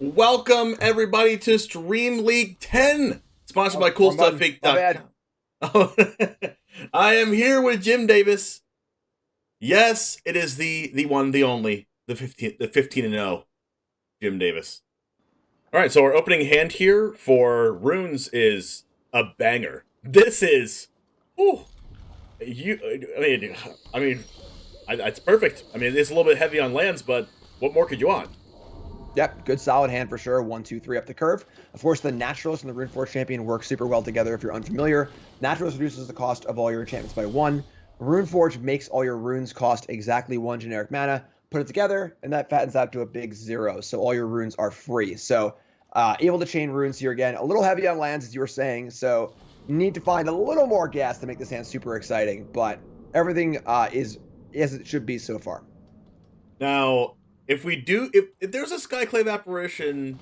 Welcome everybody to Stream League 10, sponsored by CoolStuffInc.com. Oh, I am here with Jim Davis. Yes, it is the one, the only, the 15-0 Jim Davis. All right, so our opening hand here for runes is a banger. This is, it's perfect. I mean, it's a little bit heavy on lands, but what more could you want? Yep, good solid hand for sure. 1, 2, 3 up the curve. Of course, the Naturalist and the Runeforge Champion work super well together if you're unfamiliar. Naturalist reduces the cost of all your enchantments by 1. Runeforge makes all your runes cost exactly 1 generic mana. Put it together, and that fattens out to a big 0. So all your runes are free. So able to chain runes here again. A little heavy on lands, as you were saying. So you need to find a little more gas to make this hand super exciting. But everything is as it should be so far. Now, if there's a Skyclave Apparition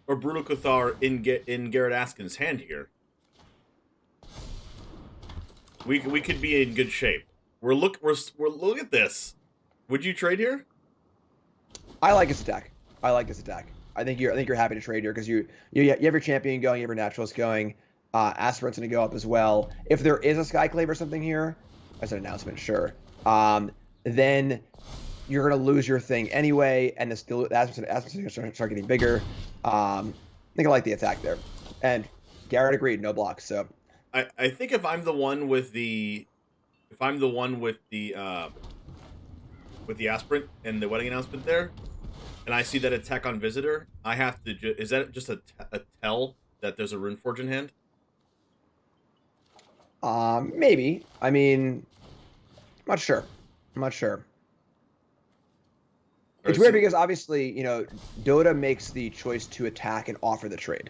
or Brutal Cathar in Garrett Askin's hand here, we could be in good shape. We're look at this. Would you trade here? I like this attack. I think you're happy to trade here because you have your champion going, you have your naturalist going, aspirant's gonna go up as well. If there is a Skyclave or something here, as an announcement, sure. Then you're going to lose your thing anyway, and the aspects are going to start getting bigger. I think I like the attack there. And Garrett agreed, no blocks. So I think if I'm the one with the aspirant and the wedding announcement there, and I see that attack on visitor, I have to is that just a tell that there's a Runeforge in hand? Maybe. I mean, I'm not sure. It's weird because obviously, Dota makes the choice to attack and offer the trade.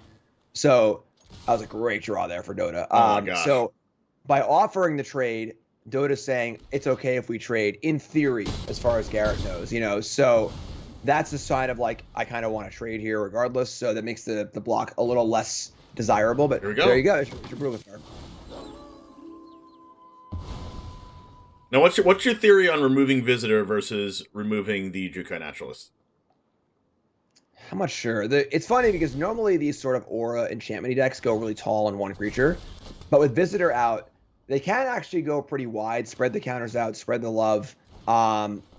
So that was a great draw there for Dota. Oh my gosh. So by offering the trade, Dota's saying it's okay if we trade, in theory, as far as Garrett knows, So that's a sign of like, I kind of want to trade here regardless. So that makes the block a little less desirable. But there you go. It's your Brutal Cathar. Now, what's your theory on removing Visitor versus removing the Jukai Naturalist? I'm not sure. It's funny because normally these sort of aura enchantment decks go really tall on one creature, but with Visitor out, they can actually go pretty wide, spread the counters out, spread the love,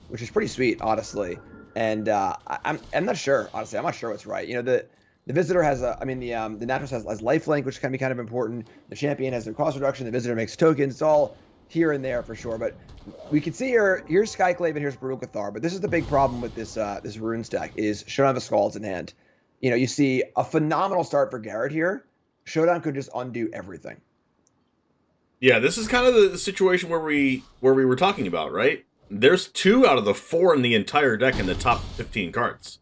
which is pretty sweet, honestly. And I'm not sure, honestly. I'm not sure what's right. The Visitor has the Naturalist has lifelink, which can be kind of important. The Champion has their cost reduction. The Visitor makes tokens. It's all here and there for sure, but we can see here, here's Skyclave and here's Brutal Cathar, but this is the big problem with this this rune stack is Showdown of Skalds in hand. You see a phenomenal start for Garrett here. Showdown could just undo everything. Yeah, this is kind of the situation where we were talking about, right? There's 2 out of the 4 in the entire deck in the top 15 cards.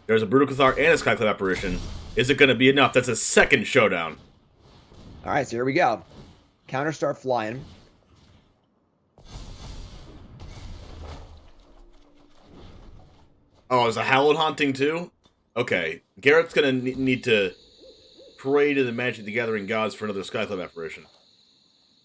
There's a Brutal Cathar and a Skyclave Apparition. Is it going to be enough? That's a second Showdown. All right, so here we go. Counters start flying. Oh, is a Hallowed Haunting too? Okay. Garrett's going to need to pray to the Magic the Gathering gods for another Skyclave Apparition.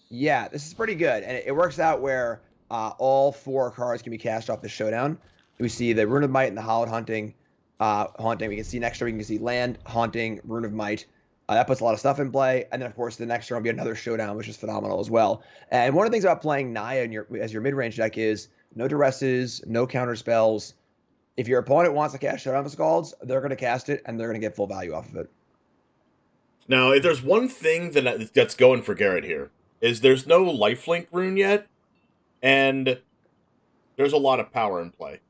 Yeah, this is pretty good. And it works out where all 4 cards can be cast off the Showdown. We see the Rune of Might and the Hallowed Haunting. We can see next turn, we can see Land, Haunting, Rune of Might. That puts a lot of stuff in play. And then, of course, the next turn will be another Showdown, which is phenomenal as well. And one of the things about playing Naya as your mid-range deck is no duresses, no counter spells. If your opponent wants to cast Showdown of Skalds, they're going to cast it, and they're going to get full value off of it. Now, if there's one thing that's going for Garrett here, is there's no lifelink rune yet, and there's a lot of power in play.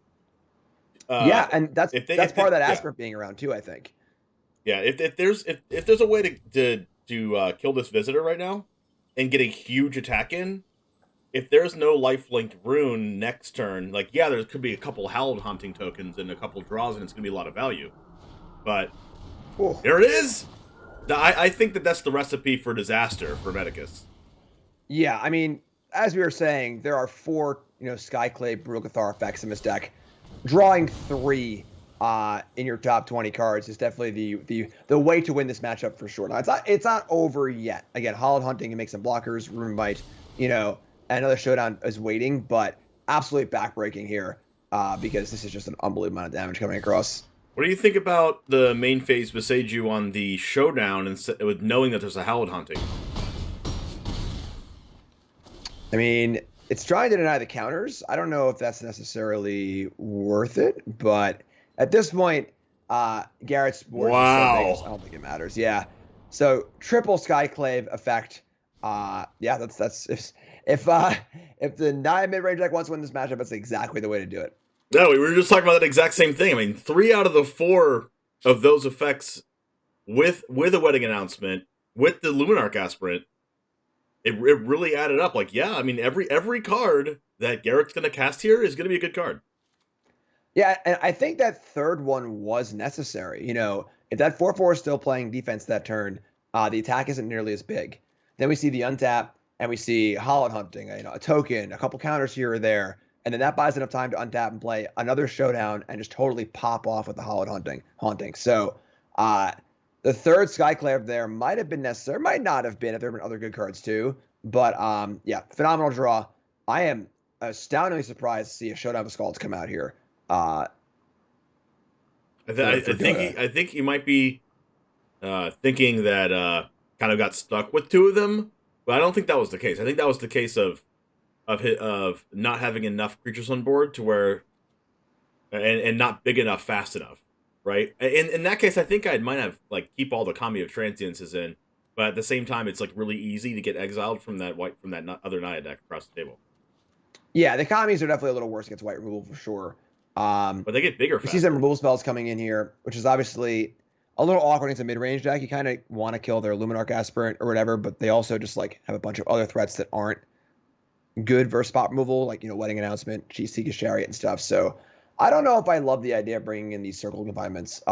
Yeah, and that's part of that aspect being around too, I think. Yeah, if there's a way to kill this Visitor right now and get a huge attack in, if there's no lifelink rune next turn, there could be a couple Hallowed Haunting tokens and a couple draws, and it's going to be a lot of value. But there it is! I think that's the recipe for disaster for Medicus. Yeah, I mean, as we were saying, there are 4 Skyclave Brutal Cathar effects in this deck. Drawing 3 in your top 20 cards is definitely the way to win this matchup for sure. Now, it's not over yet. Again, Hallowed Haunting can make some blockers, Rune Might, another Showdown is waiting, but absolutely backbreaking here because this is just an unbelievable amount of damage coming across. What do you think about the main phase beside you on the showdown with knowing that there's a Hallowed Hunting? I mean, it's trying to deny the counters. I don't know if that's necessarily worth it, but at this point, Garrett's board is so big, I don't think it matters. Yeah. So triple Skyclave effect. Yeah, that's if the Naya mid-range deck wants to win this matchup, that's exactly the way to do it. No, we were just talking about that exact same thing. I mean, 3 out of the 4 of those effects with a wedding announcement, with the Luminarch Aspirant, it really added up. Like, yeah, I mean, every card that Garrett's going to cast here is going to be a good card. Yeah, and I think that third one was necessary. You know, if that 4/4 is still playing defense that turn, the attack isn't nearly as big. Then we see the untap, and we see Hallowed Hunting, you know, a token, a couple counters here or there, and then that buys enough time to untap and play another showdown and just totally pop off with the Hallowed Haunting. So the third Skyclave there might have been necessary, might not have been if there had been other good cards too. But yeah, phenomenal draw. I am astoundingly surprised to see a Showdown of Skalds come out here. I think he might be thinking that kind of got stuck with 2 of them, but I don't think that was the case. I think that was the case of not having enough creatures on board to where and not big enough fast enough, right? In that case, I think I might have like keep all the Kami of Transiences in, but at the same time, it's like really easy to get exiled from that other Naya deck across the table. Yeah, the Kamis are definitely a little worse against white removal for sure. But they get bigger. We see some removal spells coming in here, which is obviously a little awkward against a mid-range deck. You kind of want to kill their Luminarch Aspirant or whatever, but they also just like have a bunch of other threats that aren't good versus spot removal, like, you know, Wedding Announcement, Seeker's Chariot and stuff. So I don't know if I love the idea of bringing in these circle confinements.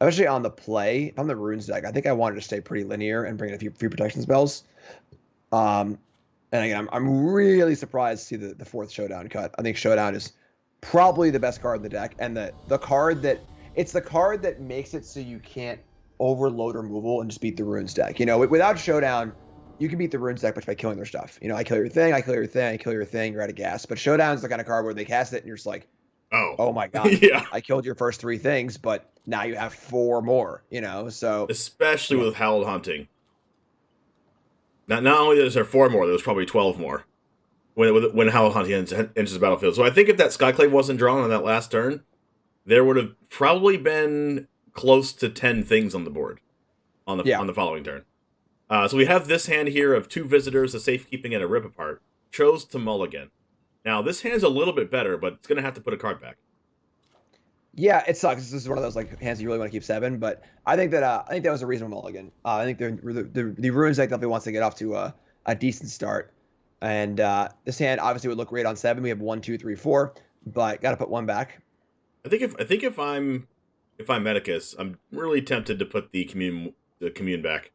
Especially on the play, if I'm the Runes deck, I think I wanted to stay pretty linear and bring in a few free protection spells. And again, I'm really surprised to see the 4th Showdown cut. I think Showdown is probably the best card in the deck, and the card that makes it so you can't overload removal and just beat the Runes deck. You know, without Showdown, you can beat the Runes deck by killing their stuff. You know, I kill your thing, I kill your thing, I kill your thing, you're out of gas. But Showdown's the kind of card where they cast it and you're just like, oh my god, yeah, I killed your first 3 things, but now you have 4 more. You know, so especially with Hallowed Hunting. Not only is there 4 more, there's probably 12 more when Hallowed Hunting enters the battlefield. So I think if that Skyclave wasn't drawn on that last turn, there would have probably been close to 10 things on the board on the following turn. So we have this hand here of 2 visitors, a safekeeping, and a rip apart. Chose to mulligan. Now this hand's a little bit better, but it's going to have to put a card back. Yeah, it sucks. This is one of those like hands you really want to keep 7, but I think that was a reasonable mulligan. I think the Runes deck definitely wants to get off to a decent start, and this hand obviously would look great on 7. We have 1, 2, 3, 4, but got to put 1 back. I think if I'm Medicus, I'm really tempted to put the commune back.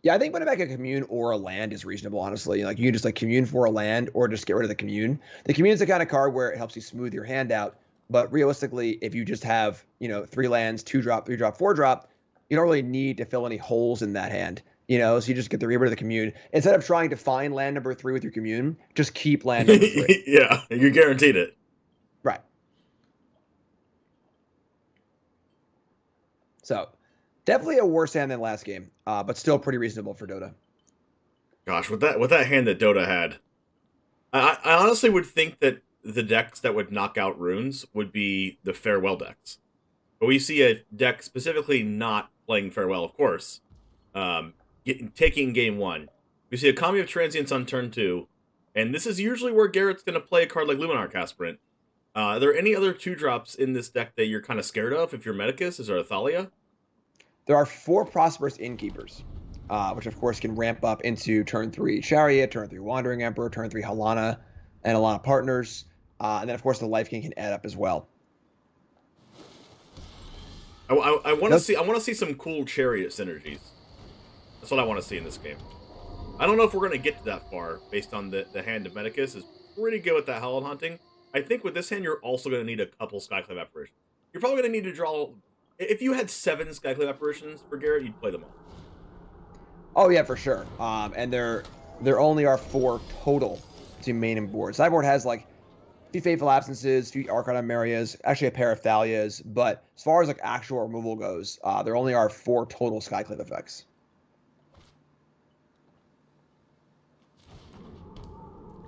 Yeah, I think putting back a commune or a land is reasonable, honestly. Like, you can just like commune for a land or just get rid of the commune. The commune's the kind of card where it helps you smooth your hand out. But realistically, if you just have, you know, 3 lands, 2-drop, 3-drop, 4-drop, you don't really need to fill any holes in that hand. You know, so you just get rid of the commune. Instead of trying to find land number 3 with your commune, just keep land number 3. Yeah, you're guaranteed it. Right. So, definitely a worse hand than last game, but still pretty reasonable for Dota. Gosh, with that hand that Dota had, I honestly would think that the decks that would knock out Runes would be the Farewell decks. But we see a deck specifically not playing Farewell, of course, taking game 1. We see a Kami of Transience on turn 2, and this is usually where Garrett's going to play a card like Luminarch Aspirant. Are there any other 2-drops in this deck that you're kind of scared of if you're Medicus? Is there a Thalia? There are 4 Prosperous Innkeepers, which of course can ramp up into turn 3 Chariot, turn 3 Wandering Emperor, turn 3 Halana, and Alana Partners. And then of course the Life King can add up as well. I want to see some cool Chariot synergies. That's what I want to see in this game. I don't know if we're going to get to that far based on the hand of Medicus is pretty good with that Hallowed Hunting. I think with this hand you're also going to need a couple Skyclave Apparitions. You're probably going to need to draw. If you had 7 Skyclave Apparitions for Garrett, you'd play them all. Oh yeah, for sure. And there only are 4 total to main and board. Sideboard has like few Fateful Absences, a few Arcana Marias, actually a pair of Thalias, but as far as like actual removal goes, there only are 4 total Skyclave effects.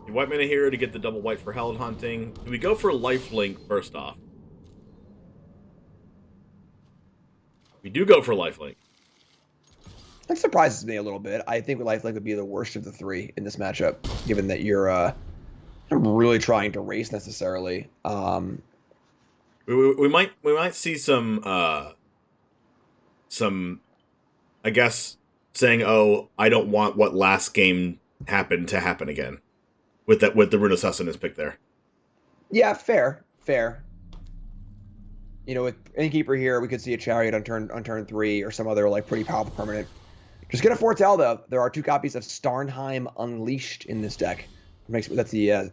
You white mana hero to get the double white for Hallowed Haunting. Do we go for lifelink first off? We do go for lifelink. That surprises me a little bit. I think lifelink would be the worst of the 3 in this matchup, given that you're really trying to race necessarily. We might see some I guess saying, oh, I don't want what last game happened to happen again. With the Rune Assassin as pick there. Yeah, fair. You know, with Innkeeper here, we could see a Chariot on turn 3 or some other like pretty powerful permanent. Just gonna foretell though, there are 2 copies of Starnheim Unleashed in this deck. That's the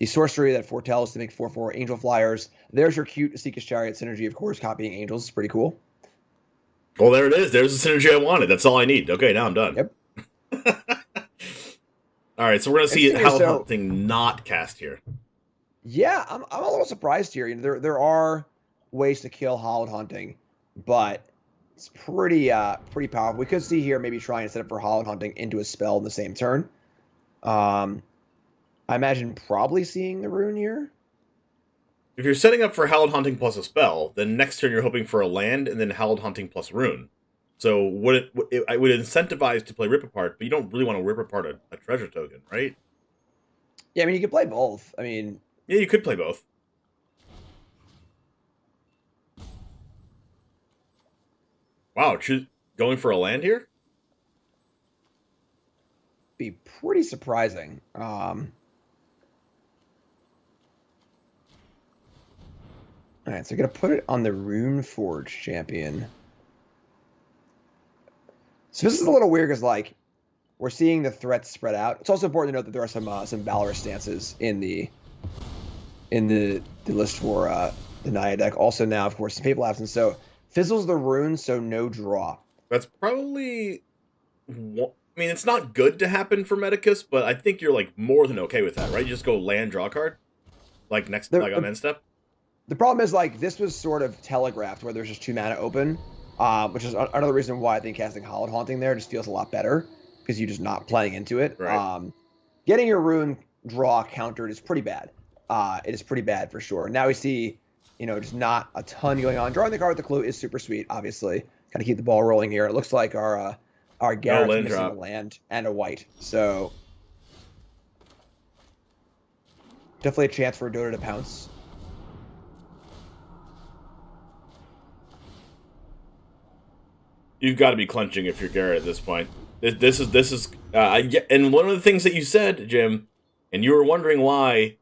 sorcery that foretells to make 4/4 Angel Flyers. There's your cute Seeker's Chariot synergy, of course, copying Angels. It's pretty cool. Well, there it is. There's the synergy I wanted. That's all I need. Okay, now I'm done. Yep. All right, so we're gonna see how something not cast here. Yeah, I'm a little surprised here. You know, there are ways to kill Hallowed Haunting, but it's pretty powerful. We could see here maybe trying to set up for Hallowed Haunting into a spell in the same turn. I imagine probably seeing the rune here. If you're setting up for Hallowed Haunting plus a spell, then next turn you're hoping for a land and then Hallowed Haunting plus rune. So I would incentivize to play Rip Apart, but you don't really want to rip apart a treasure token, right? Yeah, I mean, you could play both. I mean... Yeah, you could play both. Wow, going for a land here? Be pretty surprising. All right, so we're going to put it on the Runeforge champion. So this is a little weird because, like, we're seeing the threats spread out. It's also important to note that there are some Valorous stances in the list for the Naya deck. Also now, of course, some Fateful Absence. So fizzles the rune, so no draw. That's probably... I mean, it's not good to happen for Medicus, but I think you're, like, more than okay with that, right? You just go land, draw card? Like, on end step? The problem is, like, this was sort of telegraphed where there's just 2 mana open. Which is another reason why I think casting Hallowed Haunting there just feels a lot better, because you're just not playing into it. Right. Getting your rune draw countered is pretty bad. It is pretty bad for sure. Now we see, you know, just not a ton going on. Drawing the card with the clue is super sweet, obviously. Got to keep the ball rolling here. It looks like our Garrett's missing a land and a white. So definitely a chance for Dota to pounce. You've got to be clenching if you're Garrett at this point. This is and one of the things that you said, Jim, and you were wondering why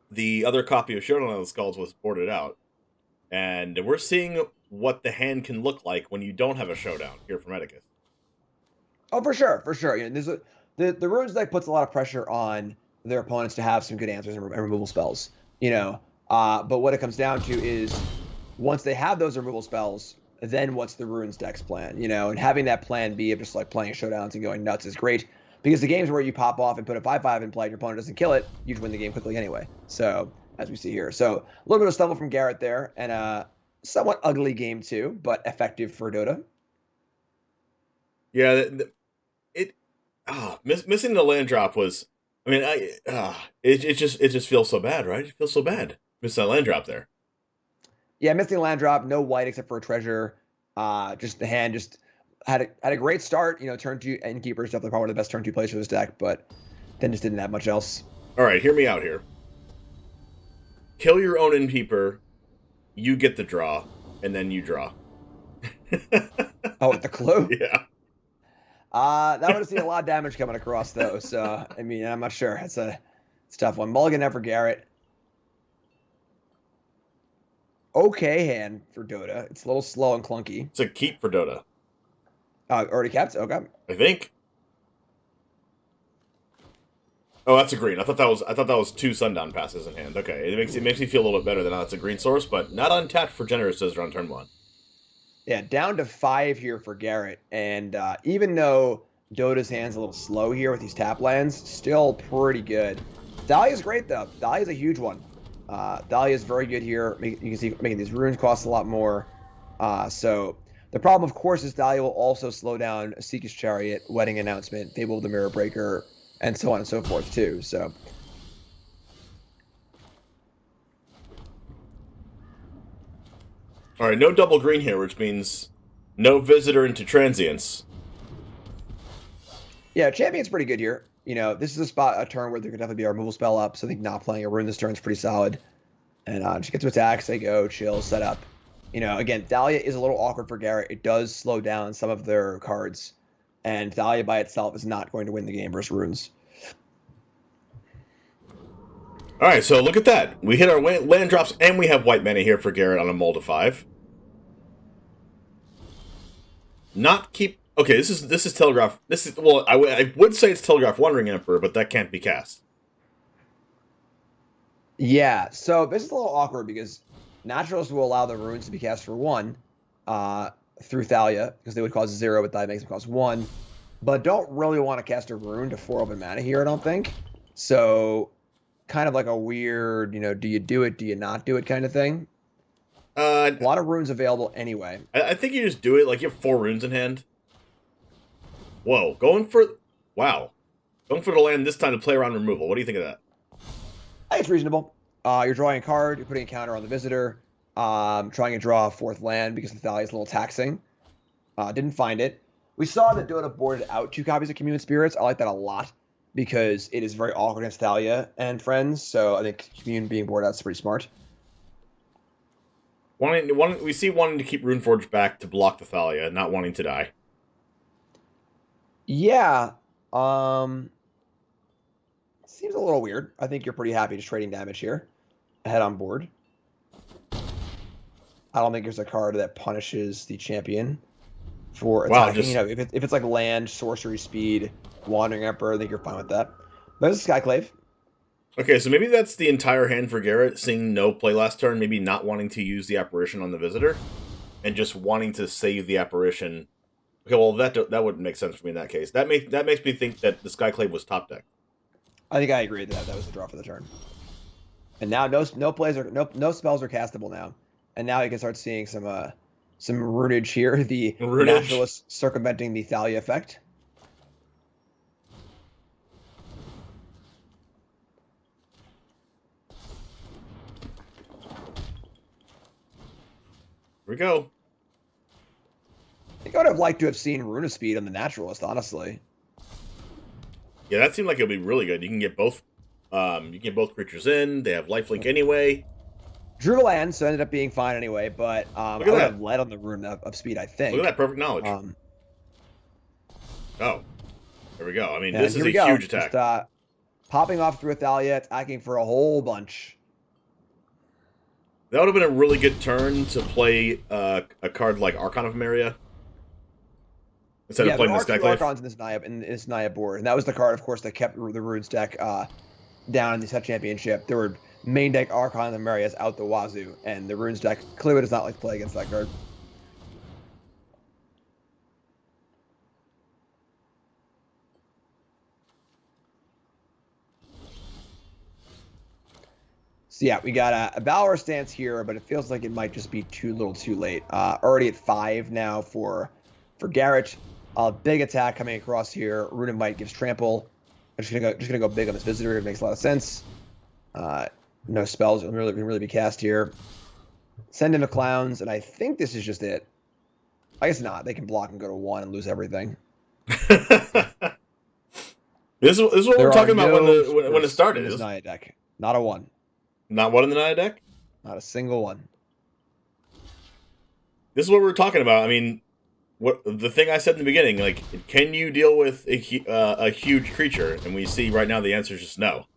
the other copy of Showdown of the Skulls was boarded out, and we're seeing what the hand can look like when you don't have a Showdown here for Medicus. Oh, for sure. You know, the Runes deck puts a lot of pressure on their opponents to have some good answers and removal spells. You know, but what it comes down to is once they have those removal spells, then what's the Runes deck's plan, you know? And having that plan B of just like playing showdowns and going nuts is great, because the games where you pop off and put a 5/5 in play and your opponent doesn't kill it, you just win the game quickly anyway. So, as we see here. So, a little bit of stumble from Garrett there, and a somewhat ugly game too, but effective for Dota. Yeah, missing the land drop was, I mean, it just feels so bad, right? It feels so bad. Missed that land drop there. Yeah, missing a land drop, no white except for a treasure. Just the hand just had a great start. You know, turn 2 Innkeeper is definitely probably the best turn 2 plays for this deck, but then just didn't have much else. All right, hear me out here. Kill your own Innkeeper, you get the draw, and then you draw. Oh, with the clue? Yeah. That would have seen a lot of damage coming across though. So I mean, I'm not sure. It's a tough one. Mulligan there for Garrett. Okay hand for Dota. It's a little slow and clunky. It's a keep for Dota. Already capped? Okay. I think. Oh, that's a green. I thought that was 2 sundown passes in hand. Okay, it makes me feel a little bit better than that's a green source, but not untapped for Generous Scissor on turn 1. Yeah, down to 5 here for Garrett, and even though Dota's hand's a little slow here with these tap lands, still pretty good. Dahlia's great though. Dahlia's a huge one. Dahlia is very good here. You can see making these runes cost a lot more. So the problem, of course, is Dahlia will also slow down Seeker's Chariot, Wedding Announcement, Fable of the Mirror Breaker, and so on and so forth too. So. All right, no double green here, which means no visitor into transients. Yeah, Champion's pretty good here. This is a turn where there could definitely be a removal spell up, so I think not playing a rune this turn is pretty solid. And just get to attack, say go, chill, set up. Again, Dahlia is a little awkward for Garrett. It does slow down some of their cards, and Dahlia by itself is not going to win the game versus runes. All right, so look at that. We hit our land drops, and we have white mana here for Garrett on a Mold of 5. Okay, this is Telegraph. I would say it's Telegraph Wandering Emperor, but that can't be cast. Yeah, so this is a little awkward because Naturals will allow the runes to be cast for 1 through Thalia, because they would cost 0, but that makes them cost 1. But don't really want to cast a rune to 4 open mana here, I don't think. So kind of like a weird, do you do it, do you not do it kind of thing. A lot of runes available anyway. I think you just do it, like you have 4 runes in hand. Whoa, going for the land this time to play around removal. What do you think of that? I think it's reasonable. You're drawing a card, you're putting a counter on the visitor, trying to draw a 4th land because the Thalia is a little taxing. Didn't find it. We saw that Dota boarded out 2 copies of Commune Spirits. I like that a lot because it is very awkward against Thalia and friends, so I think Commune being boarded out is pretty smart. We see wanting to keep Runeforge back to block the Thalia, not wanting to die. Yeah. Seems a little weird. I think you're pretty happy just trading damage here. Ahead on board. I don't think there's a card that punishes the champion for attacking. If it's like land, sorcery, speed, Wandering Emperor, I think you're fine with that. But it's Skyclave. Okay, so maybe that's the entire hand for Garrett, seeing no play last turn, maybe not wanting to use the apparition on the visitor, and just wanting to save the apparition. Okay, well that wouldn't make sense for me in that case. That makes me think that the Skyclave was top deck. I think I agree that was the draw for the turn. And now no spells are castable now, and now you can start seeing some runage here. The Naturalist circumventing the Thalia effect. Here we go. I think I would have liked to have seen Runa Speed on the Naturalist, honestly. Yeah, that seemed like it would be really good. You can get both. You can get both creatures in. They have lifelink anyway. Drew land, so ended up being fine anyway. But I would have led on the Rune of Speed, I think. Look at that perfect knowledge. Oh, there we go. I mean, this is a huge attack. Just, popping off through a Thalia, attacking for a whole bunch. That would have been a really good turn to play a card like Archon of Maria. Instead of playing the Skyclave. Archons in this Naya board. And that was the card, of course, that kept the Runes deck down in the set championship. There were main deck Archon and Marias out the wazoo, and the Runes deck clearly does not like to play against that card. So yeah, we got a Valor stance here, but it feels like it might just be too late. Already at 5 now for Garrett. Big attack coming across here. Rune of Might gives trample. I'm just gonna go big on this visitor. It makes a lot of sense. No spells can really be cast here. Send in the clowns, and I think this is just it. I guess not. They can block and go to 1 and lose everything. This is what we're talking about when it started. This Naya deck, not a 1. Not one in the Naya deck? Not a single one. This is what we're talking about. I mean, what the thing I said in the beginning, like, can you deal with a huge creature? And we see right now the answer is just no.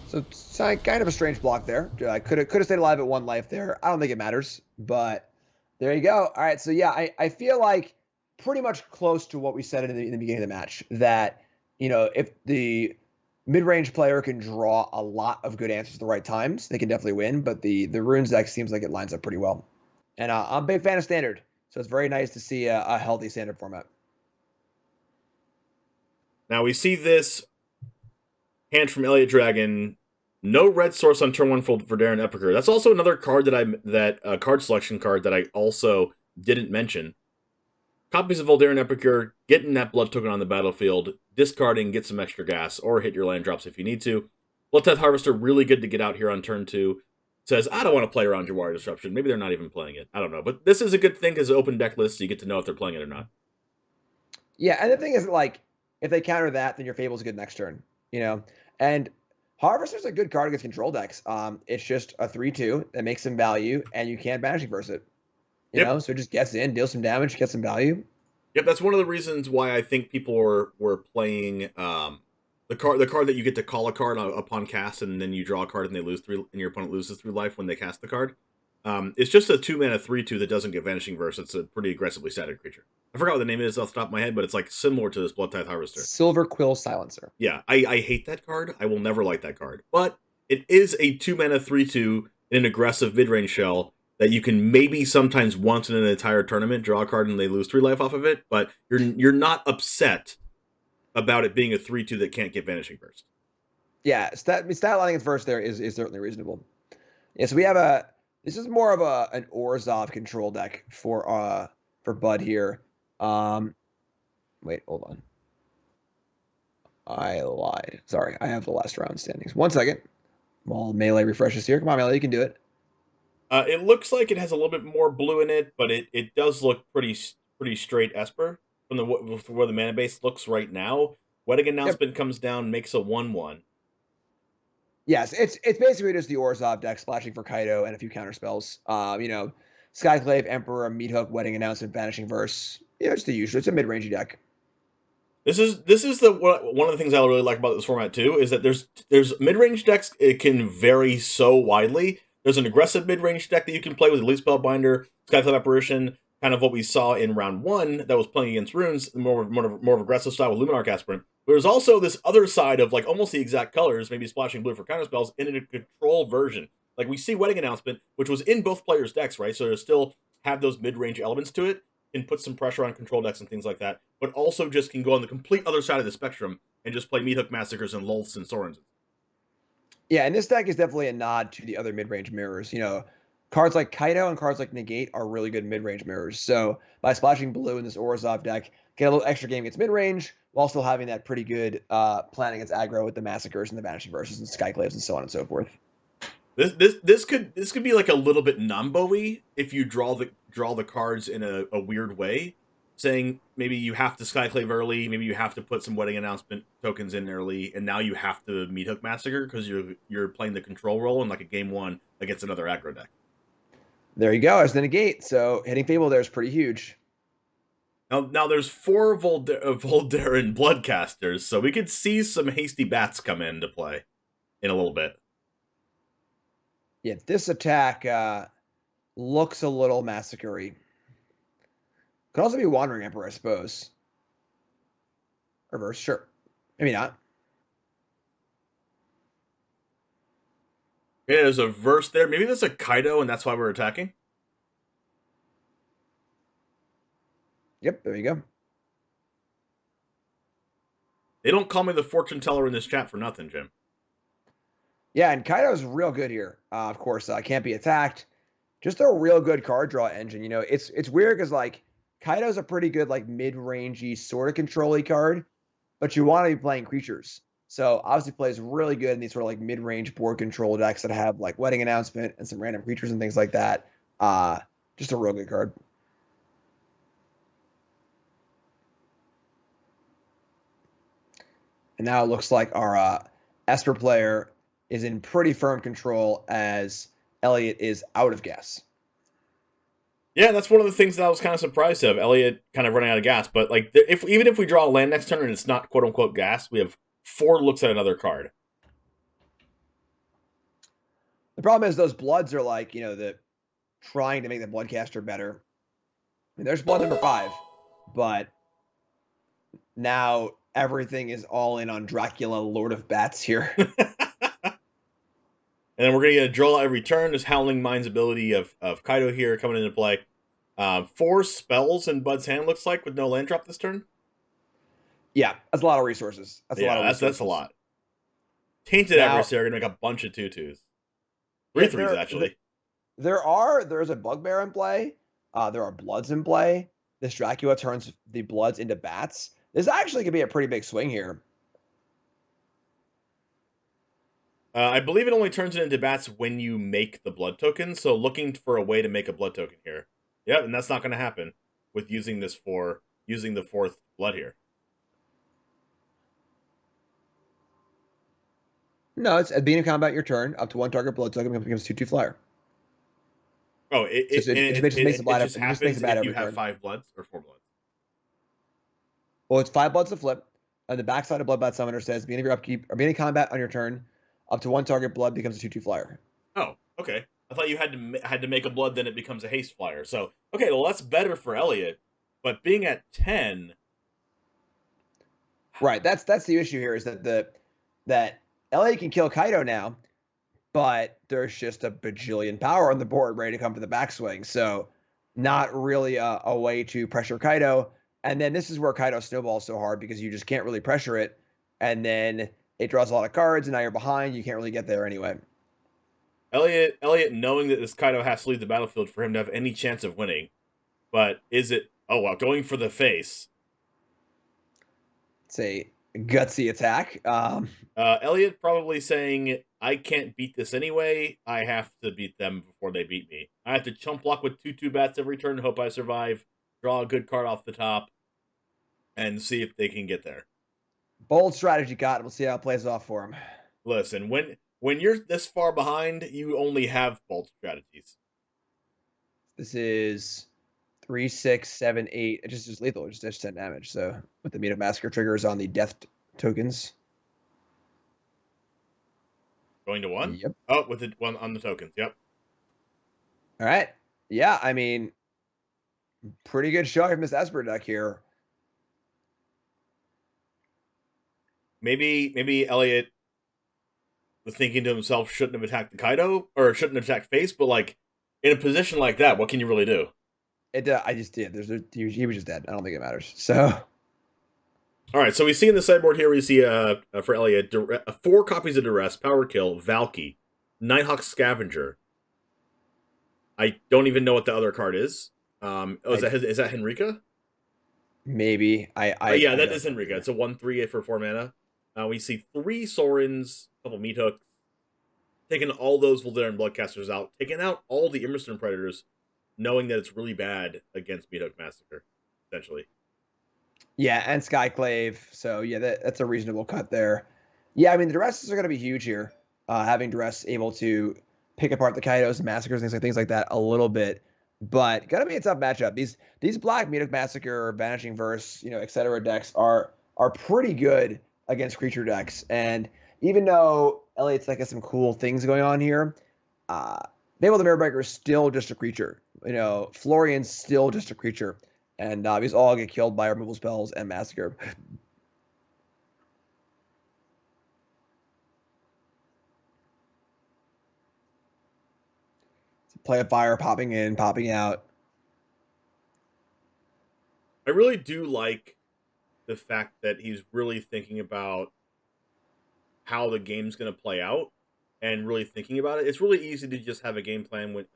So it's kind of a strange block there. Could have stayed alive at 1 life there. I don't think it matters, but there you go. All right, so yeah, I feel like pretty much close to what we said in the beginning of the match, that, if the mid-range player can draw a lot of good answers at the right times, they can definitely win, but the Runes deck seems like it lines up pretty well. And I'm a big fan of Standard, so it's very nice to see a healthy Standard format. Now we see this hand from Elliott Dragon No red source on turn 1 for Darren Epiker. That's also another card that card selection card that I also didn't mention. Copies of Voldaren Epicure, getting that blood token on the battlefield, discarding, get some extra gas, or hit your land drops if you need to. Bloodtithe Harvester, really good to get out here on turn 2. Says, I don't want to play around your Warrior Disruption. Maybe they're not even playing it. I don't know. But this is a good thing because open deck list, so you get to know if they're playing it or not. Yeah, and the thing is, like, if they counter that, then your Fable's a good next turn, you know? And Harvester's a good card against control decks. It's just a 3/2 that makes some value, and you can't Banishing Verse it. You know, so it just gets in, deals some damage, gets some value. Yep, that's one of the reasons why I think people were playing the card that you get to call a card upon cast, and then you draw a card and they lose 3, and your opponent loses 3 life when they cast the card. It's just a 2-mana 3/2 that doesn't get Vanishing Verse. It's a pretty aggressively statted creature. I forgot what the name is off the top of my head, but it's like similar to this Bloodtithe Harvester. Silver Quill Silencer. Yeah, I hate that card. I will never like that card. But it is a 2-mana 3/2 in an aggressive mid-range shell that you can maybe sometimes once in an entire tournament draw a card and they lose 3 life off of it, but you're not upset about it being a 3/2 that can't get Vanishing Burst. Yeah, stat lining its first there is certainly reasonable. Yeah, so we have this is more of an Orzhov control deck for Bud here. Wait, hold on. I lied. Sorry, I have the last round standings. 1 second. While Melee refreshes here. Come on, Melee, you can do it. It looks like it has a little bit more blue in it, but it does look pretty straight Esper from where the mana base looks right now. Wedding Announcement comes down, makes a 1/1. Yes, it's basically just the Orzhov deck splashing for Kaido and a few counter spells. You know, Skyclave, Emperor, Meathook, Wedding Announcement, Vanishing Verse. Yeah, it's the usual. It's a mid-rangey deck. This is one of the things I really like about this format too is that there's mid-range decks. It can vary so widely. There's an aggressive mid-range deck that you can play with Elite Spellbinder, Skyclave Apparition, kind of what we saw in round 1 that was playing against runes, more of aggressive style with Luminarch Aspirant. There's also this other side of like almost the exact colors, maybe splashing blue for counterspells in a control version. Like we see Wedding Announcement, which was in both players' decks, right? So they still have those mid-range elements to it, can put some pressure on control decks and things like that, but also just can go on the complete other side of the spectrum and just play Meathook Massacres and Lulths and Sorens. Yeah, and this deck is definitely a nod to the other mid-range mirrors. You know, cards like Kaido and cards like Negate are really good mid-range mirrors. So by splashing blue in this Orzhov deck, get a little extra game against mid-range, while still having that pretty good plan against aggro with the Massacres and the Vanishing Verses and Skyclaves and so on and so forth. This could be like a little bit Nambo-y if you draw the cards in a weird way, saying maybe you have to Skyclave early, maybe you have to put some Wedding Announcement tokens in early, and now you have to Meathook Massacre because you're playing the control role in like a game 1 against another aggro deck. There you go, as the Negate. So hitting Fable there is pretty huge. Now there's 4 Voldaren Bloodcasters, so we could see some Hasty Bats come into play in a little bit. Yeah, this attack looks a little massacre-y. Could also be Wandering Emperor, I suppose. Reverse, sure. Maybe not. Yeah, there's a verse there. Maybe there's a Kaido, and that's why we're attacking. Yep, there you go. They don't call me the fortune teller in this chat for nothing, Jim. Yeah, and Kaido's real good here. Of course, can't be attacked. Just a real good card draw engine. You know, it's weird because like Kaido's a pretty good like mid-rangey sort of control-y card, but you want to be playing creatures. So obviously plays really good in these sort of like mid-range board control decks that have like Wedding Announcement and some random creatures and things like that. Just a real good card. And now it looks like our Esper player is in pretty firm control as Elliot is out of gas. Yeah, that's one of the things that I was kind of surprised of. Elliot kind of running out of gas, but like even if we draw a land next turn and it's not quote unquote gas, we have 4 looks at another card. The problem is those bloods are like, you know, trying to make the bloodcaster better. I mean, there's blood number 5, but now everything is all in on Dracula, Lord of Bats here. And then we're going to get a draw every turn. There's Howling Mind's ability of Kaido here coming into play. 4 spells in Bud's hand, looks like, with no land drop this turn. Yeah, that's a lot of resources. That's a lot. That's a lot. Tainted Adversary are going to make a bunch of 2/2s. 3/3s, actually. There's a Bugbear in play. There are Bloods in play. This Dracula turns the Bloods into Bats. This actually could be a pretty big swing here. I believe it only turns it into Bats when you make the Blood token, so looking for a way to make a Blood token here. Yep, and that's not going to happen with using this for using the 4th Blood here. No, it's at the beginning of combat your turn. Up to 1 target Blood token becomes 2/2 flyer. Oh, it just makes it bad if you have 5 Bloods or 4 Bloods. Well, it's 5 Bloods to flip. On the backside of Bloodbath Summoner says, beginning of your upkeep or beginning of combat on your turn, up to 1 target Blood becomes a 2/2 flyer. Oh, okay. I thought you had to make a Blood, then it becomes a haste flyer. So, okay, well, that's better for Elliot. But being at 10... Right, that's the issue here, is that Elliot can kill Kaido now, but there's just a bajillion power on the board ready to come for the backswing. So not really a way to pressure Kaido. And then this is where Kaido snowballs so hard because you just can't really pressure it. And then it draws a lot of cards, and now you're behind. You can't really get there anyway. Elliot, knowing that this Kaido has to leave the battlefield for him to have any chance of winning. But is it... Oh, wow, going for the face. It's a gutsy attack. Elliot probably saying, I can't beat this anyway. I have to beat them before they beat me. I have to chump block with 2/2 Bats every turn, hope I survive, draw a good card off the top, and see if they can get there. Bold strategy, Cotton. We'll see how it plays off for him. Listen, when you're this far behind, you only have bold strategies. This is 3, 6, 7, 8. It's just lethal. It's just 10 damage. So with the Meat of Massacre triggers on the death tokens. Going to 1? Yep. Oh, with the 1 on the tokens. Yep. All right. Yeah, I mean, pretty good showing from this Esper deck here. Maybe Elliot was thinking to himself, shouldn't have attacked the Kaido, or shouldn't have attacked face, but like in a position like that, what can you really do? I just did. He was just dead. I don't think it matters. So, all right. So we see in the sideboard here, we see for Elliot 4 copies of Duress, Power Kill, Valky, Nighthawk Scavenger. I don't even know what the other card is. Is that Henrika? Maybe yeah, that is Henrika. It's a 1/3 for 4 mana. We see 3 Sorens, a couple Meat Hooks, taking all those Voldaren Bloodcasters out, taking out all the Immerston Predators, knowing that it's really bad against Meat Hook Massacre, essentially. Yeah, and Skyclave. So yeah, that's a reasonable cut there. Yeah, I mean the Duresses are going to be huge here. Having Duress able to pick apart the Kaidos and Massacres, things like that a little bit, but gonna be a tough matchup. These black Meat Hook Massacre, Vanishing Verse, etc. decks are pretty good against creature decks, and even though Elliot's like has some cool things going on here, Babel the Mirrorbreaker is still just a creature. Florian's still just a creature, and these all get killed by removal spells and Massacre. Play of Fire, popping in, popping out. I really do like the fact that he's really thinking about how the game's going to play out and really thinking about it. It's really easy to just have a game plan with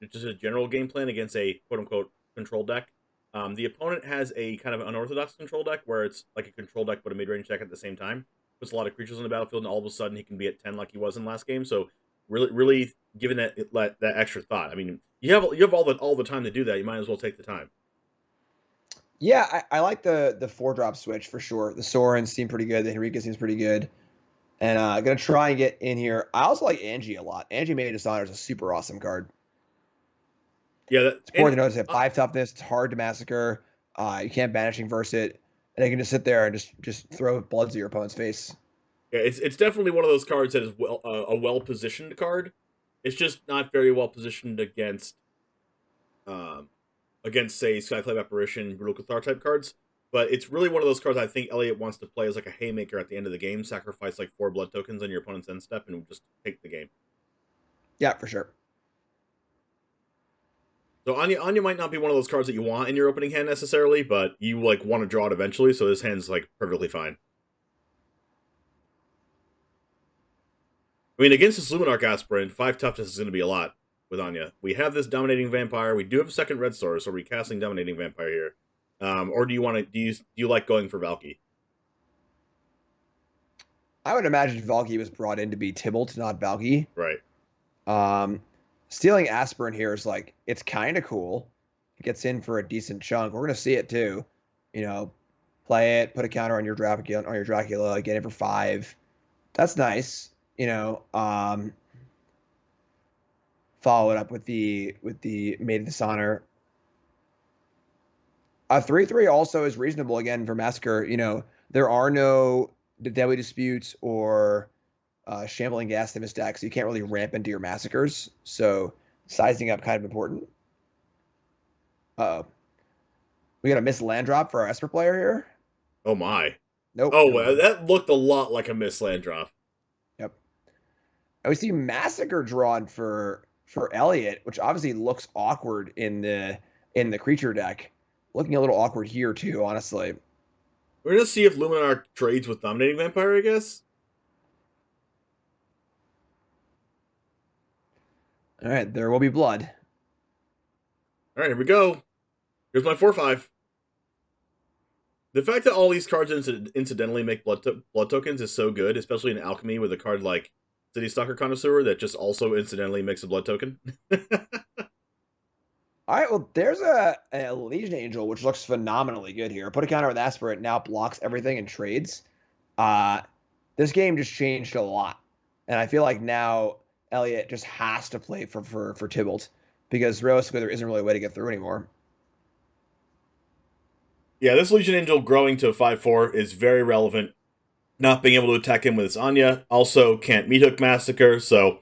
just a general game plan against a quote-unquote control deck. The opponent has a kind of unorthodox control deck where it's like a control deck but a mid-range deck at the same time. Puts a lot of creatures on the battlefield, and all of a sudden he can be at 10 like he was in last game. So really giving that extra thought. I mean, you have all the time to do that. You might as well take the time. Yeah, I like the 4-drop switch for sure. The Sorens seem pretty good. The Henrika seems pretty good. And I'm going to try and get in here. I also like Angie a lot. Angie Made Dishonor is a super awesome card. Yeah, it's important to notice that 5 toughness. It's hard to massacre. You can't Banishing Verse it. And you can just sit there and just throw bloods at your opponent's face. Yeah, it's definitely one of those cards that is a well-positioned card. It's just not very well-positioned against say, Skyclave Apparition, Brutal Cathar type cards. But it's really one of those cards I think Elliot wants to play as like a haymaker at the end of the game, sacrifice like 4 blood tokens on your opponent's end step, and just take the game. Yeah, for sure. So Anya might not be one of those cards that you want in your opening hand necessarily, but you like want to draw it eventually, so this hand's like perfectly fine. I mean, against this Luminarch Aspirant, 5 toughness is going to be a lot with Anya. We have this Dominating Vampire. We do have a second Red Source, so we're casting Dominating Vampire here. Or do you want to? Do you like going for Valky? I would imagine Valky was brought in to be Tybalt, not Valky. Right. Stealing Aspirant here is like, it's kind of cool. It gets in for a decent chunk. We're gonna see it too. You know, play it, put a counter on your Dracula, get it for 5. That's nice. You know, follow it up with the Maid of Dishonor. A 3/3 also is reasonable again for Massacre. You know, there are no Deadly Disputes or Shambling Gas in this deck, so you can't really ramp into your Massacres. So sizing up kind of important. Uh-oh. We got a missed land drop for our Esper player here. Oh my. Nope. Oh, well, that looked a lot like a missed land drop. Yep. And we see Massacre drawn for Elliot, which obviously looks awkward in the creature deck. Looking a little awkward here too, honestly. We're gonna see if Luminar trades with Dominating Vampire, I guess. All right, there will be blood. All right, here we go. Here's my 4/5. The fact that all these cards incidentally make blood tokens is so good, especially in Alchemy with a card like City Stalker Connoisseur that just also incidentally makes a blood token. All right, well, there's a Legion Angel, which looks phenomenally good here. Put a counter with Aspirant, now blocks everything and trades. This game just changed a lot. And I feel like now Elliot just has to play for Tybalt, because realistically there isn't really a way to get through anymore. Yeah, this Legion Angel growing to a 5/4 is very relevant. Not being able to attack him with his Anya. Also can't Meathook Massacre, so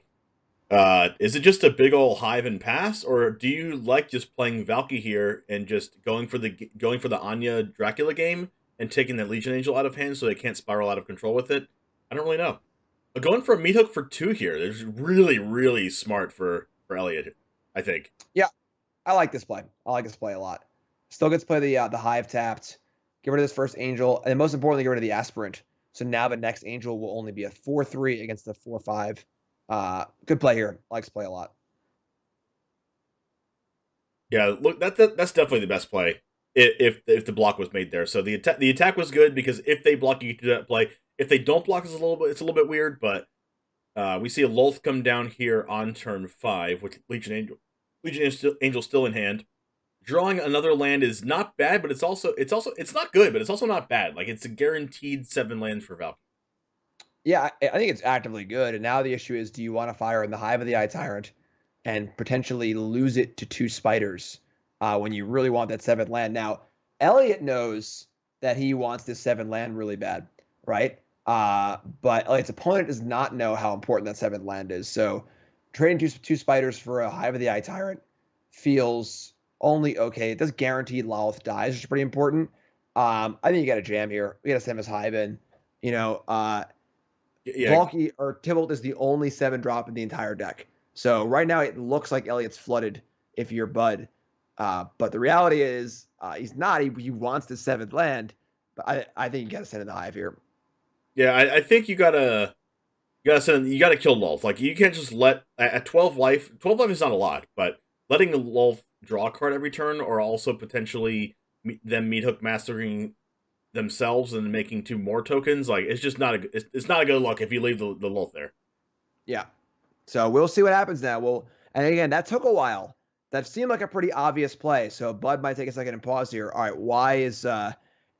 is it just a big ol' hive and pass, or do you like just playing Valky here and just going for the Anya Dracula game and taking that Legion Angel out of hand so they can't spiral out of control with it? I don't really know. But going for a Meathook for 2 here, there's really, really smart for Elliot, I think. Yeah, I like this play. I like this play a lot. Still gets to play the hive tapped. Get rid of this first Angel, and most importantly, get rid of the Aspirant. So now the next Angel will only be a 4/3 against the 4/5. Good play here. I like this play a lot. Yeah, look, that's definitely the best play if the block was made there. So the attack was good because if they block, you can do that play. If they don't block, it's a little bit weird. But we see a Lolth come down here on turn 5 with Legion Angel still in hand. Drawing another land is not bad, but it's not good, but it's also not bad. Like, it's a guaranteed 7 lands for Valky. Yeah, I think it's actively good. And now the issue is, do you want to fire in the Hive of the Eye Tyrant and potentially lose it to 2 spiders when you really want that 7th land? Now, Elliot knows that he wants this 7th land really bad, right? But Elliot's opponent does not know how important that 7th land is. So trading 2 spiders for a Hive of the Eye Tyrant feels only okay. It does guarantee Lolth dies, which is pretty important. I think you got to jam here. We got to send his Hive in. You know, Valky or Tybalt is the only 7 drop in the entire deck. So right now it looks like Elliot's flooded if you're Bud. But the reality is he's not. He wants the 7th land. But I think you got to send in the Hive here. Yeah, I think you gotta kill Lolth. Like, you can't just let at 12 life. 12 life is not a lot, but letting the Lolth draw a card every turn, or also potentially them Meathook Mastering themselves and making 2 more tokens, like, it's just not it's not a good look if you leave the Lolth there. Yeah. So we'll see what happens now. And again, that took a while. That seemed like a pretty obvious play. So Bud might take a second and pause here. All right, why is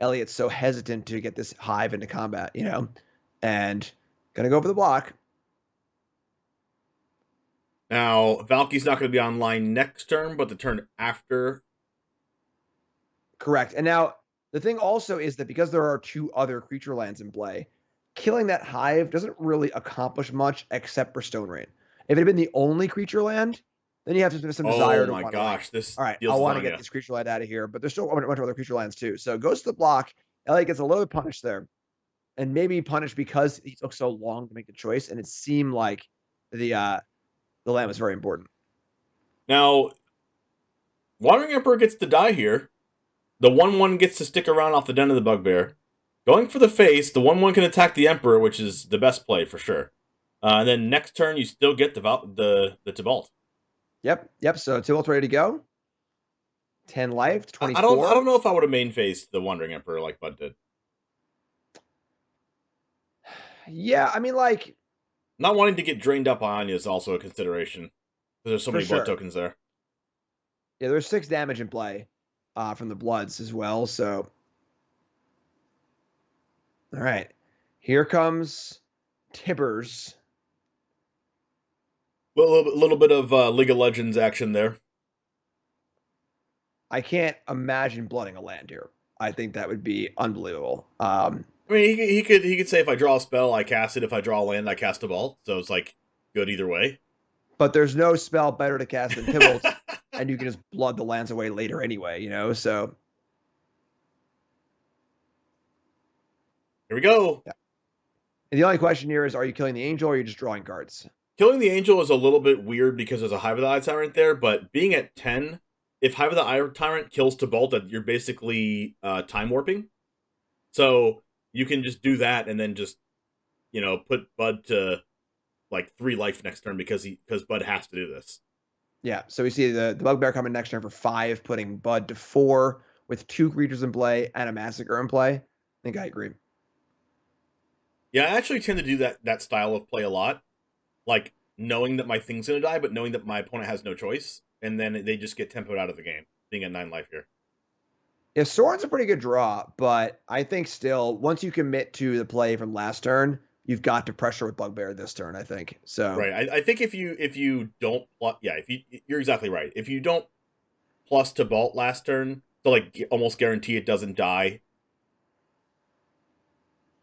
Elliot so hesitant to get this Hive into combat? You know, and gonna go for the block. Now, Valky's not going to be online next turn, but the turn after. Correct. And now, the thing also is that because there are 2 other creature lands in play, killing that Hive doesn't really accomplish much except for Stone Rain. If it had been the only creature land, then you have some desire to want to. Oh my gosh, this. All right, I want to get this creature land out of here, but there's still a bunch of other creature lands too. So goes to the block. Elliot gets a little bit punished there, and maybe punished because he took so long to make the choice, and it seemed like the land was very important. Now, Wandering Emperor gets to die here. The 1/1 gets to stick around off the Den of the Bugbear. Going for the face, the 1/1 can attack the Emperor, which is the best play for sure. And then next turn, you still get the Tibalt. Yep. So Tibalt's ready to go. 10 life, 24. I don't know if I would have main faced the Wandering Emperor like Bud did. Yeah, I mean, like, not wanting to get drained up on Anya is also a consideration. There's so many blood tokens there. Yeah, there's 6 damage in play from the Bloods as well. So, all right, here comes Tibbers. A little bit of League of Legends action there. I can't imagine blooding a land here. I think that would be unbelievable. I mean, he could say if I draw a spell, I cast it. If I draw a land, I cast a Tibalt. So it's like good either way. But there's no spell better to cast than Tibalt, and you can just blood the lands away later anyway, you know? So here we go. Yeah. And the only question here is, are you killing the Angel or are you just drawing cards? Killing the Angel is a little bit weird because there's a Hive of the Eye Tyrant there, but being at 10, if Hive of the Eye Tyrant kills Tibalt, you're basically time warping. So you can just do that and then just, put Bud to like 3 life next turn because Bud has to do this. Yeah, so we see the Bugbear coming next turn for 5, putting Bud to 4 with 2 creatures in play and a Massacre in play. I think I agree. Yeah, I actually tend to do that style of play a lot. Like, knowing that my thing's going to die, but knowing that my opponent has no choice. And then they just get tempoed out of the game, being at 9 life here. Yeah, Sorin's a pretty good draw, but I think still, once you commit to the play from last turn, you've got to pressure with Bugbear this turn, I think. So right, I think if you don't, you're exactly right. If you don't plus Tibalt last turn to like almost guarantee it doesn't die,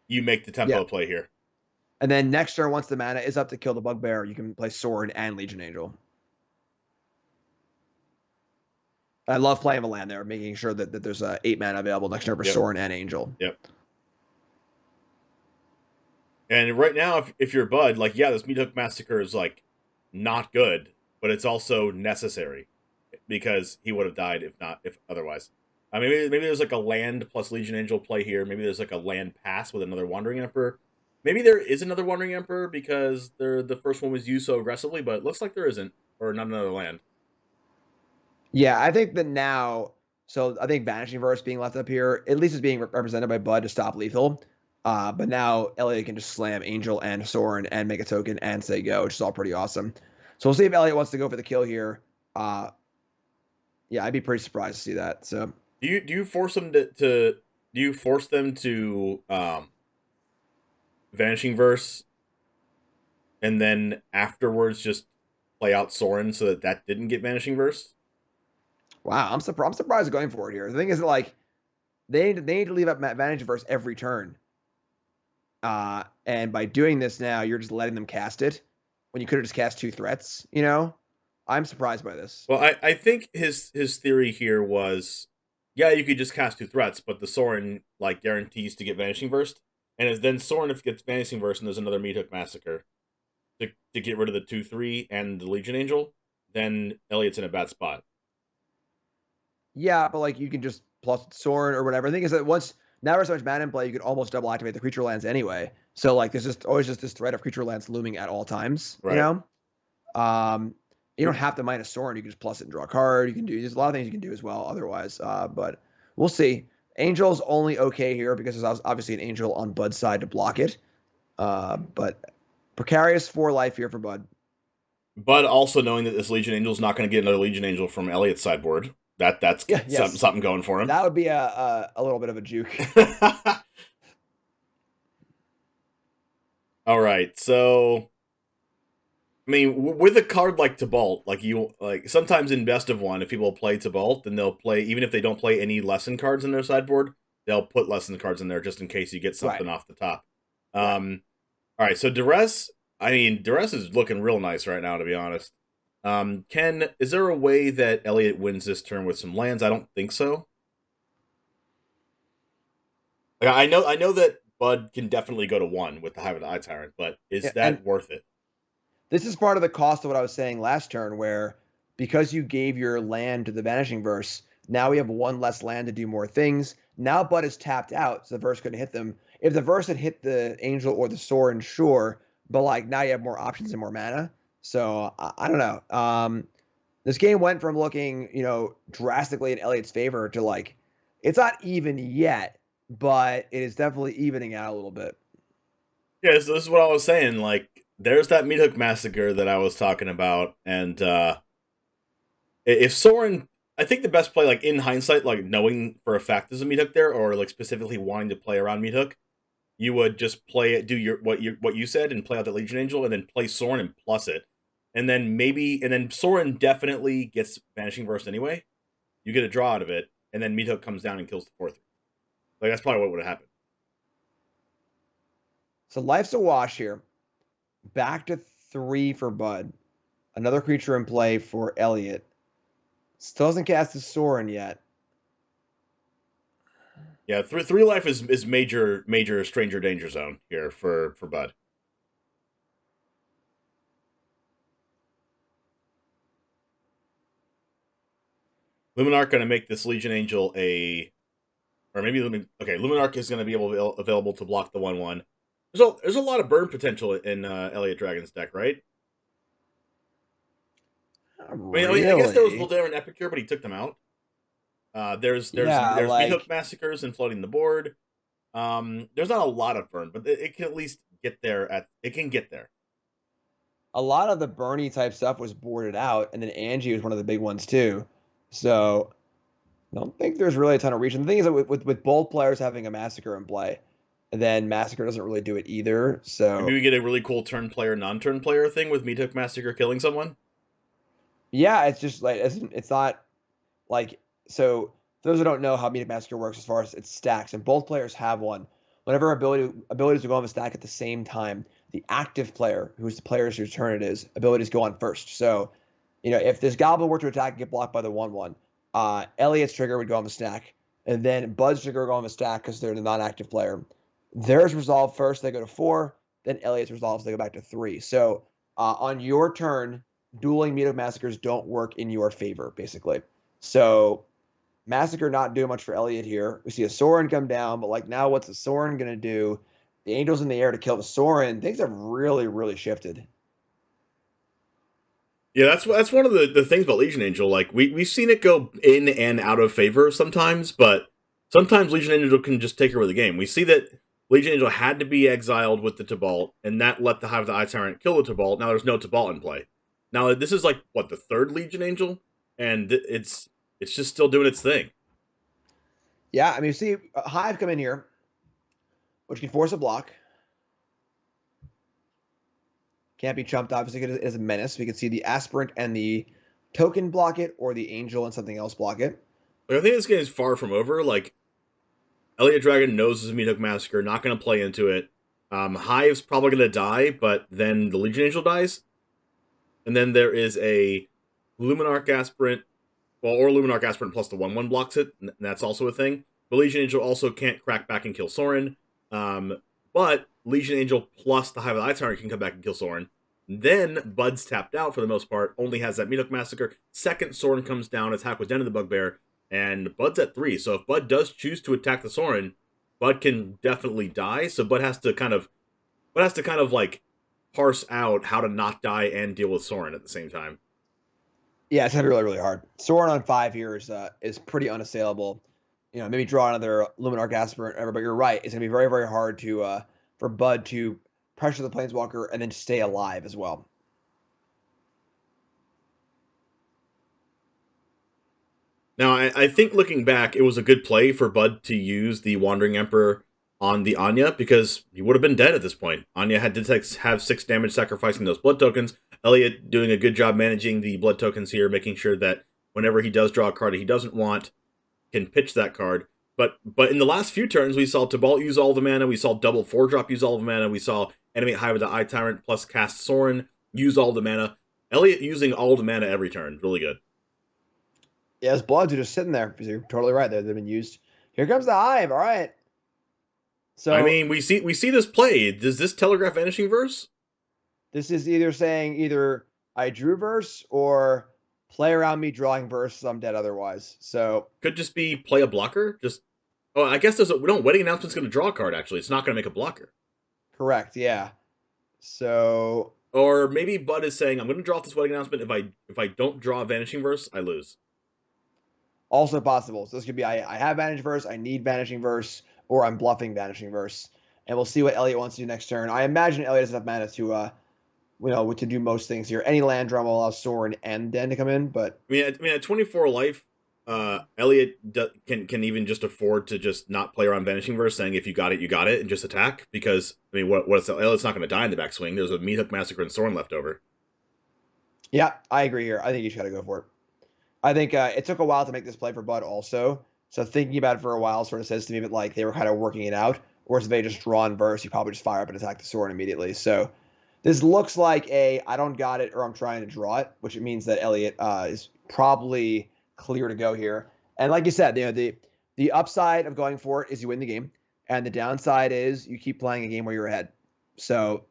you make the tempo play here. And then next turn, once the mana is up to kill the Bugbear, you can play Sorin and Legion Angel. I love playing a land there, making sure that there's 8 mana available next turn for Sorin and Angel. Yep. And right now, if you're Bud, like, this Meat Hook Massacre is, like, not good, but it's also necessary because he would have died if otherwise. I mean, maybe there's, like, a land plus Legion Angel play here. Maybe there's, like, a land pass with another Wandering Emperor. Maybe there is another Wandering Emperor because the first one was used so aggressively, but it looks like there isn't, or not another land. Yeah, I think that now, so I think Vanishing Verse being left up here, at least is being represented by Bud to stop lethal. But now Elliot can just slam Angel and Sorin and make a token and say go, which is all pretty awesome. So we'll see if Elliot wants to go for the kill here. Yeah, I'd be pretty surprised to see that. So do you force them to Vanishing Verse and then afterwards just play out Sorin so that didn't get Vanishing Verse? Wow, I'm surprised going for it here. The thing is, like, they need to leave up Vanishing Verse every turn. And by doing this now, you're just letting them cast it when you could have just cast 2 threats, you know? I'm surprised by this. Well, I think his theory here was, you could just cast 2 threats, but the Sorin, like, guarantees to get Vanishing Verse. And then Sorin, if it gets Vanishing Verse and there's another Meat Hook Massacre to get rid of the 2/3 and the Legion Angel, then Elliot's in a bad spot. Yeah, but, like, you can just plus Sorin or whatever. The thing is that now there's so much mana in play, you could almost double activate the creature lands anyway. So, like, there's always this threat of creature lands looming at all times, right. You know? You don't have to minus Sorin. You can just plus it and draw a card. There's a lot of things you can do as well otherwise. But we'll see. Angel's only okay here because there's obviously an Angel on Bud's side to block it. But precarious 4 life here for Bud. Bud also knowing that this Legion Angel is not going to get another Legion Angel from Elliot's sideboard. That's something going for him. That would be a little bit of a juke. All right, so I mean, with a card like Tibalt, sometimes in Best of One, if people play Tibalt, then they'll play, even if they don't play any lesson cards in their sideboard, they'll put lesson cards in there just in case you get something off the top. All right, so Duress is looking real nice right now, to be honest. Ken, is there a way that Elliot wins this turn with some lands? I don't think so. Like, I know that Bud can definitely go to 1 with the Hive of the Eye Tyrant, but is that worth it? This is part of the cost of what I was saying last turn, where because you gave your land to the Vanishing Verse, now we have 1 less land to do more things. Now Bud is tapped out, so the Verse couldn't hit them. If the Verse had hit the Angel or the Sorin, sure, but like now you have more options and more mana. So I don't know. This game went from looking, drastically in Elliot's favor to like, it's not even yet, but it is definitely evening out a little bit. Yeah, so this is what I was saying. Like, there's that Meat Hook Massacre that I was talking about, and if Soren, I think the best play, like in hindsight, like knowing for a fact there's a Meat Hook there, or like specifically wanting to play around Meat Hook, you would just play it, do what you said, and play out the Legion Angel, and then play Soren and plus it, and then Soren definitely gets Vanishing Verse anyway. You get a draw out of it, and then Meat Hook comes down and kills the 4/3. Like that's probably what would have happened. So life's a wash here. Back to 3 for Bud. Another creature in play for Elliot. Still doesn't cast his Soren yet. Yeah, 3 life is major stranger danger zone here for Bud. Luminarch going to make this Legion Angel Luminarch is going to be available to block the 1/1. There's a lot of burn potential in Elliot Dragon's deck, right? Really? I guess there was Voltaire and Epicure, but he took them out. There's Meat Hook Massacres and floating the board. There's not a lot of burn, but it can at least get there. It can get there. A lot of the Bernie type stuff was boarded out, and then Angie was one of the big ones too. So I don't think there's really a ton of reach. And the thing is that with both players having a Massacre in play, and then Massacre doesn't really do it either. So maybe we get a really cool turn player, non-turn player thing with Meat Hook Massacre killing someone. Yeah, it's just like it's not like, so those who don't know how Meat Hook Massacre works as far as its stacks, and both players have one. Whenever abilities go on the stack at the same time, the active player, who's the player's whose turn it is, abilities go on first. So, if this Goblin were to attack and get blocked by the 1/1, Elliot's trigger would go on the stack, and then Bud's trigger would go on the stack because they're the non-active player. Theirs resolve first, they go to 4, then Elliot's resolves, they go back to 3. So on your turn, dueling Meat Hook Massacres don't work in your favor, basically. So Massacre not doing much for Elliot here. We see a Soren come down, but like now what's the Soren going to do? The Angel's in the air to kill the Soren. Things have really, really shifted. Yeah, that's one of the things about Legion Angel. Like we've seen it go in and out of favor sometimes, but sometimes Legion Angel can just take over the game. We see that Legion Angel had to be exiled with the Tibalt, and that let the Hive of the Eye Tyrant kill the Tibalt. Now there's no Tibalt in play. Now this is like the 3rd Legion Angel, and it's just still doing its thing. Yeah, I mean, you see Hive come in here, which can force a block. Can't be chumped, obviously, it is a menace. We can see the Aspirant and the Token block it, or the Angel and something else block it. I think this game is far from over. Like, Elliot Dragon knows it's a Meat Hook Massacre, not going to play into it. Hive's probably going to die, but then the Legion Angel dies. And then there is a Luminarch Aspirant, or Luminarch Aspirant plus the 1/1 blocks it, and that's also a thing. The Legion Angel also can't crack back and kill Soren. But Legion Angel plus the Hive of the Eye Tyrant can come back and kill Soren. Then Bud's tapped out for the most part, only has that Meat Hook Massacre. Second Soren comes down, attack with Den of the Bugbear, and Bud's at 3. So if Bud does choose to attack the Soren, Bud can definitely die. So Bud has to kind of like parse out how to not die and deal with Soren at the same time. Yeah, it's gonna be really, really hard. Soren on 5 here is pretty unassailable. Maybe draw another Luminarch Aspirant, but you're right. It's gonna be very, very hard to for Bud to pressure the Planeswalker and then stay alive as well. Now, I think looking back, it was a good play for Bud to use the Wandering Emperor on the Anya, because he would have been dead at this point. Anya had to have 6 damage sacrificing those blood tokens. Elliot doing a good job managing the blood tokens here, making sure that whenever he does draw a card he doesn't want, can pitch that card. But in the last few turns, we saw Tibalt use all the mana, we saw double 4-drop use all the mana, we saw Animate Hive of the Eye Tyrant plus cast Soren use all the mana. Elliot using all the mana every turn. Really good. Yeah, his bloods are just sitting there. You're totally right. They've been used. Here comes the Hive. All right. So I mean, we see this play. Does this telegraph Vanishing Verse? This is either saying I drew verse or play around me drawing verse. I'm dead otherwise. So could just be play a blocker. I guess Wedding Announcement's going to draw a card. Actually, it's not going to make a blocker. Correct. Yeah. So, or maybe Bud is saying, I'm going to draw off this wedding announcement. If I don't draw Vanishing Verse, I lose. Also possible. So this could be I have Vanishing Verse, I need Vanishing Verse, or I'm bluffing Vanishing Verse. And we'll see what Elliot wants to do next turn. I imagine Elliot doesn't have mana to do most things here. Any land draw will allow Sorin and Den to come in, but I mean, at 24 life, Elliot can even just afford to just not play around Vanishing Verse, saying if you got it, you got it, and just attack. Because I mean, what's Elliot's not going to die in the backswing. There's a Meathook Massacre and Sorin left over. Yeah, I agree here. I think you just got to go for it. I think it took a while to make this play for Bud also. So thinking about it for a while sort of says to me that like they were kind of working it out. Whereas if they just draw in verse, you probably just fire up and attack the Sorin immediately. So this looks like I don't got it or I'm trying to draw it, which means that Elliot is probably clear to go here. And like you said, the upside of going for it is you win the game. And the downside is you keep playing a game where you're ahead. So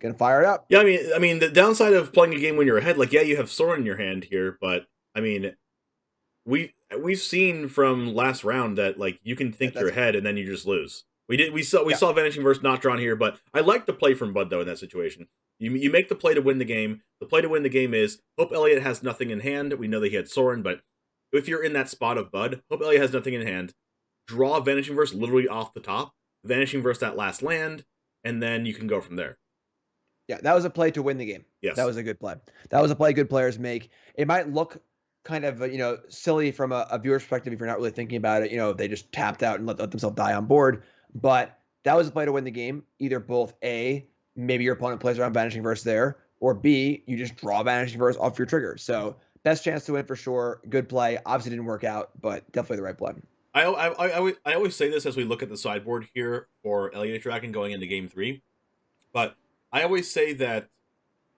gonna fire it up. Yeah, I mean, the downside of playing a game when you're ahead, like, yeah, you have Sorin in your hand here, but I mean, we've seen from last round that like you can think you're ahead and then you just lose. We saw Vanishing Verse not drawn here, but I like the play from Bud though in that situation. You make the play to win the game. The play to win the game is hope Elliot has nothing in hand. We know that he had Sorin, but if you're in that spot of Bud, hope Elliot has nothing in hand. Draw Vanishing Verse literally off the top. Vanishing Verse that last land, and then you can go from there. Yeah, that was a play to win the game. Yes. That was a good play. That was a play good players make. It might look kind of, silly from a viewer's perspective if you're not really thinking about it. They just tapped out and let themselves die on board. But that was a play to win the game. Either both A, maybe your opponent plays around Vanishing Verse there, or B, you just draw Vanishing Verse off your trigger. So best chance to win for sure. Good play. Obviously didn't work out, but definitely the right play. I always say this as we look at the sideboard here for Elliot Dragon going into game 3, but I always say that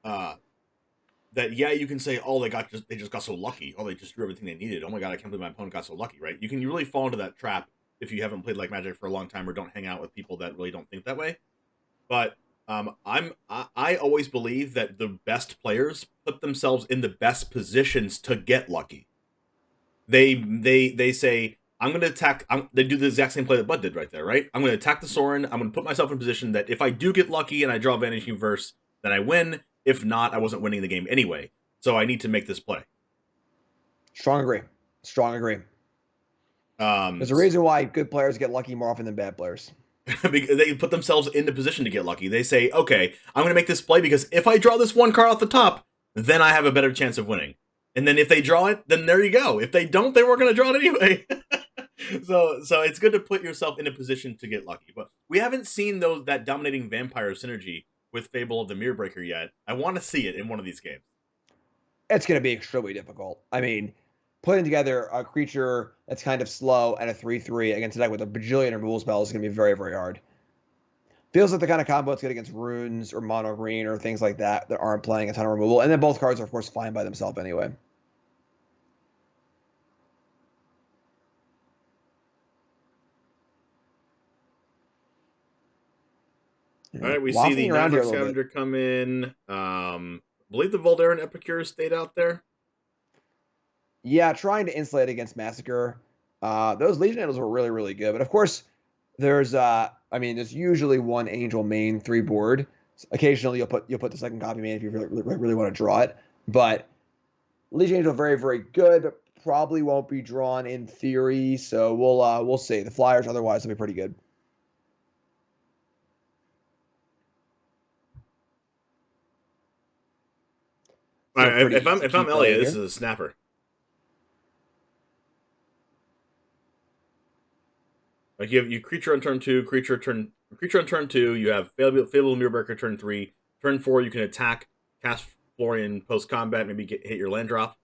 yeah, you can say, oh, they just got so lucky. Oh, they just drew everything they needed. Oh my god, I can't believe my opponent got so lucky, right? You can really fall into that trap if you haven't played like Magic for a long time or don't hang out with people that really don't think that way. But I always believe that the best players put themselves in the best positions to get lucky. They say, I'm going to attack. They do the exact same play that Bud did right there, right? I'm going to attack the Sorin. I'm going to put myself in a position that if I do get lucky and I draw Vanishing Verse, then I win. If not, I wasn't winning the game anyway. So I need to make this play. Strong agree. There's a reason why good players get lucky more often than bad players. Because they put themselves in the position to get lucky. They say, okay, I'm going to make this play because if I draw this one card off the top, then I have a better chance of winning. And then if they draw it, then there you go. If they don't, they weren't going to draw it anyway. So it's good to put yourself in a position to get lucky. But we haven't seen that dominating vampire synergy with Fable of the Mirror Breaker yet. I want to see it in one of these games. It's going to be extremely difficult. I mean, putting together a creature that's kind of slow and a 3/3 against a deck with a bajillion removal spells is going to be very, very hard. Feels like the kind of combo it's good against runes or mono green or things like that aren't playing a ton of removal. And then both cards are, of course, fine by themselves anyway. All right, we see the Nightmare Scavenger come in. I believe the Voldaran Epicure stayed out there. Yeah, trying to insulate against Massacre. Those Legion Handles were really, really good. But of course, there's usually one Angel main 3 board. Occasionally, you'll put the second copy main if you really want to draw it. But Legion Angel very, very good. But probably won't be drawn in theory. So we'll see. The Flyers otherwise will be pretty good. All right, if I'm Elliot, this is a snapper. Like you creature on turn 2, creature on turn 2. You have Fable Mirrorbreaker turn 3. Turn 4, you can attack, cast Florian post combat, maybe hit your land drop.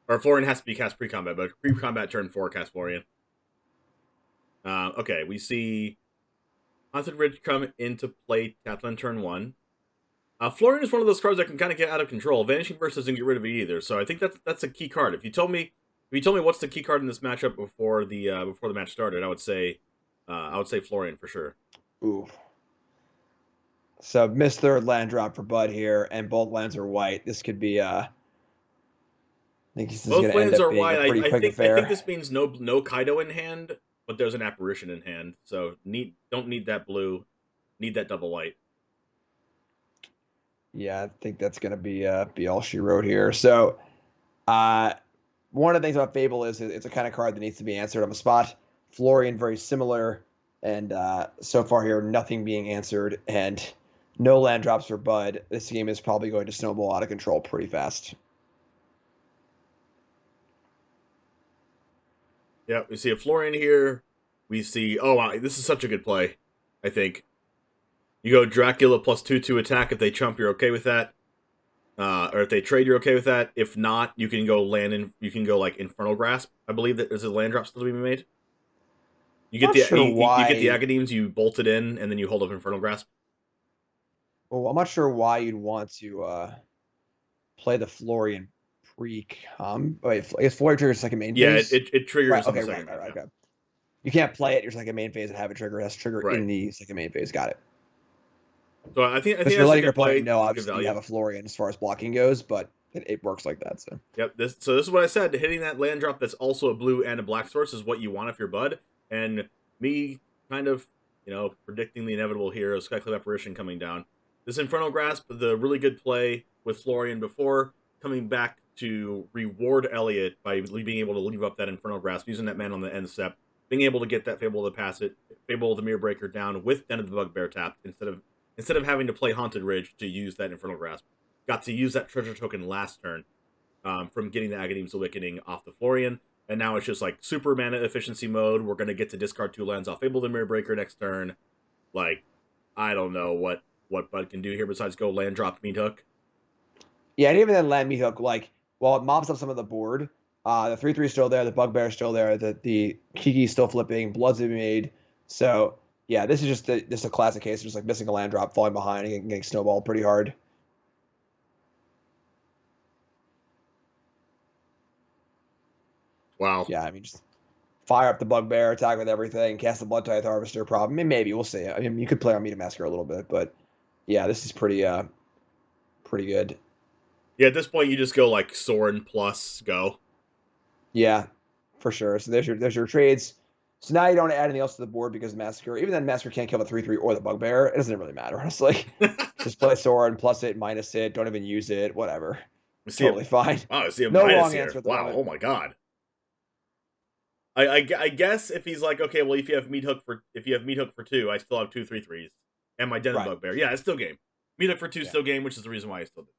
Or Florian has to be cast pre-combat, but pre-combat turn 4, cast Florian. Okay, we see Haunted Ridge come into play, tapped on turn 1. Florian is one of those cards that can kind of get out of control. Vanishing Verse doesn't get rid of it either, so I think that's a key card. If you told me what's the key card in this matchup before the match started, I would say Florian for sure. Ooh. So missed third land drop for Bud here, and both lands are white. This could be I think this is both going to end lands up are being white. a pretty quick affair. I think this means no Kaido in hand, but there's an apparition in hand, so don't need that blue, need that double white. Yeah, I think that's gonna be all she wrote here. So, one of the things about Fable is it's a kind of card that needs to be answered on the spot. Florian, very similar, and so far here, nothing being answered, and no land drops for Bud. This game is probably going to snowball out of control pretty fast. Yeah, we see a Florian here. We see, oh, wow, this is such a good play, I think. You go Dracula plus 2/2 attack. If they chump, you're okay with that. Or if they trade, you're okay with that. If not, you can go you can go like Infernal Grasp. I believe that there's a land drop still to be made. You get you get the Agademes, you bolt it in, and then you hold up Infernal Grasp. Well, I'm not sure why you'd want to play the Florian pre-com. Wait, I guess Florian triggers second main phase? Yeah, it triggers in the second right, okay. You can't play it your second main phase and have it trigger. It has to trigger in the second main phase. Got it. So I think you're letting your opponent know, obviously, you have a Florian as far as blocking goes, but it works like that. So yep. This is what I said. Hitting that land drop that's also a blue and a black source is what you want if you're Bud. And me kind of, predicting the inevitable here of Skyclave Apparition coming down. This Infernal Grasp, the really good play with Florian before, coming back to reward Elliot by being able to leave up that Infernal Grasp, using that man on the end step, being able to get that Fable to pass it, Fable the Mirror Breaker down with Den of the Bugbear tapped instead of having to play Haunted Ridge to use that Infernal Grasp. Got to use that treasure token last turn from getting the Agademe's Awakening off the Florian. And now it's just like super mana efficiency mode. We're going to get to discard 2 lands off Fable the Mirror Breaker next turn. Like, I don't know what Bud can do here besides go land drop Meat Hook. Yeah, and even then land Meat Hook, like, while it mobs up some of the board, the 3/3 is still there, the Bugbear is still there, the Kiki is still flipping, Blood's been made. So, yeah, this is just a classic case of just like missing a land drop, falling behind, and getting snowballed pretty hard. Wow. Yeah, I mean, just fire up the Bugbear, attack with everything, cast the Blood Tithe Harvester problem. I mean, maybe, we'll see. I mean, you could play on Meat Massacre a little bit, but yeah, this is pretty good. Yeah, at this point, you just go like Sorin plus go. Yeah, for sure. So there's your trades. So now you don't add anything else to the board because Massacre, even then Massacre can't kill the 3/3 or the Bugbear. It doesn't really matter, honestly. Just play Sorin, plus it, minus it, don't even use it, whatever. Totally fine. Oh, I see a no minus wrong here. answer at the wow, moment. Oh my god. I guess if he's like, okay, well, if you have Meat Hook for 2, I still have 2 3/3s and my Den of Bugbear. Yeah, it's still game. Meat Hook for 2 still game, which is the reason why I still did.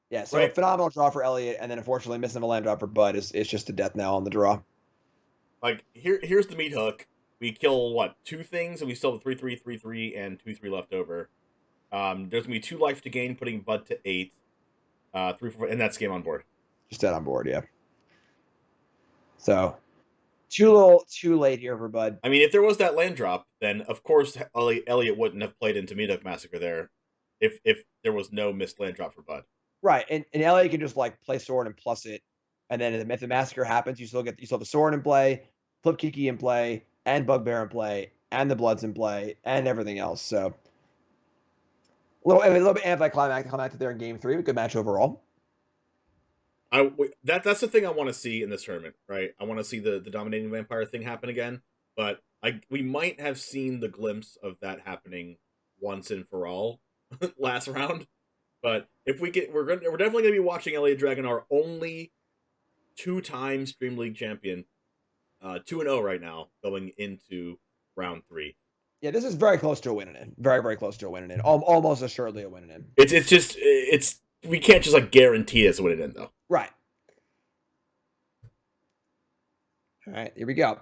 Yeah, so a phenomenal draw for Elliot, and then unfortunately missing a land drop for Bud is just a death knell on the draw. Like here's the Meat Hook. We kill 2 things, and we still have 3/3, 3/3, and 2/3 left over. There's gonna be 2 life to gain, putting Bud to 8. 3, 4, and that's game on board. Just dead on board, yeah. So too late here for Bud. I mean, if there was that land drop, then of course Elliot wouldn't have played into Meat Hook Massacre there if there was no missed land drop for Bud. Right, and Elliot can just like play Sword and plus it, and then if the Massacre happens, you still have the Sword in play, Flip Kiki in play, and Bugbear in play, and the Bloods in play, and everything else. So a little bit anticlimactic there in Game 3, but good match overall. That's the thing I want to see in this tournament, right? I want to see the dominating vampire thing happen again, but we might have seen the glimpse of that happening once and for all last round. But if we're definitely gonna be watching Elliot Dragon, our only 2-time Stream League champion, 2-0 right now, going into round 3. Yeah, this is very close to a winning in. Very, very close to a winning in. Almost assuredly a winning in. It's we can't just like guarantee it's a winning in though. Right. All right, here we go.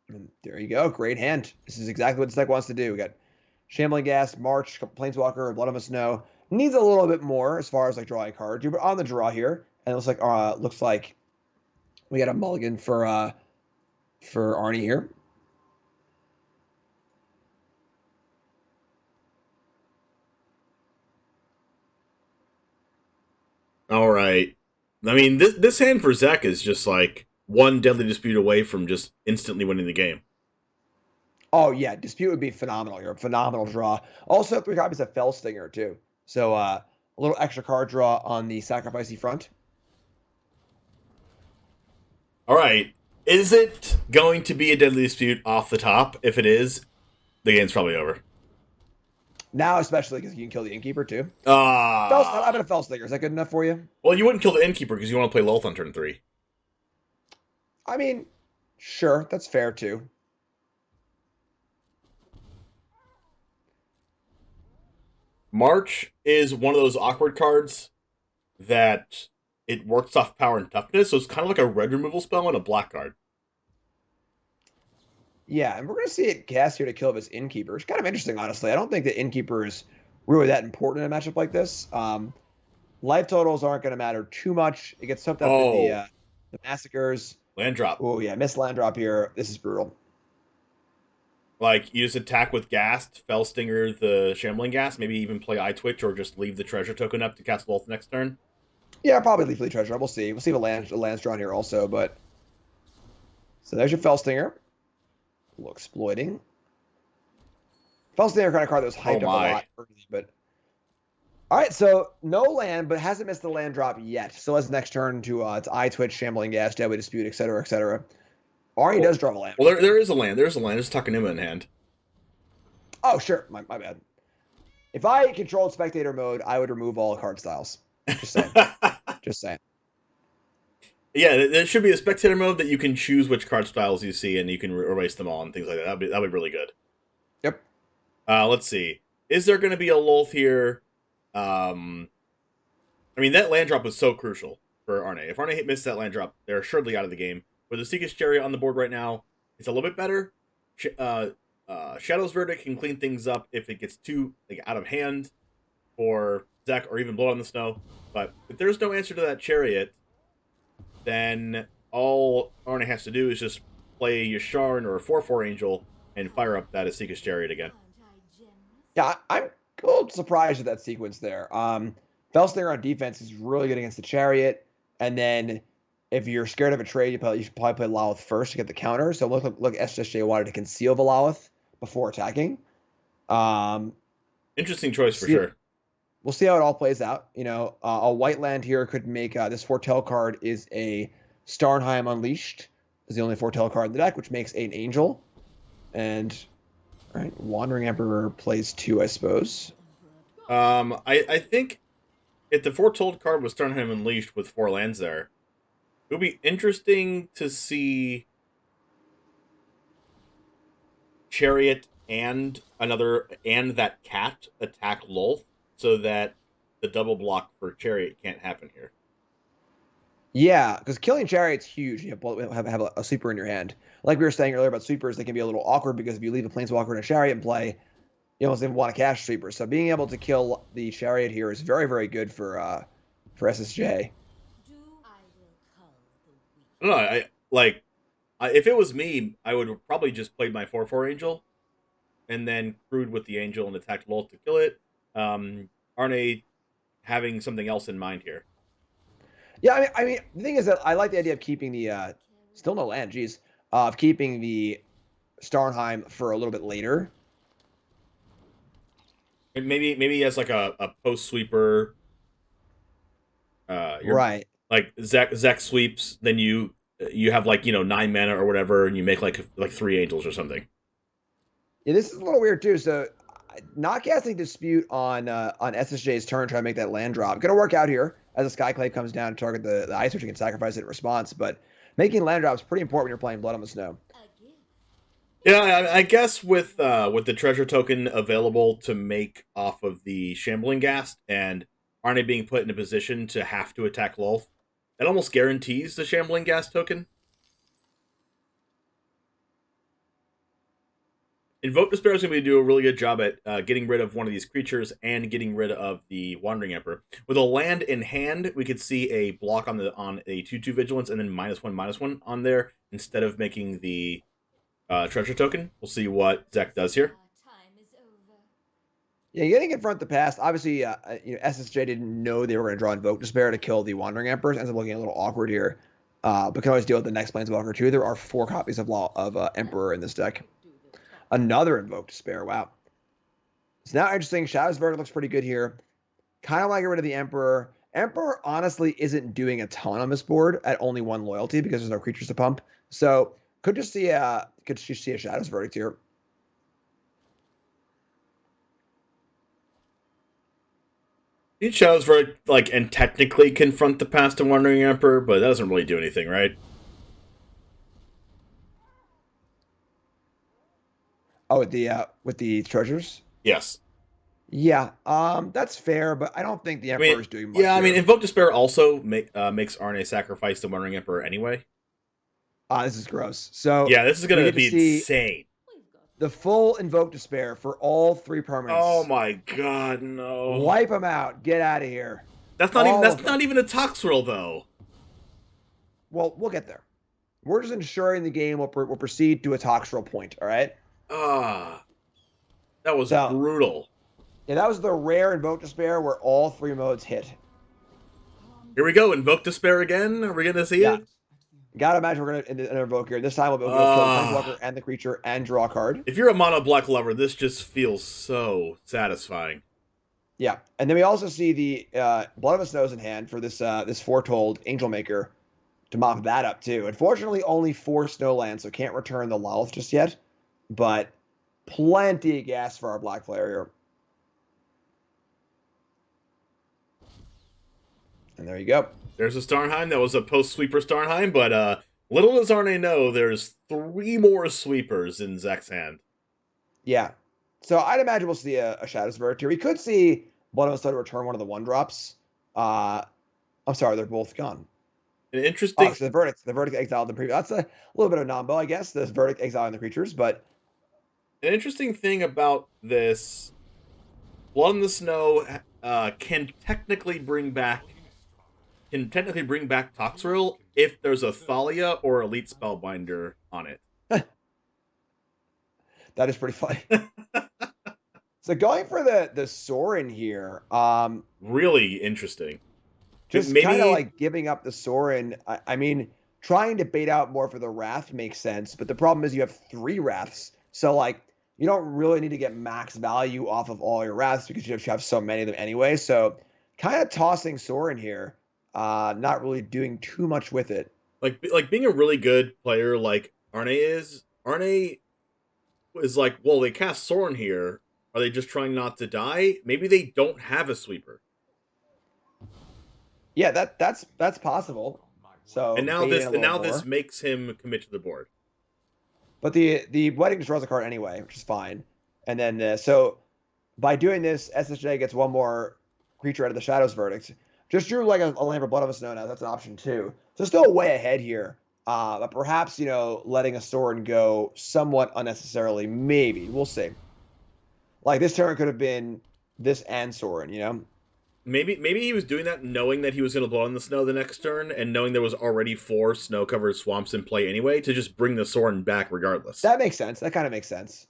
And there you go. Great hand. This is exactly what this deck wants to do. We got Shambling Gas, March, Planeswalker, Blood of the Snow. Needs a little bit more as far as like drawing a card, but on the draw here, and it looks like we got a mulligan for Arnie here. All right. I mean, this hand for Zach is just like one Deadly Dispute away from just instantly winning the game. Oh, yeah. Dispute would be phenomenal here. Phenomenal draw. Also, 3 copies of Fell Stinger, too. So, a little extra card draw on the sacrificey front. All right. Is it going to be a deadly dispute off the top? If it is, the game's probably over. Now, especially because you can kill the Innkeeper too. Ah. I'm in a Fellstinger. Is that good enough for you? Well, you wouldn't kill the Innkeeper because you want to play Lolth on turn 3. I mean, sure, that's fair too. March is one of those awkward cards that it works off power and toughness, so it's kind of like a red removal spell and a black card. Yeah, and we're going to see it cast here to kill this Innkeeper. It's kind of interesting, honestly. I don't think the Innkeeper is really that important in a matchup like this. Life totals aren't going to matter too much. It gets tucked up in the Massacres. Land drop. Oh, yeah, missed land drop here. This is brutal. Like, you just attack with Ghast, Fellstinger the Shambling Ghast, maybe even play Eye Twitch or just leave the treasure token up to cast Lolth next turn. Yeah, probably leave the treasure. We'll see. We'll see if a land's drawn here also, but... So there's your Fellstinger. A little exploiting. Fellstinger kind of card that was hyped up a lot early, but... Alright, so no land, but hasn't missed the land drop yet. So let's next turn to it's Eye Twitch, Shambling Ghast, Deadly Dispute, etc., etc. Arnie does draw a land. Well, there is a land. There's a land. There's Takenuma in hand. Oh, sure. My bad. If I controlled spectator mode, I would remove all card styles. Just saying. Just saying. Yeah, there should be a spectator mode that you can choose which card styles you see, and you can erase them all and things like that. That'd be really good. Yep. Let's see. Is there going to be a Lolth here? I mean, that land drop was so crucial for Arne. If Arne missed that land drop, they're assuredly out of the game. With the Seekers Chariot on the board right now, it's a little bit better. Shadow's Verdict can clean things up if it gets too out of hand for Zach or even Blood on the Snow. But if there's no answer to that Chariot, then all Arne has to do is just play Yasharn or a 4/4 Angel and fire up that Seekers Chariot again. Yeah, I'm a little surprised at that sequence there. Fellstinger on defense is really good against the Chariot, and then if you're scared of a trade, you should probably play Lalith first to get the counter. So look, SSJ wanted to conceal the Lalith before attacking. Interesting choice for sure. We'll see how it all plays out. You know, a white land here could make this Foretell card is a Starnheim Unleashed. Is the only Foretell card in the deck, which makes an Angel. And all right, Wandering Emperor plays 2, I suppose. I think if the Foretold card was Starnheim Unleashed with 4 lands there, it would be interesting to see Chariot and that cat attack Lolth so that the double block for Chariot can't happen here. Yeah, because killing Chariot's huge. You have a sweeper in your hand. Like we were saying earlier about sweepers, they can be a little awkward because if you leave a Planeswalker and a Chariot in play, you almost even want to cash sweeper. So being able to kill the Chariot here is very, very good for SSJ. No, if it was me, I would probably just play my 4/4 Angel, and then crewed with the Angel and attacked Lolth to kill it. Arne having something else in mind here. Yeah, I mean, the thing is that I like the idea of keeping the still no land, of keeping the Starnheim for a little bit later. And maybe as like a post sweeper. Right. Like Zach sweeps, then you have 9 mana or whatever, and you make like 3 Angels or something. Yeah, this is a little weird too. So, not casting Dispute on SSJ's turn, trying to make that land drop. Gonna work out here as a Skyclave comes down to target the Ice Witch and can sacrifice it in response. But making land drops pretty important when you're playing Blood on the Snow. Yeah, I guess with the treasure token available to make off of the Shambling Ghast and Arne being put in a position to have to attack Lolth, that almost guarantees the Shambling Ghast token. Invoke Despair is going to do a really good job at getting rid of one of these creatures and getting rid of the Wandering Emperor. With a land in hand, we could see a block on a 2/2 Vigilance and then -1/-1 on there instead of making the treasure token. We'll see what Zach does here. Yeah, getting in front of the past. Obviously, SSJ didn't know they were going to draw Invoke Despair to kill the Wandering Emperors. Ends up looking a little awkward here, but can always deal with the next Planeswalker too. There are 4 copies of Emperor in this deck. Another Invoke Despair. Wow. It's now interesting. Shadow's Verdict looks pretty good here. Kind of want to get rid of the Emperor Emperor honestly isn't doing a ton on this board at only 1 loyalty because there's no creatures to pump. So could just see a Shadow's Verdict here. Shadow's Verdict, and technically confront the past and Wandering Emperor, but that doesn't really do anything, right? Oh, with the treasures? Yes. Yeah, that's fair, but I don't think the Emperor is doing much. Yeah, here. Invoke Despair also makes RNA sacrifice the Wandering Emperor anyway. This is gross. So yeah, this is going to be insane. The full Invoke Despair for all 3 permanents. Oh my god, no! Wipe them out. Get out of here. That's not even a Toxrill though. Well, we'll get there. We're just ensuring the game will proceed to a Toxrill point. All right. That was brutal. Yeah, that was the rare Invoke Despair where all 3 modes hit. Here we go, Invoke Despair again. Are we gonna see it? Gotta imagine we're gonna invoke here. This time we'll be able to kill the Planeswalker and the creature and draw a card. If you're a mono black lover, this just feels so satisfying. Yeah, and then we also see the Blood of the Snows in hand for this this Foretold Angel Maker to mop that up too. Unfortunately, only 4 Snowlands, so can't return the Lolth just yet. But plenty of gas for our black player here. And there you go. There's a Starnheim. That was a post-sweeper Starnheim, but little does Arne know, there's 3 more sweepers in Zach's hand. Yeah. So I'd imagine we'll see a Shadow's Verdict here. We could see Blood of a Stone return one of the 1-drops. I'm sorry, they're both gone. An interesting... so the verdict exiled the previous. That's a little bit of non-bow, I guess. The verdict exiling the creatures, but... An interesting thing about this, Blood in the Snow can technically bring back Toxrill if there's a Thalia or Elite Spellbinder on it. That is pretty funny. So going for the Sorin here, really interesting. Just kind of like giving up the Sorin. I mean, trying to bait out more for the Wrath makes sense, but the problem is you have 3 Wraths, so like you don't really need to get max value off of all your Wraths because you have so many of them anyway. So kind of tossing Sorin here. Not really doing too much with it. Like being a really good player like Arne is like, well, they cast Sorin here. Are they just trying not to die? Maybe they don't have a sweeper. Yeah, that's possible. So and now this makes him commit to the board. But the Wedding destroys a card anyway, which is fine. And then so by doing this, SSJ gets 1 more creature out of the Shadow's Verdict. Just drew like a land for Blood of a Snow now. That's an option too. So still way ahead here. But perhaps, letting a Sorin go somewhat unnecessarily. Maybe. We'll see. Like this turn could have been this and Sorin, Maybe he was doing that knowing that he was going to blow in the snow the next turn and knowing there was already 4 snow-covered swamps in play anyway to just bring the Sorin back regardless. That makes sense. That kind of makes sense.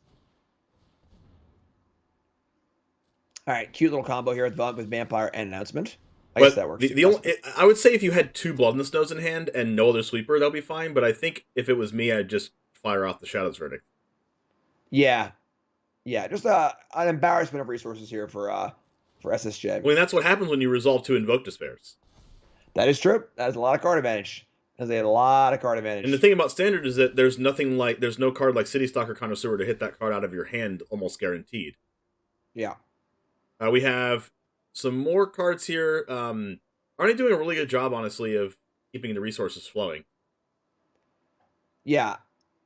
All right. Cute little combo here with Vampire and Announcement. I guess that works. I would say if you had 2 Blood in the Snows in hand and no other sweeper, that'll be fine. But I think if it was me, I'd just fire off the Shadow's Verdict. Yeah. Just an embarrassment of resources here for SSJ. I mean, that's what happens when you resolve 2 Invoke Despairs. That is true. That is a lot of card advantage. And the thing about Standard is that there's no card like City Stalker Connoisseur to hit that card out of your hand almost guaranteed. Yeah. We have some more cards here. Aren't they doing a really good job, honestly, of keeping the resources flowing? Yeah.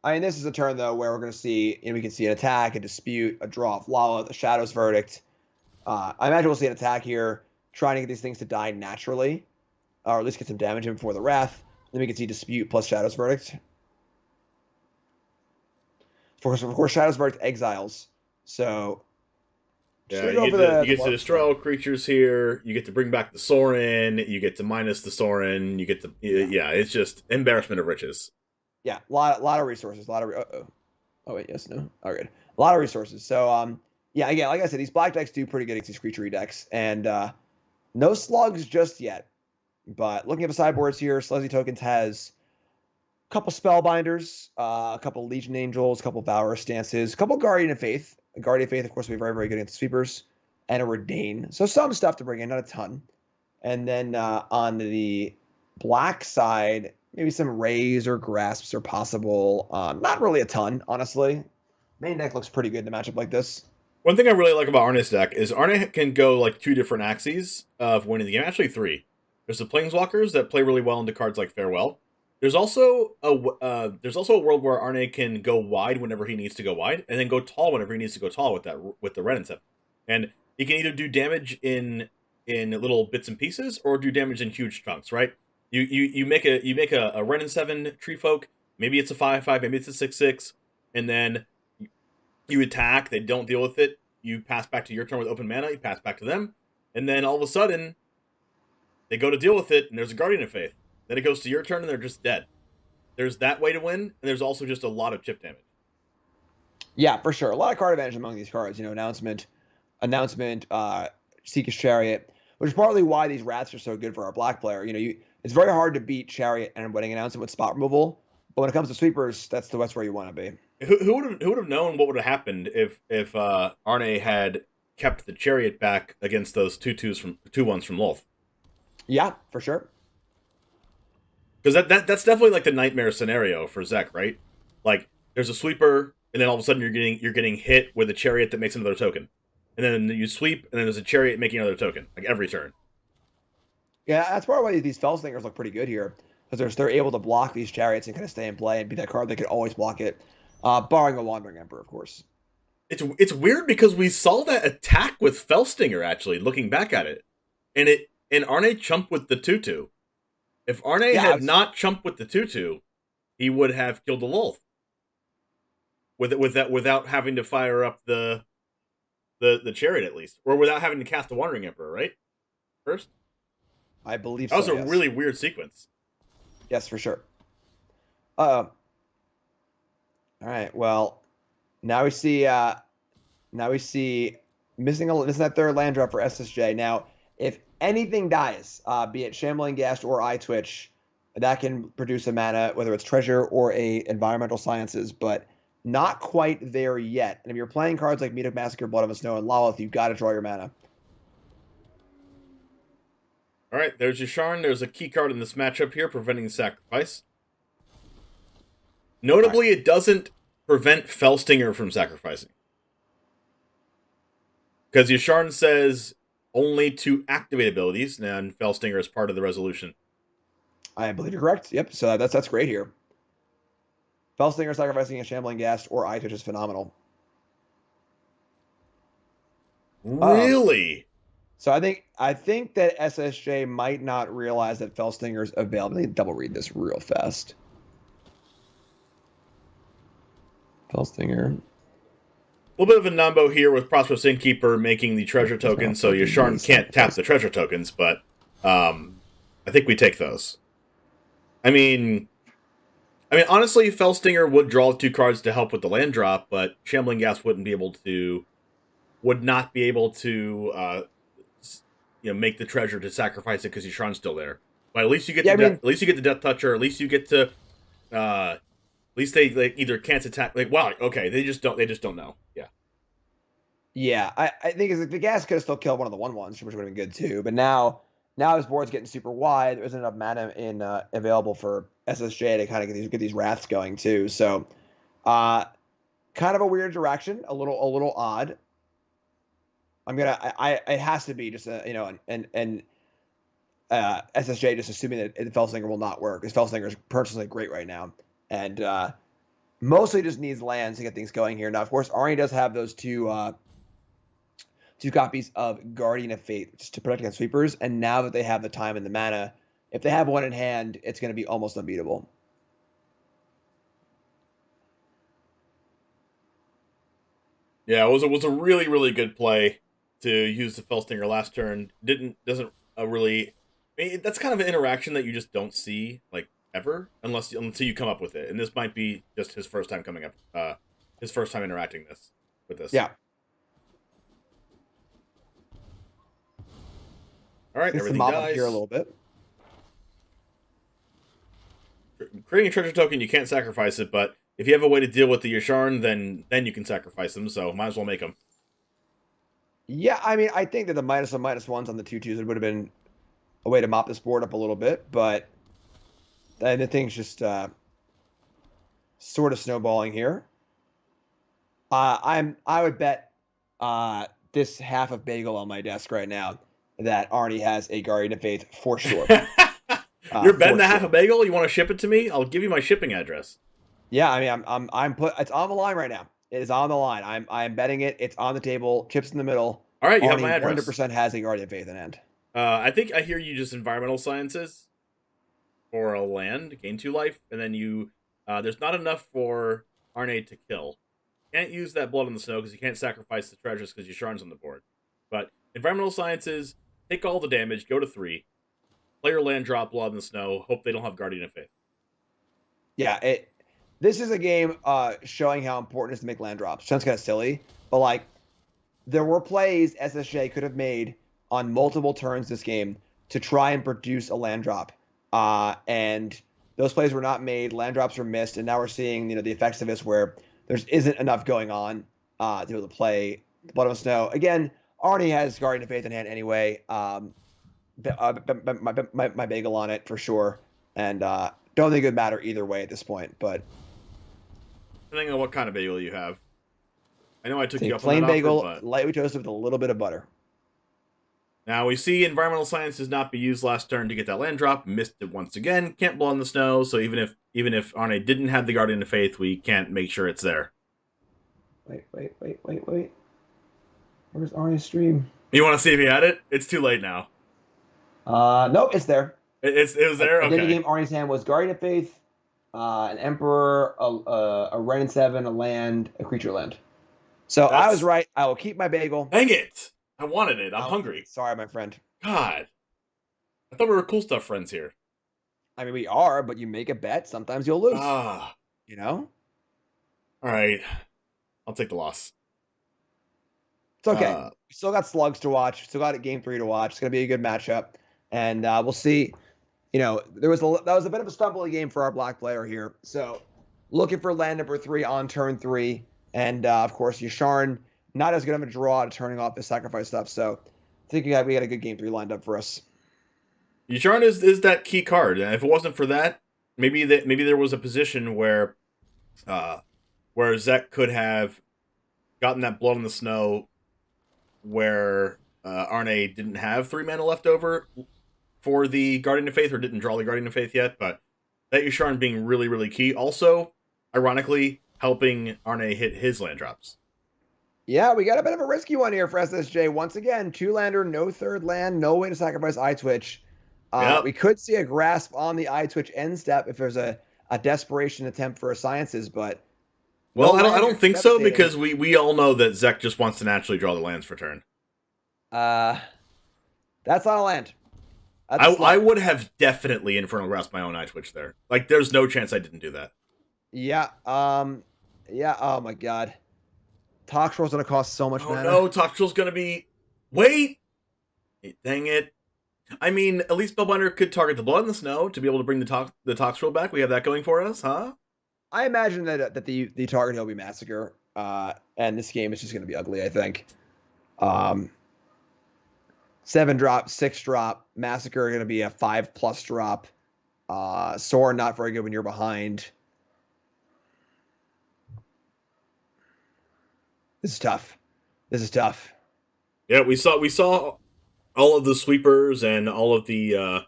I mean, this is a turn, though, where we're going to see, we can see an attack, a dispute, a draw of Lala, the Shadow's Verdict. I imagine we'll see an attack here, trying to get these things to die naturally, or at least get some damage in before the Wrath. Then we can see dispute plus Shadow's Verdict. Of course, Shadow's Verdict exiles. So... Yeah, you get to destroy all creatures here. You get to bring back the Sorin. You get to minus the Sorin. You get to it's just embarrassment of riches. Yeah, a lot of resources. Oh wait, yes, no, all right, a lot of resources. So again, like I said, these black decks do pretty good against these creature decks, and no slugs just yet. But looking at the sideboards here, Sluzzy Tokens has a couple Spellbinders, a couple Legion Angels, a couple Valorous Stances, a couple Guardian of Faith. Guardian of Faith, of course, will be very, very good against sweepers, and a Redain. So some stuff to bring in, not a ton. And then on the black side, maybe some Rays or Grasps are possible. Not really a ton, honestly. Main deck looks pretty good in a matchup like this. One thing I really like about Arne's deck is Arne can go like 2 different axes of winning the game. Actually, 3. There's the Planeswalkers that play really well into cards like Farewell. There's also a world where Arne can go wide whenever he needs to go wide, and then go tall whenever he needs to go tall with the red and stuff. And he can either do damage in little bits and pieces or do damage in huge chunks. Right? You make a red and 7 tree folk. Maybe it's a 5/5. Maybe it's a 6/6, and then you attack. They don't deal with it. You pass back to your turn with open mana. You pass back to them, and then all of a sudden, they go to deal with it, and there's a Guardian of Faith. Then it goes to your turn, and they're just dead. There's that way to win, and there's also just a lot of chip damage. Yeah, for sure. A lot of card advantage among these cards. Announcement, Seeker's Chariot, which is partly why these Wraths are so good for our black player. It's very hard to beat Chariot and Wedding Announcement with spot removal, but when it comes to sweepers, that's where you want to be. Who would have known what would have happened if Arne had kept the Chariot back against those 2/1s from Lolth? Yeah, for sure. Because that's definitely like the nightmare scenario for Zek, right? Like there's a sweeper, and then all of a sudden you're getting hit with a Chariot that makes another token, and then you sweep, and then there's a Chariot making another token, like every turn. Yeah, that's part of why these Felslingers look pretty good here, because they're able to block these Chariots and kind of stay in play and be that card that can always block it, barring a Wandering Emperor, of course. It's weird because we saw that attack with Felstinger, actually, looking back at it, and Arne chumped with the 2/2. If Arne had not chumped with the 2/2, he would have killed the Lolth without having to fire up the Chariot, at least, or without having to cast the Wandering Emperor, right? First, I believe that was a really weird sequence. Yes, for sure. All right. Well, now we see missing that third land drop for SSJ. Now, if anything dies, be it Shambling Ghast or Eye Twitch, that can produce a mana, whether it's Treasure or a Environmental Sciences, but not quite there yet. And if you're playing cards like Meat of Massacre, Blood of the Snow, and Lolith, you've got to draw your mana. All right, there's Yasharn. There's a key card in this matchup here, preventing sacrifice. Notably, it doesn't prevent Felstinger from sacrificing. Because Yasharn says only to activate abilities, and Felstinger is part of the resolution. I believe you're correct. Yep, so that's great here. Felstinger sacrificing a Shambling Ghast or Eye Twitch is phenomenal. Really? So I think that SSJ might not realize that Felstinger's available. Let me double read this real fast. Felstinger. A little bit of a numbo here with Prosperous Innkeeper making the treasure token, so Yasharn can't tap the treasure tokens, but I think we take those. I mean, honestly, Felstinger would draw 2 cards to help with the land drop, but Shambling Ghast would not be able to make the treasure to sacrifice it because Yasharn's still there. But at least you get at least you get the Death Toucher. At least you get to at least they either can't attack. Like, wow, okay, they just don't know. Yeah. Yeah, I think the Gas could have still killed one of the 1/1s, which would have been good too. But now his board's getting super wide. There isn't enough mana available for SSJ to kind of get these Wraths going too. So, kind of a weird direction, a little odd. It has to be just SSJ just assuming that Felstinger will not work, because Felstinger is personally great right now, and mostly just needs lands to get things going here. Now, of course, Arnie does have those two copies of Guardian of Fate just to protect against sweepers, and now that they have the time and the mana, if they have one in hand, it's going to be almost unbeatable. Yeah, it was a really, really good play to use the Felstinger last turn. Doesn't really. I mean, that's kind of an interaction that you just don't see like ever until you come up with it. And this might be just his first time coming up, his first time interacting with this. Yeah. All right, everything dies here a little bit. Creating a treasure token, you can't sacrifice it, but if you have a way to deal with the Yasharn, then you can sacrifice them. So might as well make them. Yeah, I mean, I think that the -1/-1s on the 2/2s would have been a way to mop this board up a little bit, but then the thing's just sort of snowballing here. I would bet this half of bagel on my desk right now that Arnie has a Guardian of Faith for sure. You're betting the half a bagel? You want to ship it to me? I'll give you my shipping address. Yeah, I mean, it's on the line right now. It is on the line. I'm betting it. It's on the table. Chips in the middle. All right, you Arnie have my address. 100% has a Guardian of Faith in hand. I think I hear you just environmental sciences for a land, gain 2 life, and then you there's not enough for Arne to kill. Can't use that blood on the snow because you can't sacrifice the treasures because Yasharn's on the board. But environmental sciences, take all the damage, go to 3. Play your land, drop blood in the snow. Hope they don't have Guardian of Faith. Yeah, this is a game showing how important it is to make land drops. Sounds kind of silly, but like there were plays SSJ could have made on multiple turns this game to try and produce a land drop, and those plays were not made. Land drops were missed, and now we're seeing the effects of this where there isn't enough going on to be able to play the Blood of Snow. Again, Arnie has Guardian of Faith in hand anyway. My bagel on it for sure, and don't think it would matter either way at this point. But depending on what kind of bagel you have, I know I took you up plain on that bagel, offer, but lightly toasted with a little bit of butter. Now we see environmental sciences not be used last turn to get that land drop. Missed it once again. Can't blow in the snow. So even if Arne didn't have the Guardian of Faith, we can't make sure it's there. Wait. Where's Arnie's stream? You want to see if he had it? It's too late now. Nope, it's there. It was there. Okay. The game Arnie's hand was Guardian of Faith, an Emperor, a Ren and 7, a land, a creature land. So I was right. I will keep my bagel. Dang it! I wanted it. I'm hungry. Sorry, my friend. God, I thought we were cool stuff friends here. I mean, we are, but you make a bet. Sometimes you'll lose. All right, I'll take the loss. It's okay. We still got slugs to watch. Still got game 3 to watch. It's gonna be a good matchup, and we'll see. That was a bit of a stumbling game for our black player here. So, looking for land number 3 on turn 3, and of course, Yasharn not as good of a draw to turning off the sacrifice stuff. So, I think we got a good game 3 lined up for us. Yasharn is that key card, and if it wasn't for that, maybe there was a position where Zek could have gotten that blood in the snow, where Arne didn't have 3 mana left over for the Guardian of Faith, or didn't draw the Guardian of Faith yet. But that Yasharn being really, really key. Also, ironically, helping Arne hit his land drops. Yeah, we got a bit of a risky one here for SSJ. Once again, 2-lander, no 3rd land, no way to sacrifice iTwitch. Yep. We could see a grasp on the iTwitch end step if there's a desperation attempt for a Sciences, but... Well, I don't think so, because we all know that Zek just wants to naturally draw the lands for turn. That's not a land. I would have definitely Infernal Grasp my own iTwitch there. Like, there's no chance I didn't do that. Yeah, oh my god. Toxtrol's gonna cost so much mana. Oh no, Toxtrol's gonna be... Wait! Dang it. I mean, at least Spellbinder could target the blood in the snow to be able to bring the Toxtrol back. We have that going for us, huh? I imagine that the target here will be Massacre, and this game is just gonna be ugly, I think. 7-drop, 6-drop, Massacre are gonna be a 5+ drop. Sorin not very good when you're behind. This is tough. Yeah, we saw all of the sweepers and all of the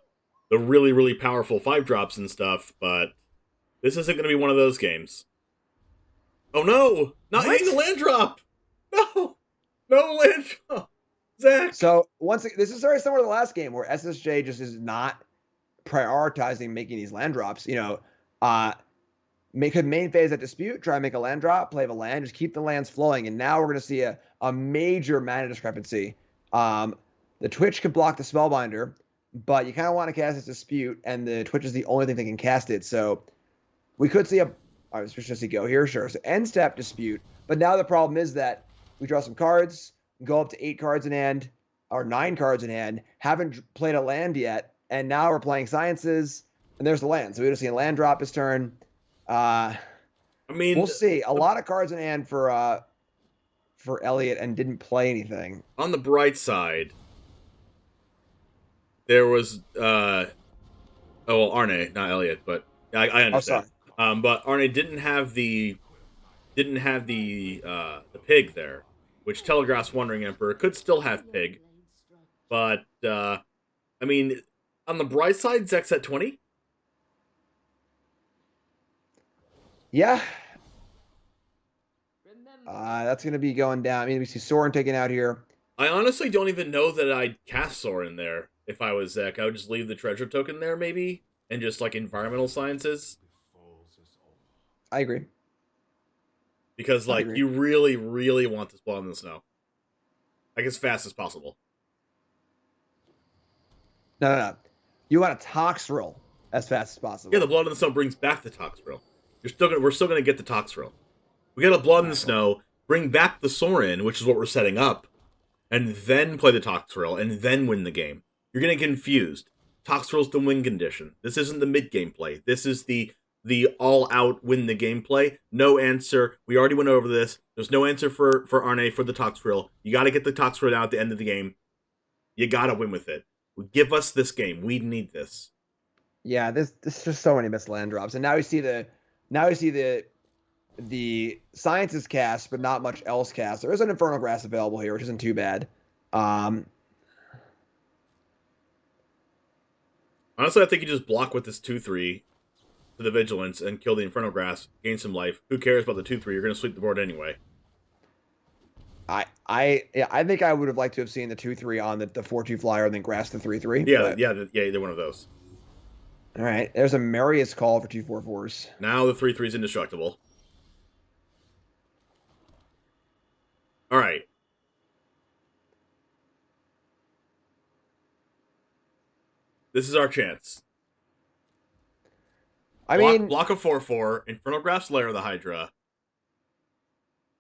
really, really powerful 5-drops and stuff, but this isn't going to be one of those games. Oh no! Not hitting the land drop! No land drop! Zach! So, this is very similar to the last game, where SSJ just is not prioritizing making these land drops. Could main phase that dispute, try and make a land drop, play a land, just keep the lands flowing. And now we're going to see a major mana discrepancy. The Twitch can block the Spellbinder, but you kind of want to cast this dispute, and the Twitch is the only thing that can cast it. So we could see let's just see go here, sure. So end step dispute. But now the problem is that we draw some cards, go up to 8 cards in hand, or 9 cards in hand, haven't played a land yet, and now we're playing Sciences, and there's the land. So we just see a land drop this turn. I mean, we'll see. A lot of cards in hand for Elliot, and didn't play anything. On the bright side, there was Arne, not Elliot, but I understand. But Arne didn't have the pig there, which telegraphs Wandering Emperor could still have pig. But I mean, on the bright side, Zek's at 20. Yeah. That's going to be going down. I mean, we see Soren taken out here. I honestly don't even know that I'd cast Soren there if I was Zek. I would just leave the treasure token there, maybe, and just like environmental sciences. I agree. Because, like, you really, really want this Blood in the Snow. Like, as fast as possible. No. You want a Toxrill as fast as possible. Yeah, the Blood in the Snow brings back the Toxrill. We're still gonna get the Toxrill. We get a Blood in the Snow, bring back the Sorin, which is what we're setting up, and then play the Toxrill, and then win the game. You're getting confused. Toxrill's the win condition. This isn't the mid-game play. This is the all-out win the game play. No answer. We already went over this. There's no answer for Arne for the Toxrill. You got to get the Toxrill down at the end of the game. You got to win with it. Give us this game. We need this. Yeah, there's just so many missed land drops, and now we see the Sciences cast, but not much else cast. There is an Infernal Grass available here, which isn't too bad. Honestly, I think you just block with this 2/3 to the Vigilance and kill the Infernal Grass, gain some life. Who cares about the 2/3? You're going to sweep the board anyway. I think I would have liked to have seen the 2/3 on the 4/2 flyer and then grass the 3/3. Yeah, either one of those. All right, there's a Marius call for 2/4/4s. Now the 3/3 is indestructible. All right. This is our chance. I mean, block a 4/4, Infernal Graph's Lair of the Hydra.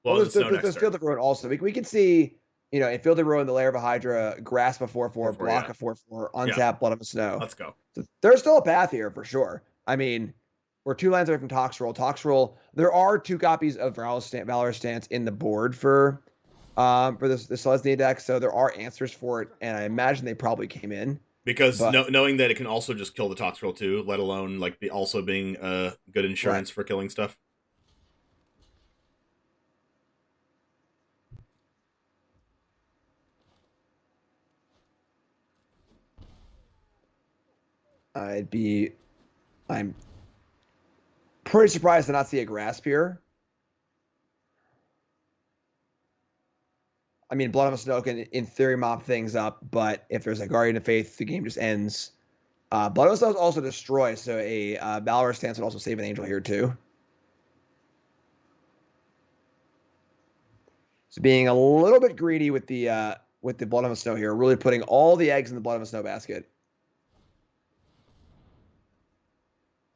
There's Field of Ruin also. We can see, in Field of Ruin, the Lair of a Hydra, grasp a 4/4, block a 4/4, untap Blood of the Snow. Let's go. So there's still a path here for sure. I mean, we're 2 lands away from Toxrill. Toxrill, there are 2 copies of Valor Stance in the board for this Selesnya deck, so there are answers for it, and I imagine they probably came in. Because knowing that it can also just kill the Toxrill too, let alone like also being good insurance for killing stuff. I'm pretty surprised to not see a Grasp here. I mean, Blood on the Snow can, in theory, mop things up, but if there's a Guardian of Faith, the game just ends. Blood on the Snow is also destroy, so a Valor Stance would also save an Angel here, too. So being a little bit greedy with the Blood on the Snow here, really putting all the eggs in the Blood on the Snow basket.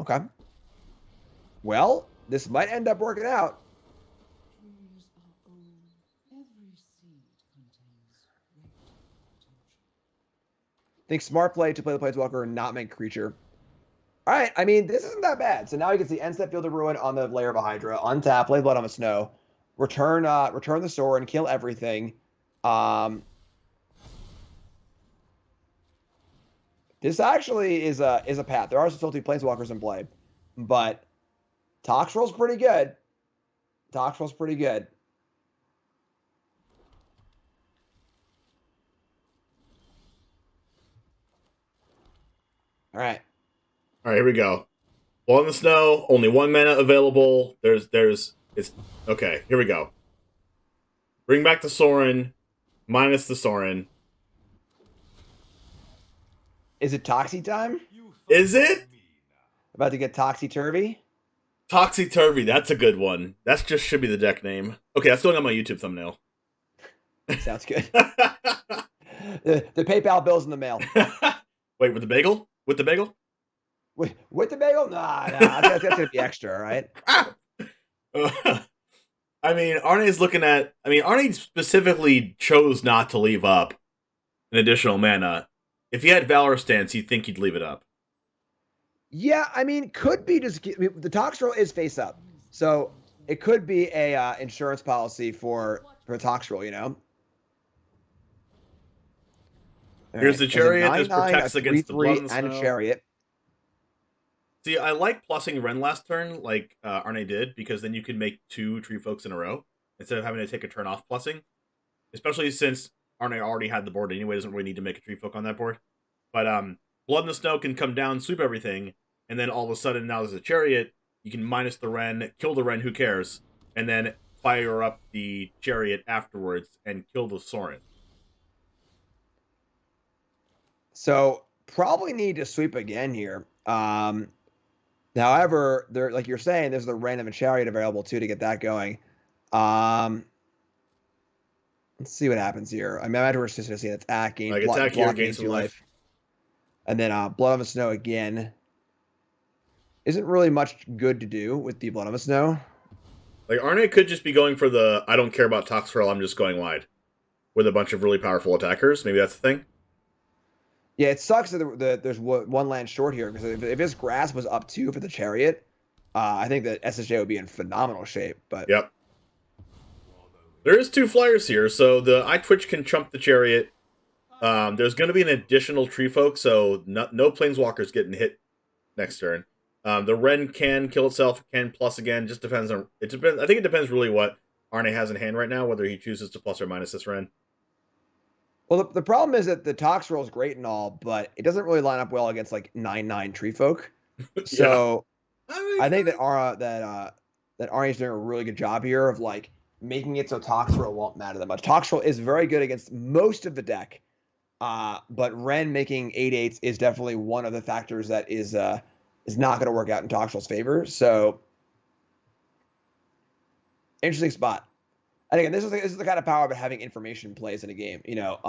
Okay. Well, this might end up working out. I think smart play to play the Planeswalker and not make creature. All right, I mean, this isn't that bad. So now you can see end step Field of Ruin on the Lair of a Hydra, untap, play Blood on the Snow, return the sword and kill everything. This actually is a path. There are still 2 Planeswalkers in play, but Toxrill's pretty good. Toxrill's pretty good. All right, here we go. Blood in the Snow, only 1 mana available. It's okay. Here we go. Bring back the Sorin, minus the Sorin. Is it Toxie time? Is it? About to get Toxie-Turvy? Toxie-Turvy, that's a good one. That just should be the deck name. Okay, that's going on my YouTube thumbnail. Sounds good. the PayPal bill's in the mail. Wait, with the bagel? With the bagel? With the bagel? Nah, that's going to be extra, right? I mean, Arne specifically chose not to leave up an additional mana. If he had Valor Stance, you'd think he'd leave it up. Yeah, I mean, could be just... the Toxrill is face up. So it could be a insurance policy for Toxrill, Here's the Chariot. This protects against the blood and and snow. Chariot. See, I like plussing Ren last turn, like Arne did, because then you can make 2 Tree Folks in a row instead of having to take a turn off plussing. Especially since Arne already had the board anyway, doesn't really need to make a Tree Folk on that board. But Blood in the Snow can come down, sweep everything, and then all of a sudden now there's a Chariot. You can minus the Ren, kill the Ren, who cares, and then fire up the Chariot afterwards and kill the Sorin. So probably need to sweep again here. However, there, like you're saying, there's the Ren and the Chariot available too to get that going. Let's see what happens here. I imagine we're just going to see an attack, gain, like attack here, gain some life. And then Blood on the Snow again. Isn't really much good to do with the Blood on the Snow. Like, Arne could just be going for the, I don't care about Toxtrol, I'm just going wide. With a bunch of really powerful attackers. Maybe that's the thing. Yeah, it sucks that there's one land short here, because if his Grasp was up 2 for the Chariot, I think that SSJ would be in phenomenal shape. But yep. There is 2 flyers here, so the iTwitch can trump the Chariot. There's going to be an additional Tree Folk, so no Planeswalkers getting hit next turn. The Ren can kill itself, can plus again. Just depends on it. Depends. I think it depends really what Arne has in hand right now, whether he chooses to plus or minus this Ren. Well, the problem is that the Tox roll is great and all, but it doesn't really line up well against like 9/9 Tree Folk. So I think that Arne is doing a really good job here of like making it so Tox roll won't matter that much. Tox roll is very good against most of the deck, but Ren making 8/8s is definitely one of the factors that is not going to work out in Tox roll's favor. So interesting spot. And again, this is the kind of power about having information plays in a game. You know,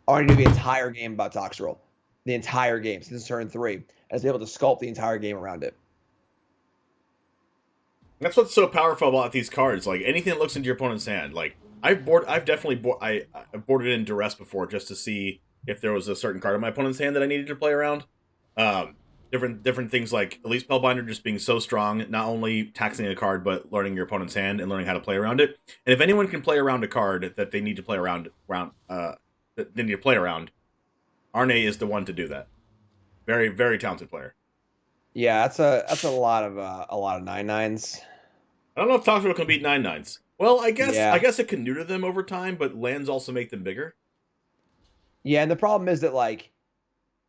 Arne knew the entire game about Toxtrol, the entire game since turn 3, and is able to sculpt the entire game around it. That's what's so powerful about these cards. Like anything that looks into your opponent's hand. Like I've boarded in Duress before just to see if there was a certain card in my opponent's hand that I needed to play around. Different things like Elite Spellbinder just being so strong, not only taxing a card, but learning your opponent's hand and learning how to play around it. And if anyone can play around a card that they need to play around, Arne is the one to do that. Very, very talented player. Yeah, that's a lot of 9/9s. I don't know if Toxtrol can beat 9/9s. Well, I guess it can neuter them over time, but lands also make them bigger. Yeah, and the problem is that like,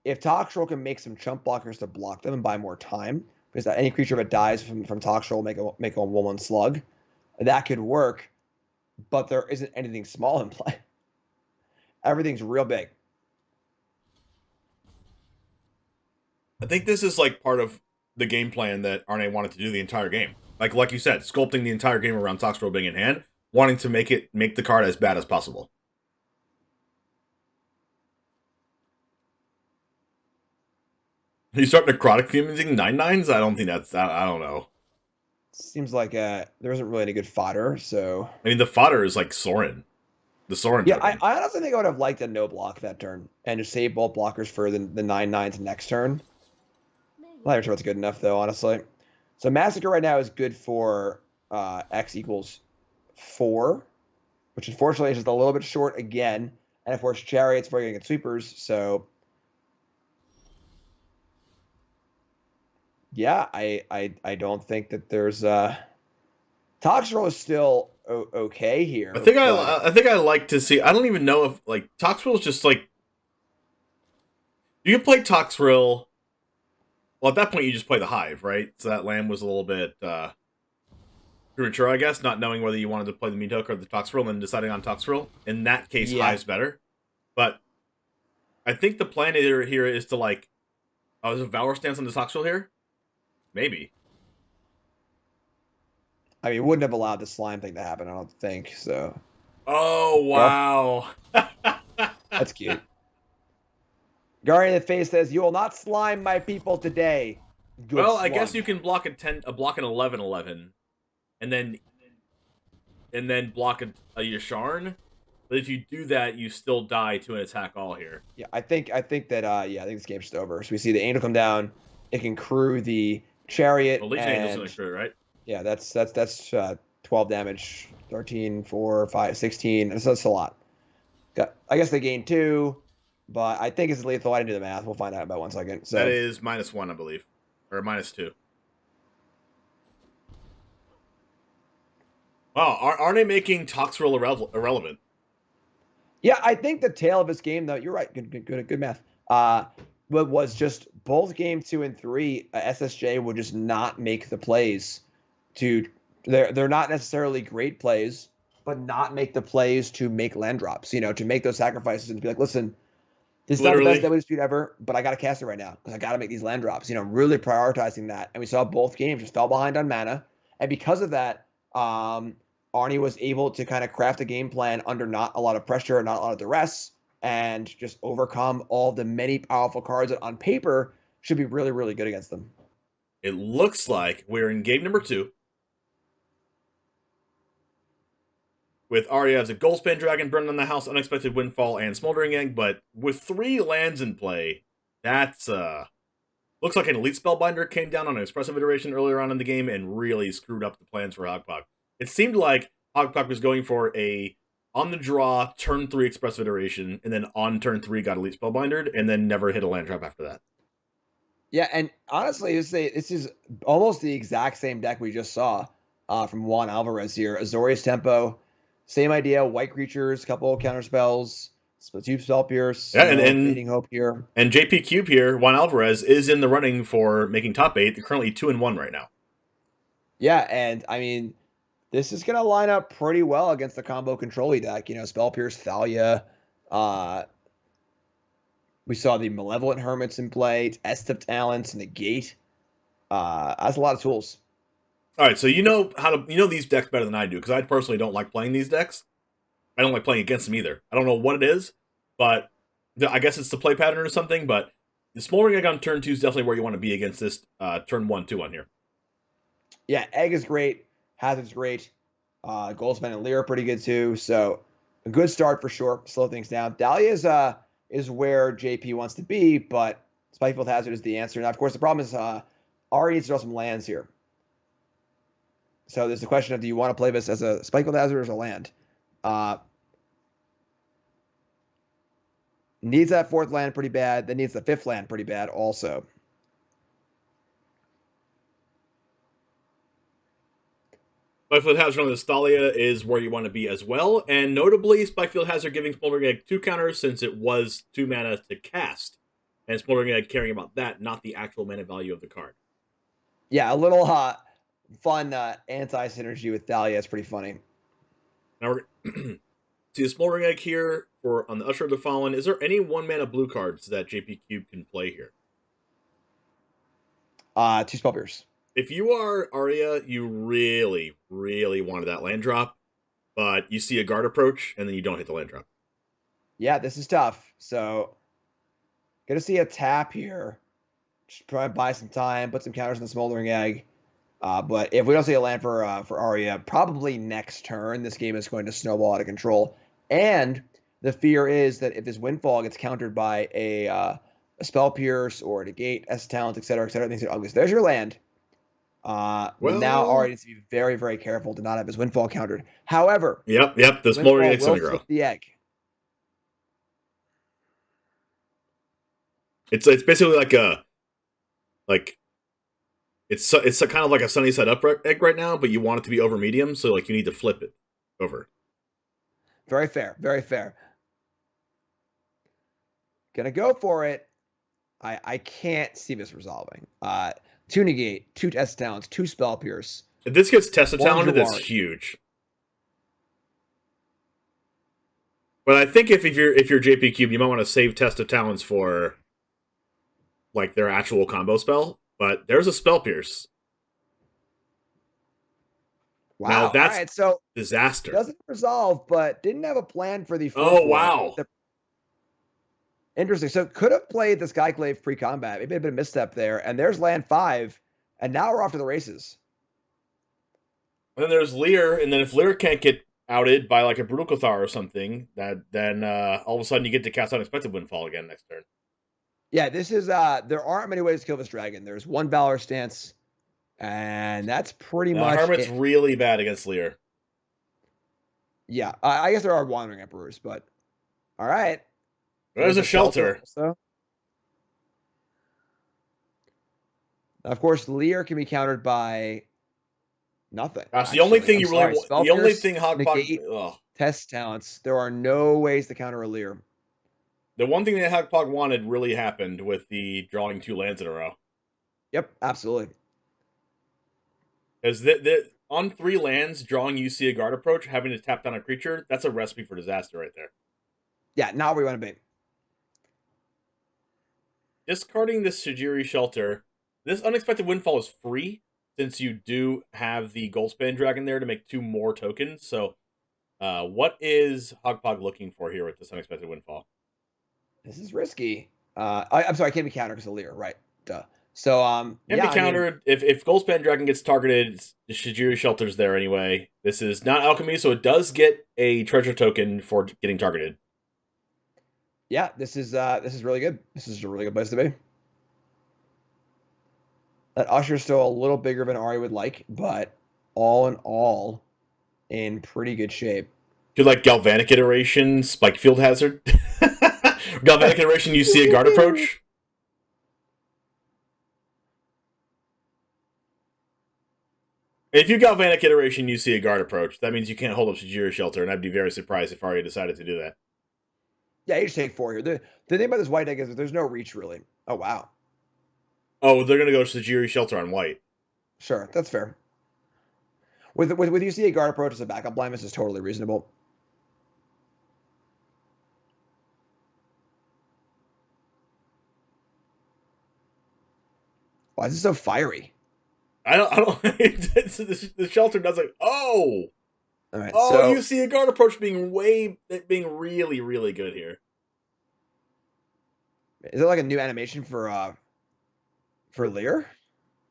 if Toxtrol can make some chump blockers to block them and buy more time, because any creature that dies from Toxtrol make a 1/1 slug, that could work, but there isn't anything small in play. Everything's real big. I think this is like part of the game plan that Arne wanted to do the entire game. Like you said, sculpting the entire game around Toxtrol being in hand, wanting to make the card as bad as possible. You start necrotic using 9/9s? I don't think that's. I don't know. Seems like there isn't really any good fodder. So I mean, the fodder is like Sorin, the Sorin. Yeah, I honestly think I would have liked a no block that turn and just save both blockers for the 9/9s next turn. I'm not even sure what's good enough though, honestly. So Massacre right now is good for X equals 4, which unfortunately is just a little bit short again. And of course, Chariot's very good at sweepers, so. Yeah, I don't think that there's Toxtrol is still okay here. I think I like to see. I don't even know if like Toxtrol is just like you can play Toxtrol. Well, at that point you just play the Hive, right? So that land was a little bit premature, I guess, not knowing whether you wanted to play the Meadow or the Toxtrol and then deciding on Toxtrol. In that case, yeah. Hive's better. But I think the plan here is to like, is a Valor stance on the Toxtrol here? Maybe. I mean, it wouldn't have allowed the slime thing to happen, I don't think, so. Oh, wow. That's cute. Guardian of the Face says, "You will not slime my people today." Good well, slug. I guess you can block an 11/11, and then block a Yasharn. But if you do that, you still die to an attack all here. Yeah, I think this game's just over. So we see the Angel come down. It can crew the Chariot. Well, Legion Angel's gonna crew, right? Yeah, that's 12 damage, 13, 4, 5, 16. That's a lot. I guess they gain 2. but I think it's lethal. I didn't do the math. We'll find out about 1 second. So that is -1, I believe, or -2. Wow, aren't they making Toxrill irrelevant? Yeah, I think the tail of this game, though, you're right. Good math. But was just both game 2 and 3, SSJ would just not make the plays. They're not necessarily great plays, but not make the plays to make land drops. To make those sacrifices and be like, listen, this is not the best W dispute ever, but I got to cast it right now because I got to make these land drops. Really prioritizing that. And we saw both games just fell behind on mana, and because of that, Arnie was able to kind of craft a game plan under not a lot of pressure, not a lot of duress, and just overcome all the many powerful cards that on paper should be really, really good against them. It looks like we're in game number 2. With Arya as a Goldspan Dragon, Burn on the House, Unexpected Windfall, and Smoldering Egg, but with 3 lands in play, that's looks like an Elite Spellbinder came down on an expressive iteration earlier on in the game and really screwed up the plans for Hogpog. It seemed like Hogpog was going for a on the draw turn 3 expressive iteration, and then on turn 3 got Elite Spellbindered, and then never hit a land trap after that. Yeah, and honestly, this is almost the exact same deck we just saw from Juan Alvarez here. Azorius Tempo, same idea, white creatures, couple of counter spells, 2 Spell Pierce, yeah, and Fading Hope here. And JP Cube here, Juan Alvarez, is in the running for making top 8. They're currently 2-1 right now. Yeah, and I mean, this is going to line up pretty well against the combo control deck. Spell Pierce, Thalia. We saw the Malevolent Hermits in play, Test of Talents, Negate. That's a lot of tools. All right, so you know these decks better than I do, because I personally don't like playing these decks. I don't like playing against them either. I don't know what it is, but I guess it's the play pattern or something, but the Smoldering Egg on turn 2 is definitely where you want to be against this turn 1-2 on here. Yeah, Egg is great. Hazard's great. Goldspan and Lear are pretty good too. So a good start for sure. Slow things down. Dahlia is where JP wants to be, but Spikefield Hazard is the answer. Now, of course, the problem is Ari needs to draw some lands here. So there's the question of, do you want to play this as a Spikefield Hazard or as a land? Needs that 4th land pretty bad. Then needs the 5th land pretty bad also. Spikefield Hazard on the Thalia is where you want to be as well, and notably, Spikefield Hazard giving Smoldering Egg 2 counters since it was 2 mana to cast, and Smoldering Egg caring about that, not the actual mana value of the card. Yeah, a little fun anti-synergy with Thalia. It's pretty funny. Now we're see the Smoldering Egg here for on the Usher of the Fallen. Is there any 1-mana blue cards that JP Cube can play here? 2 Spell Pierce. If you are Arya, you really, really wanted that land drop, but you see a guard approach, and then you don't hit the land drop. Yeah, this is tough. So, gonna see a tap here. Just try and buy some time, put some counters in the Smoldering Egg. But if we don't see a land for Arya, probably next turn, this game is going to snowball out of control. And the fear is that if this Windfall gets countered by a Spell Pierce or a Negate, S-Talent, etc., things are ugly. So there's your land. Well, now Arya needs to be very, very careful to not have his Windfall countered. However, yep, the Smoldering Egg's gonna grow. The egg. It's basically it's kind of like a sunny side up egg right now, but you want it to be over medium, so you need to flip it over. Very fair, very fair. Gonna go for it. I can't see this resolving. 2 Negate, 2 Test Talents, 2 Spell Pierce. If this gets Test of Talent, that's huge. But I think if you're JP Cube, you might want to save Test of Talents for their actual combo spell. But there's a Spell Pierce. Wow, now that's right, so disaster. Doesn't resolve, but didn't have a plan for the. Oh wow. Interesting. So could have played the Skyclave pre-combat. Maybe a bit of misstep there. And there's land 5. And now we're off to the races. And then there's Lear. And then if Lear can't get outed by a Brutal Cathar or something, then all of a sudden you get to cast Unexpected Windfall again next turn. Yeah, this is there aren't many ways to kill this dragon. There's 1 Valor Stance. And that's pretty much Hermit's really bad against Lear. Yeah, I guess there are Wandering Emperors, but all right. There's a shelter. Also. Of course, Leer can be countered by nothing. Gosh, the only thing the only thing Hogpog test talents. There are no ways to counter a Leer. The one thing that Hogpog wanted really happened with the drawing 2 lands in a row. Yep, absolutely. Because on 3 lands, drawing UC a guard approach, having to tap down a creature, that's a recipe for disaster right there. Yeah, not where you want to be. Discarding this Shijiri Shelter, this Unexpected Windfall is free, since you do have the Goldspan Dragon there to make 2 more tokens. So, what is Hogpog looking for here with this Unexpected Windfall? This is risky. I'm sorry, I can't be countered because of Leer, right? Duh. So, can be countered. If Goldspan Dragon gets targeted, the Shijiri Shelter's there anyway. This is not Alchemy, so it does get a treasure token for getting targeted. Yeah, this is really good. This is a really good place to be. That Usher's still a little bigger than Ari would like, but all in all, in pretty good shape. Do you like Galvanic Iteration, Spike Field Hazard? Galvanic Iteration, you see a guard approach? If you Galvanic Iteration, you see a guard approach. That means you can't hold up Shijiri Shelter, and I'd be very surprised if Arya decided to do that. Yeah, you just take 4 here. The thing about this white deck is that there's no reach, really. Oh, wow. Oh, they're going to go Shijiri Shelter on white. Sure, that's fair. With UC guard approach as a backup blind, this is totally reasonable. Why is it so fiery? I don't. The shelter doesn't. Oh, all right. Oh, so, you see a guard approach being really, really good here. Is it like a new animation for Leer?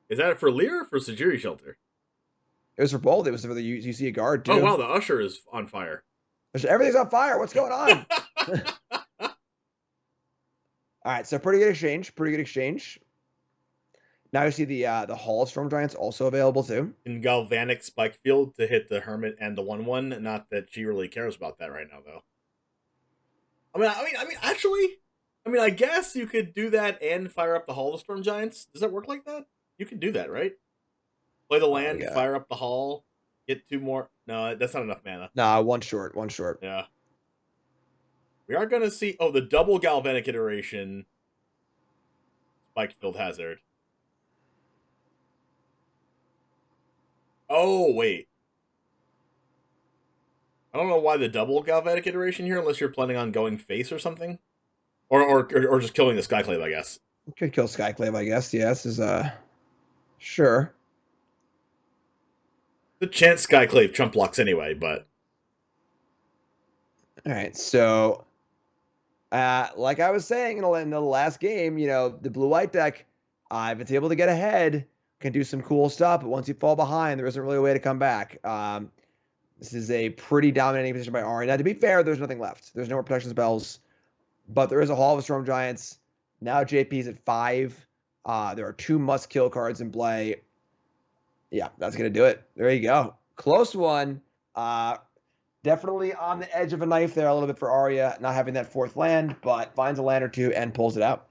Is that for Leer or for Shijiri Shelter? It was for both. It was for the you see a guard too. Oh wow, the Usher is on fire. Everything's on fire. What's going on? All right, so pretty good exchange. Now you see the Hall of Storm Giants also available too. In Galvanic Spike Field to hit the Hermit and the 1/1. Not that she really cares about that right now, though. I guess you could do that and fire up the Hall of Storm Giants. Does that work like that? You could do that, right? Play the land, fire up the Hall, get 2 more. No, that's not enough mana. Nah, one short. Yeah. We are going to see... Oh, the double Galvanic Iteration. Spike Field Hazard. Oh, wait. I don't know why the double Galvanic Iteration here, unless you're planning on going face or something. Or just killing the Skyclave, I guess. You could kill Skyclave, I guess. Yes, is sure. The chance Skyclave chump blocks anyway, but... Alright, so... like I was saying in the last game, the blue-white deck, if it's able to get ahead, can do some cool stuff, but once you fall behind, there isn't really a way to come back. This is a pretty dominating position by Ari. Now, to be fair, there's nothing left. There's no more protection spells, but there is a Hall of Storm Giants. Now JP's at 5. There are 2 must-kill cards in play. Yeah, that's going to do it. There you go. Close one. Definitely on the edge of a knife there a little bit for Arya, not having that 4th land, but finds a land or 2 and pulls it out.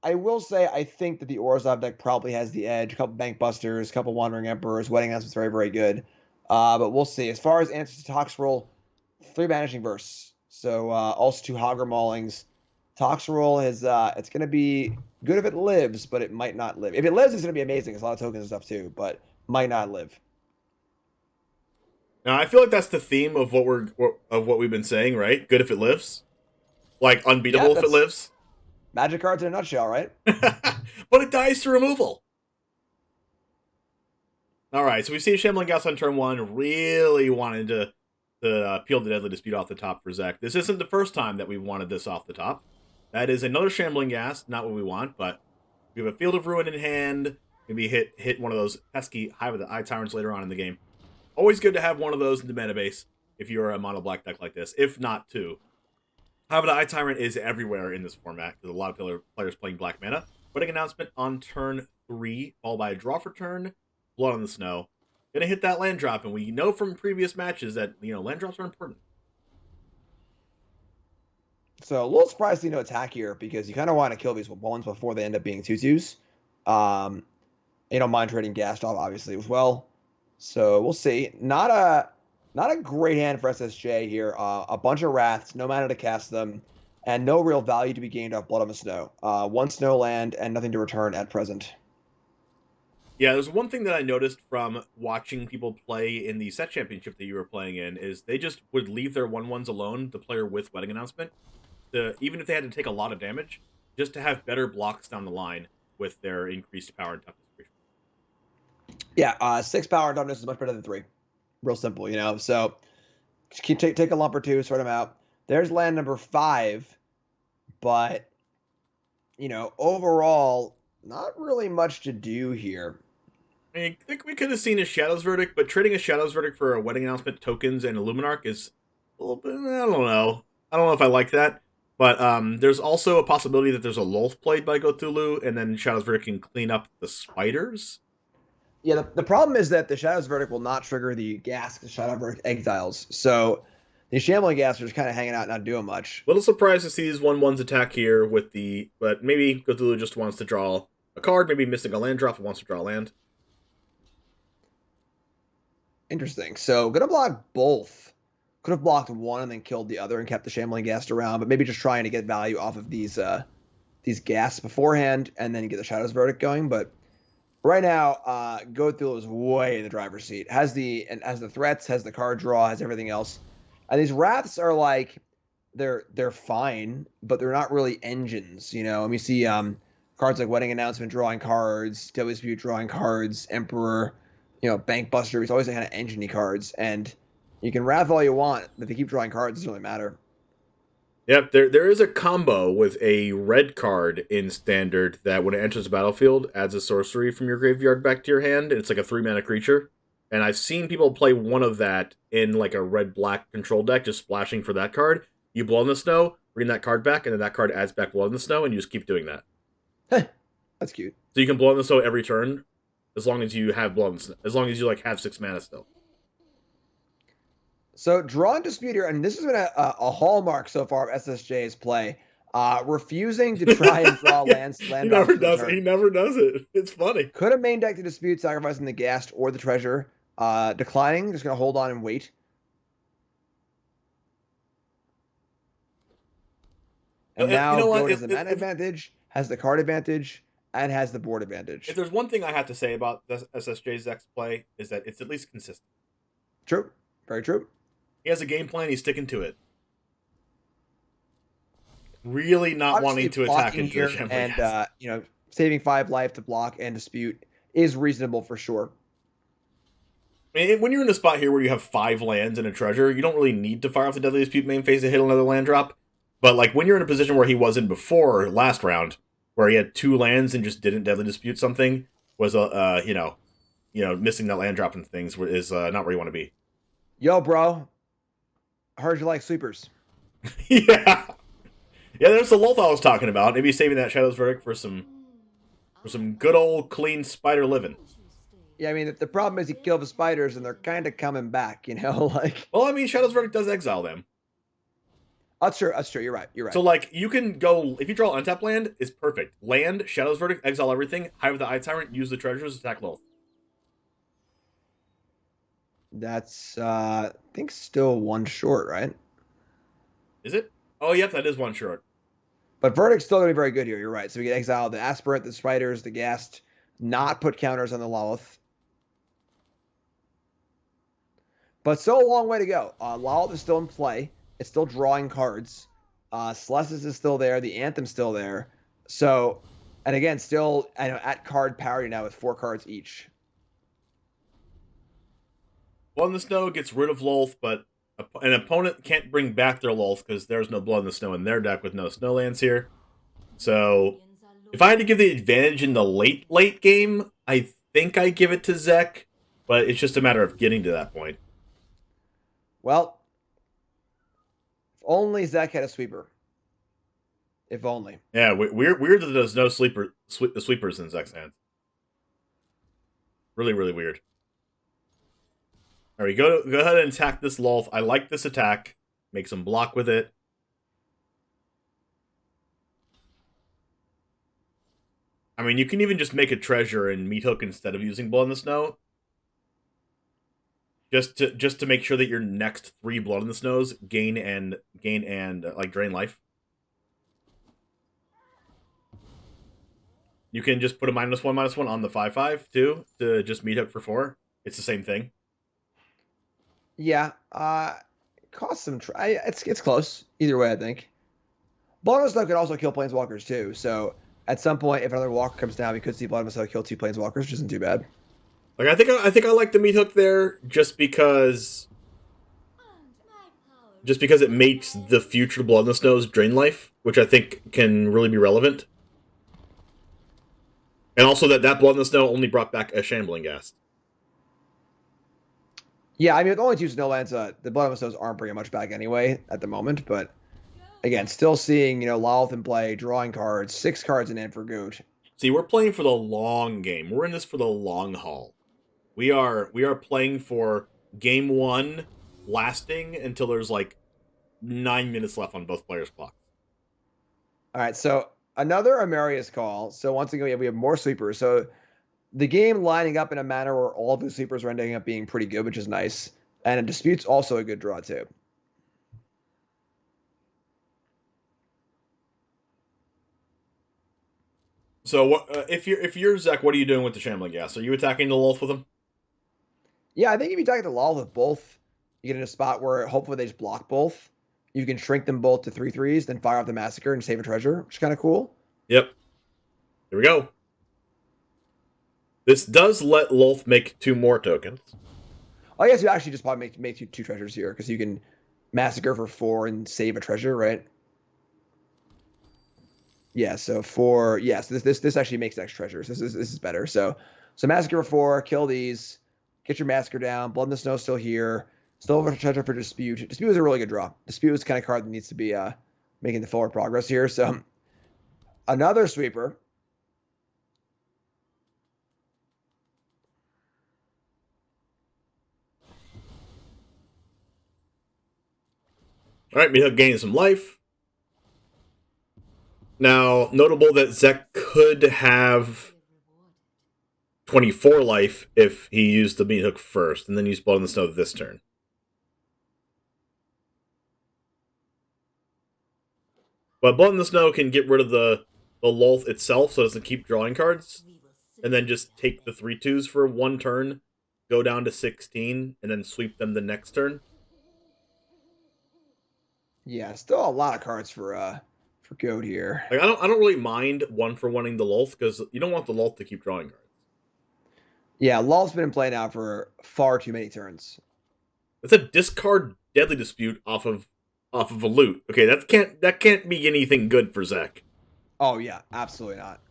I will say I think that the Orzhov deck probably has the edge. A couple Bank Busters, a couple Wandering Emperors, Wedding House is very, very good. But we'll see. As far as answers to Toxrill, 3 Banishing Verse. So also 2 Hogger Maulings. Toxrill is it's going to be good if it lives, but it might not live. If it lives, it's going to be amazing. It's a lot of tokens and stuff too, but might not live. Now I feel like that's the theme of what we've been saying, right? Good if it lives, like unbeatable if it lives. Magic cards in a nutshell, right? But it dies to removal. All right, so we see Shambling Gas on turn 1, really wanting to peel the Deadly Dispute off the top for Zek. This isn't the first time that we've wanted this off the top. That is another Shambling Gas, not what we want, but we have a Field of Ruin in hand. Maybe hit one of those pesky Hive of the Eye Tyrants later on in the game. Always good to have one of those in the mana base if you're a mono black deck like this, if not 2. Hive of the Eye Tyrant is everywhere in this format. There's a lot of players playing black mana. Wedding Announcement on turn 3, followed by a draw for turn, Blood on the Snow. Gonna hit that land drop, and we know from previous matches that land drops are important. So a little surprised to see no attack here because you kind of want to kill these ones before they end up being 2/2s. You don't mind trading Ghast off, obviously, as well. So we'll see. Not a great hand for SSJ here. A bunch of Wraths, no mana to cast them, and no real value to be gained off Blood on the Snow. One snow land and nothing to return at present. Yeah, there's one thing that I noticed from watching people play in the set championship that you were playing in is they just would leave their 1/1s alone, the player with Wedding Announcement, even if they had to take a lot of damage, just to have better blocks down the line with their increased power and toughness. Yeah, 6 power and toughness is much better than 3. Real simple, you know. So take a lump or two, sort them out. There's land number 5, but you know, overall, not really much to do here. I think we could have seen a Shadow's Verdict, but trading a Shadow's Verdict for a Wedding Announcement, tokens, and a Luminarch is a little bit, I don't know. I don't know if I like that. But there's also a possibility that there's a Lolth played by Cthulhu, and then Shadow's Verdict can clean up the spiders. Yeah, the problem is that the Shadow's Verdict will not trigger the gas the Shadow Verdict exiles. So the Shambling Gas are just kind of hanging out, not doing much. Little surprised to see these 1/1s attack here with the... But maybe Cthulhu just wants to draw a card, maybe missing a land drop and wants to draw a land. Interesting. So gonna block both. Could have blocked one and then killed the other and kept the Shambling Ghast around, but maybe just trying to get value off of these Ghasts beforehand and then get the Shadow's Verdict going. But right now, Cthulhu is way in the driver's seat. Has the threats, has the card draw, has everything else. And these Wraths are like they're fine, but they're not really engines, you know. I mean, you see cards like Wedding Announcement drawing cards, Deadly Dispute drawing cards, Emperor, you know, Bank Buster. It's always the kind of engine-y cards, and you can Wrath all you want, but if they keep drawing cards, it doesn't really matter. Yep, there is a combo with a red card in Standard that when it enters the battlefield, adds a sorcery from your graveyard back to your hand, and it's like a 3-mana creature. And I've seen people play one of that in like a red-black control deck, just splashing for that card. You Blood in the Snow, bring that card back, and then that card adds back Blood in the Snow, and you just keep doing that. That's cute. So you can Blood in the Snow every turn, as long as you have Blood in the Snow, as long as you like have 6 mana still. So Draw and Dispute here, and this has been a hallmark so far of SSJ's play. Refusing to try and draw land He never does it. He never does it. It's funny. Could have main deck to Dispute, sacrificing the Ghast or the Treasure. Declining, just going to hold on and wait. And now Goat has the mana advantage, has the card advantage, and has the board advantage. If there's one thing I have to say about this SSJ's X play, is that it's at least consistent. True. Very true. He has a game plan, he's sticking to it. Really not wanting to attack into the Shambling Ghast. And, you know, saving 5 life to block and Dispute is reasonable for sure. I mean, when you're in a spot here where you have 5 lands and a treasure, you don't really need to fire off the Deadly Dispute main phase to hit another land drop. But like when you're in a position where he was in before last round, where he had 2 lands and just didn't Deadly Dispute something, was you know, missing that land drop and things is not where you want to be. Yo, bro, I heard you like sweepers. Yeah, there's the Lolth I was talking about. Maybe saving that Shadow's Verdict for some good old clean spider living. Yeah, I mean, the problem is you kill the spiders and they're kind of coming back, you know, like. Well, I mean, Shadow's Verdict does exile them. That's true. That's true. You're right. You're right. So, like, you can go if you draw untap land, it's perfect. Land, Shadow's Verdict, exile everything. Hive of the Eye Tyrant, use the treasures, attack Lolth. That's I think still 1 short, right? Is it? Oh, yep, that is 1 short. But Verdict's still gonna be very good here. You're right. So we get exile the Aspirant, the Spiders, the Ghast, not put counters on the Lolth. But still a long way to go. Lolth is still in play. It's still drawing cards. Celestis is still there. The Anthem's still there. So, and again, still at card parity now with 4 cards each. Blood in the Snow gets rid of Lolth, but an opponent can't bring back their Lolth because there's no Blood in the Snow in their deck with no Snowlands here. So, if I had to give the advantage in the late game, I think I give it to Zek, but it's just a matter of getting to that point. Well, if only Zek had a sweeper. If only. Yeah, weird that there's no sweepers in Zek's hands. Really, really weird. All right, go ahead and attack this Lolth. I like this attack. Make some block with it. I mean, you can even just make a treasure and meat hook instead of using Blood in the Snow. Just to make sure that your next 3 Blood in the Snows gain and like drain life. You can just put a -1/-1 on the 5/5 too to just meat hook for 4. It's the same thing. Yeah, costs some. It's close either way. I think. Blood in the Snow can also kill planeswalkers too. So at some point, if another walker comes down, we could see Blood in the Snow kill 2 planeswalkers, which isn't too bad. Like I think I like the meat hook there just because it makes the future Blood in the Snows drain life, which I think can really be relevant. And also that Blood in the Snow only brought back a Shambling Ghast. Yeah, I mean, with only 2 Snowlands, the Blood in the Snows aren't bringing much back anyway at the moment. But again, still seeing, Lolth in play, drawing cards, 6 cards in hand for Goat. See, we're playing for the long game. We're in this for the long haul. We are playing for game 1 lasting until there's like 9 minutes left on both players' clocks. All right, so another Amarius call. So once again, we have more sweepers. So the game lining up in a manner where all the sweepers are ending up being pretty good, which is nice. And a dispute's also a good draw too. So what if you're Zach? What are you doing with the Shambling Ghast? Are you attacking the Lolth with them? Yeah, I think if you attack the Lolth with both, you get in a spot where hopefully they just block both. You can shrink them both to 3/3s, then fire off the Massacre and save a treasure, which is kind of cool. Yep. Here we go. This does let Lolth make 2 more tokens. I guess you actually just probably make 2 treasures here, because you can Massacre for 4 and save a treasure, right? Yeah, so 4. Yes, this actually makes next treasures. This is better. So Massacre for 4, kill these, get your Massacre down. Blood in the Snow still here. Still over treasure for Dispute. Dispute is a really good draw. Dispute is the kind of card that needs to be making the forward progress here. So another sweeper. All right, Meat gaining some life. Now, notable that Zek could have 24 life if he used the Meat Hook first, and then used Blood in the Snow this turn. But Blood in the Snow can get rid of the Lolth itself, so it doesn't keep drawing cards, and then just take the 3/2s for 1 turn, go down to 16, and then sweep them the next turn. Yeah, still a lot of cards for Goat here. Like I don't really mind 1-for-1ing the Lolth, because you don't want the Lolth to keep drawing cards. Yeah, Lolth's been in play now for far too many turns. It's a discard Deadly Dispute off of a loot. Okay, that can't be anything good for Zek. Oh yeah, absolutely not.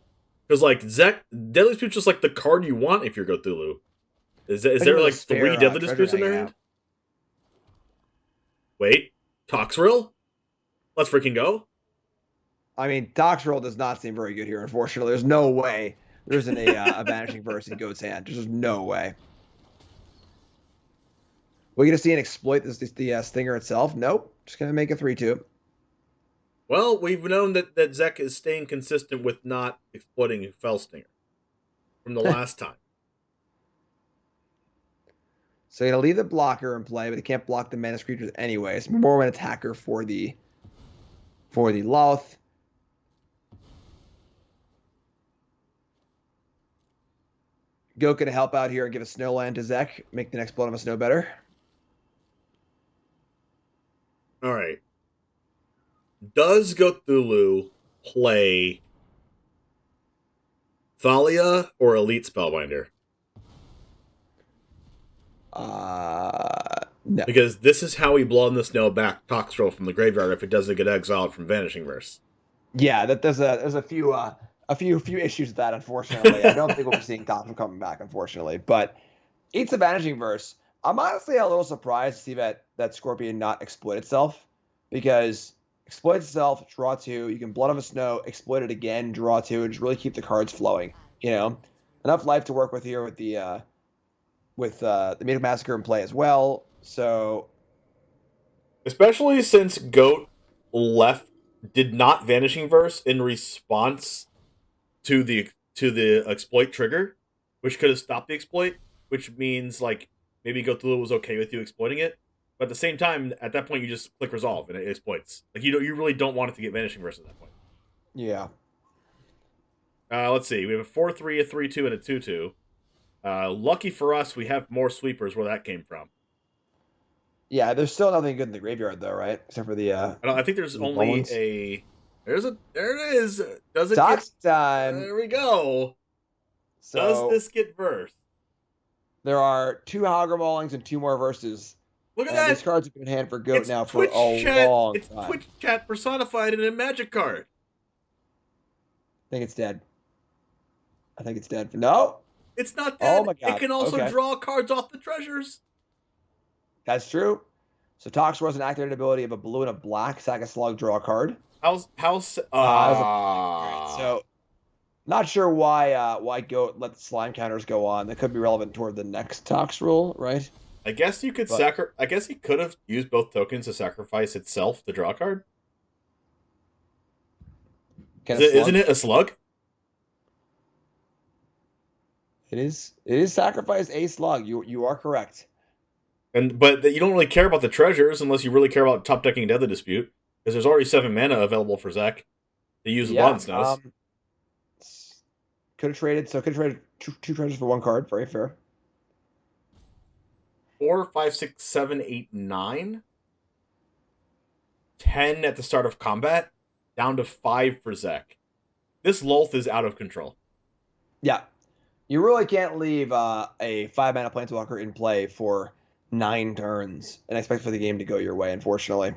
Because like Zek, Deadly Dispute's just like the card you want if you're Cthulhu. Is there like 3 Deadly Disputes in their hand? Wait, Toxrill? Let's freaking go. I mean, Toxrill does not seem very good here, unfortunately. There's no way there isn't a Vanishing Verse in Goat's hand. There's just no way. We're going to see an exploit the Stinger itself? Nope. Just going to make a 3/2. Well, we've known that Zek is staying consistent with not exploiting Fell Stinger from the last time. So you're going to leave the blocker in play, but it can't block the Menace creatures anyway. It's more of an attacker for the Lolth. Goat going to help out here and give a Snowland to Zek, make the next Blood of a Snow better. All right. Does Cthulhu play Thalia or Elite Spellbinder? No. Because this is how we Blood in the Snow back Toxrill from the graveyard if it doesn't get exiled from Vanishing Verse. Yeah, there's a few issues with that, unfortunately. I don't think we'll be seeing Toxrill coming back, unfortunately. But it's a Vanishing Verse. I'm honestly a little surprised to see that Scorpion not exploit itself, because exploit itself, draw 2, you can Blood of a Snow, exploit it again, draw 2, and just really keep the cards flowing. Enough life to work with here with the Meat Massacre in play as well. So, especially since Goat did not Vanishing Verse in response to the to the exploit trigger, which could have stopped the exploit, which means like maybe Cthulhu was okay with you exploiting it. But at the same time, at that point, you just click resolve and it exploits. Like you really don't want it to get vanishing versus at that point. Yeah. Let's see. We have a 4-3, a 3-2, and a 2-2. Lucky for us, we have more sweepers where that came from. Yeah, there's still nothing good in the graveyard though, right? Except for the. I think there's only a. There it is. Does it Tox get time? There we go. So, does this get versed? There are 2 Hogger Maulings and 2 more verses. Look at that. These cards have been in hand for Goat now for a long time. It's Twitch chat personified in a Magic card. I think it's dead. No. It's not dead. Oh my God. It can also draw cards off the treasures. That's true. So Tox was an activated ability of a blue and a black. Sack a slug, draw a card. So not sure why Goat let the slime counters go on. That could be relevant toward the next Tox rule, right? I guess you could I guess he could have used both tokens to sacrifice itself to draw a card. Isn't it a slug? It is sacrificed a slug. You are correct. But you don't really care about the treasures unless you really care about top decking Deadly Dispute, because there's already 7 mana available for Zek to use Blood Snows. Could have traded 2 treasures for 1 card. Very fair. 4, 5, 6, 7, 8, 9. 10 at the start of combat, down to 5 for Zek. This Lolth is out of control. Yeah. You really can't leave a 5-mana Planeswalker in play for 9 turns and expect for the game to go your way, unfortunately.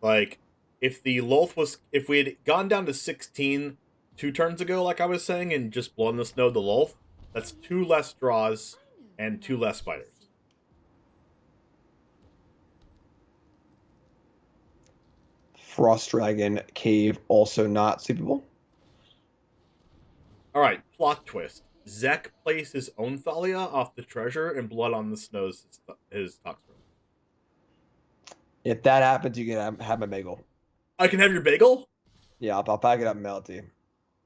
Like, if we had gone down to 16 2 turns ago, like I was saying, and just blown the snow the Lolth, that's 2 less draws and 2 less spiders. Frost Dragon Cave also not sweepable. Alright, plot twist. Zek plays his own Thalia off the treasure, and Blood on the Snows his Tox Room. If that happens, you can have my bagel. I can have your bagel? Yeah, I'll pack it up and mail it to you.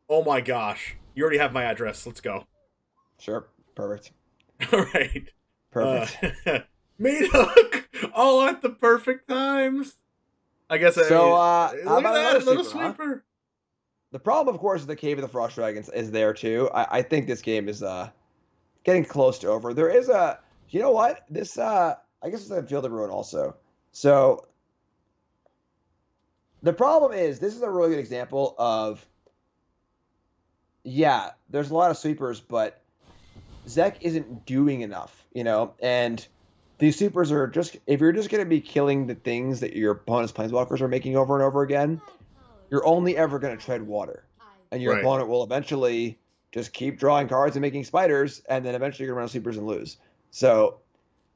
Oh my gosh. You already have my address. Let's go. Sure. Perfect. Alright. Perfect. Made hook all at the perfect times. I guess so. How about another sweeper? Huh? The problem, of course, is the Cave of the Frost Dragons is there too. I think this game is getting close to over. There is you know what? This I guess it's a Field of Ruin also. So the problem is this is a really good example of there's a lot of sweepers, but Zek isn't doing enough, and these sweepers are just, if you're just going to be killing the things that your opponent's Planeswalkers are making over and over again, you're only ever going to tread water. And your opponent will eventually just keep drawing cards and making spiders, and then eventually you're going to run sweepers and lose. So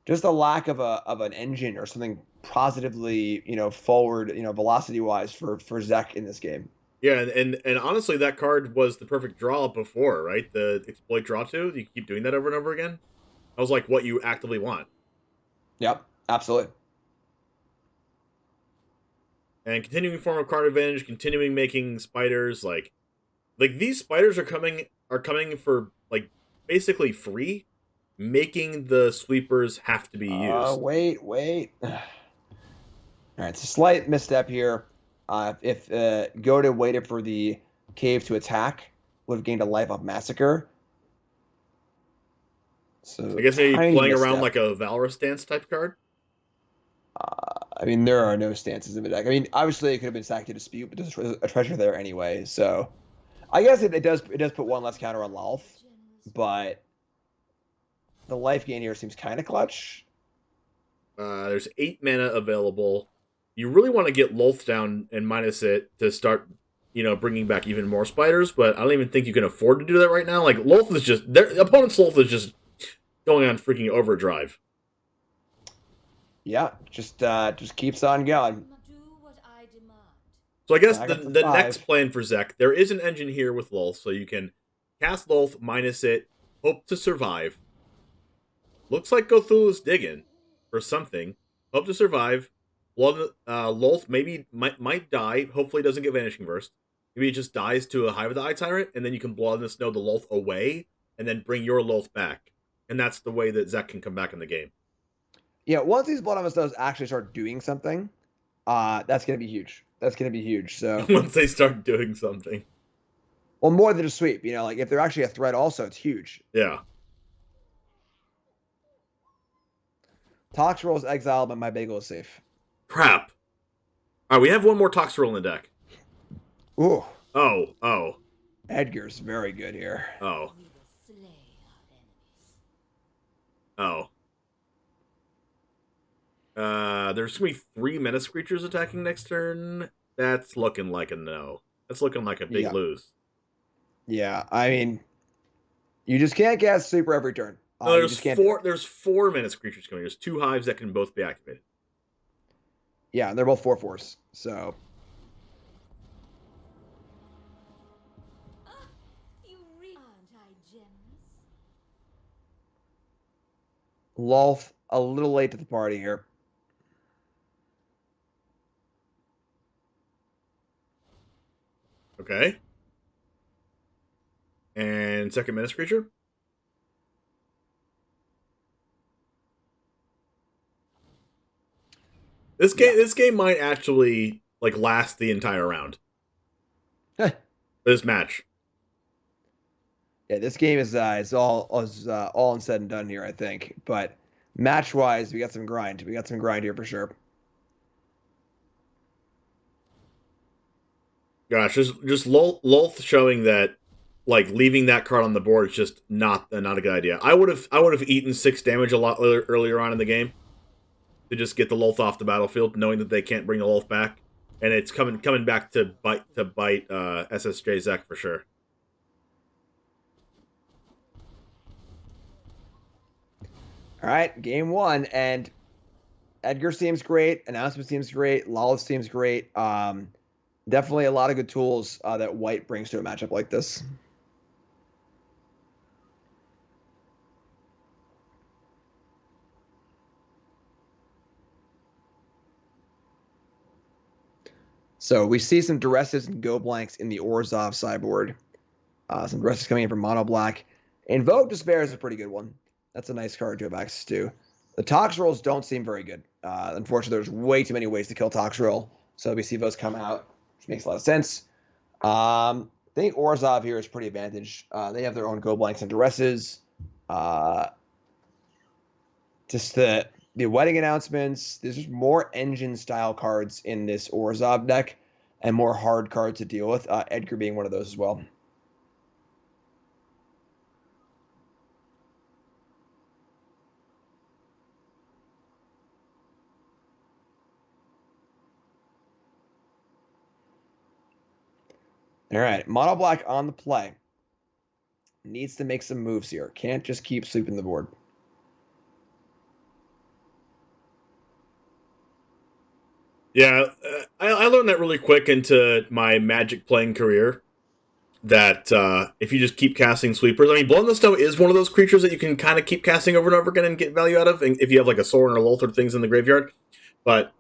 just a lack of an engine or something positively, forward, velocity-wise for Zek in this game. Yeah, and honestly, that card was the perfect draw before, right? The exploit draw 2, you keep doing that over and over again. That was like what you actively want. Yep, absolutely. And continuing form of card advantage, continuing making spiders, like these spiders are coming for like basically free, making the sweepers have to be used. Wait. All right, it's a slight misstep here. If Goda waited for the cave to attack, would have gained a life off Massacre. So I guess maybe playing around like a Valorous stance type card. I mean, there are no stances in the deck. I mean, obviously it could have been sacked to Dispute, but there's a treasure there anyway. So I guess it does put 1 less counter on Lalth, but the life gain here seems kind of clutch. There's 8 mana available. You really want to get Lolth down and minus it to start, bringing back even more spiders, but I don't even think you can afford to do that right now. Like, Lolth is just, their opponent's Lolth is just going on freaking overdrive. Yeah, just keeps on going. So I guess the next plan for Zek, there is an engine here with Lolth, so you can cast Lolth, minus it, hope to survive. Looks like Cthulhu's digging for something. Hope to survive. Lolth maybe might die. Hopefully doesn't get Vanishing Verse. Maybe it just dies to a Hive of the Eye Tyrant, and then you can Blood on the Snow the Lolth away, and then bring your Lolth back. And that's the way that Zek can come back in the game. Yeah, once these Blood on the Snows actually start doing something, that's going to be huge. That's going to be huge. So once they start doing something. Well, more than a sweep. You know, like if they're actually a threat also, it's huge. Yeah. Toxrill is exiled, but my bagel is safe. Crap. All right, we have one more Toxrill in the deck. Ooh. Oh. Edgar's very good here. Oh. There's going to be 3 Menace creatures attacking next turn. That's looking like a no. That's looking like a big lose. Yeah, I mean, you just can't cast Super every turn. No, there's 4 Menace creatures coming. There's 2 Hives that can both be activated. Yeah, they're both 4/4s, so... Lolth, a little late to the party here. Okay. And second Menace creature? This game might actually like last the entire round. This match. Yeah, this game is all said and done here, I think. But match wise, we got some grind. We got some grind here for sure. Gosh, just Lolth showing that like leaving that card on the board is just not a good idea. I would have eaten 6 damage a lot earlier on in the game to just get the Lolth off the battlefield, knowing that they can't bring the Lolth back, and it's coming back to bite SSJ Zek for sure. All right, game 1, and Edgar seems great. Announcement seems great. Lawless seems great. Definitely a lot of good tools that White brings to a matchup like this. So we see some Duresses and Go Blanks in the Orzhov sideboard. Some Duresses coming in from Mono Black. Invoke Despair is a pretty good one. That's a nice card to have access to. The Toxrills don't seem very good. Unfortunately, there's way too many ways to kill Toxrill. So we see those come out, which makes a lot of sense. I think Orzhov here is pretty advantaged. They have their own Go Blanks and Duresses. Just the wedding announcements. There's just more engine-style cards in this Orzhov deck and more hard cards to deal with, Edgar being one of those as well. All right, Mono Black on the play. Needs to make some moves here. Can't just keep sweeping the board. Yeah, I learned that really quick into my Magic playing career, that if you just keep casting sweepers... I mean, Blood on the Snow is one of those creatures that you can kind of keep casting over and over again and get value out of, if you have like a Sorin or Lolth or things in the graveyard. But